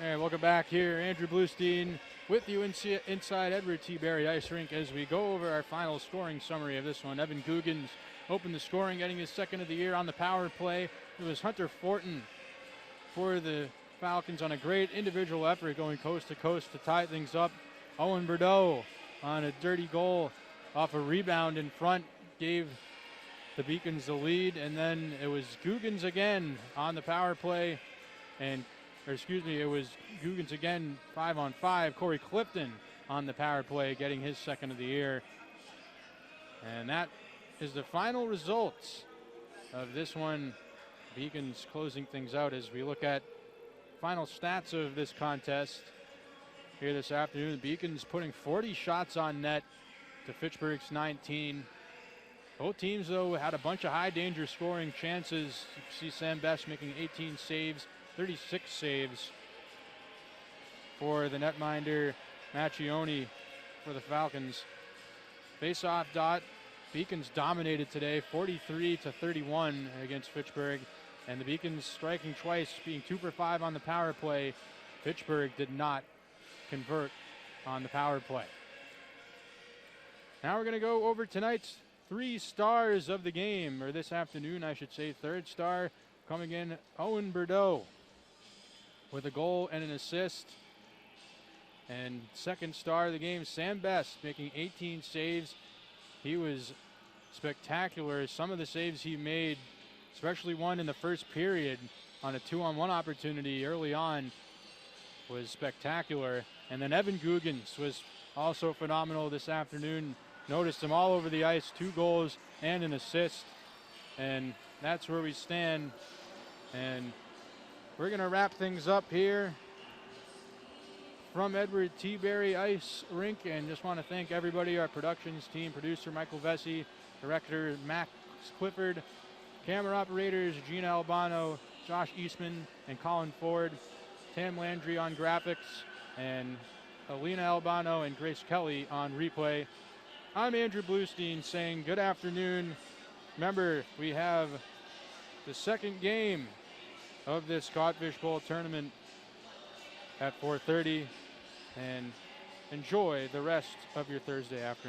And welcome back here. Andrew Bluestein with you inside Edward T. Berry Ice Rink as we go over our final scoring summary of this one. Evan Googans opened the scoring, getting his second of the year on the power play. It was Hunter Fortin for the Falcons on a great individual effort going coast to coast to tie things up. Owen Bordeaux on a dirty goal off a rebound in front gave the Beacons the lead, and then it was Googans again on the power play, it was Googans again 5-on-5. Corey Clifton on the power play getting his second of the year. And that is the final results of this one. Beacons closing things out as we look at final stats of this contest here this afternoon. The Beacons putting 40 shots on net to Fitchburg's 19. Both teams, though, had a bunch of high danger scoring chances. You see Sam Best making 18 saves, 36 saves for the netminder Macchione for the Falcons. Face-off dot, Beacons dominated today, 43-31 against Fitchburg. And the Beacons striking twice, being 2 for 5 on the power play. Fitchburg did not convert on the power play. Now we're going to go over tonight's 3 stars of the game, or this afternoon, I should say. Third star coming in, Owen Bordeaux with a goal and an assist. And second star of the game, Sam Best, making 18 saves. He was spectacular. Some of the saves he made, especially one in the first period on a 2-on-1 opportunity early on, was spectacular. And then Evan Googans was also phenomenal this afternoon. Noticed him all over the ice, 2 goals and an assist. And that's where we stand. And we're going to wrap things up here from Edward T. Berry Ice Rink. And just want to thank everybody, our productions team, producer Michael Vesey, director Max Clifford, camera operators Gina Albano, Josh Eastman, and Colin Ford, Tam Landry on graphics, and Alina Albano and Grace Kelly on replay. I'm Andrew Bluestein saying good afternoon. Remember, we have the second game of this Codfish Bowl tournament at 4:30, and enjoy the rest of your Thursday afternoon.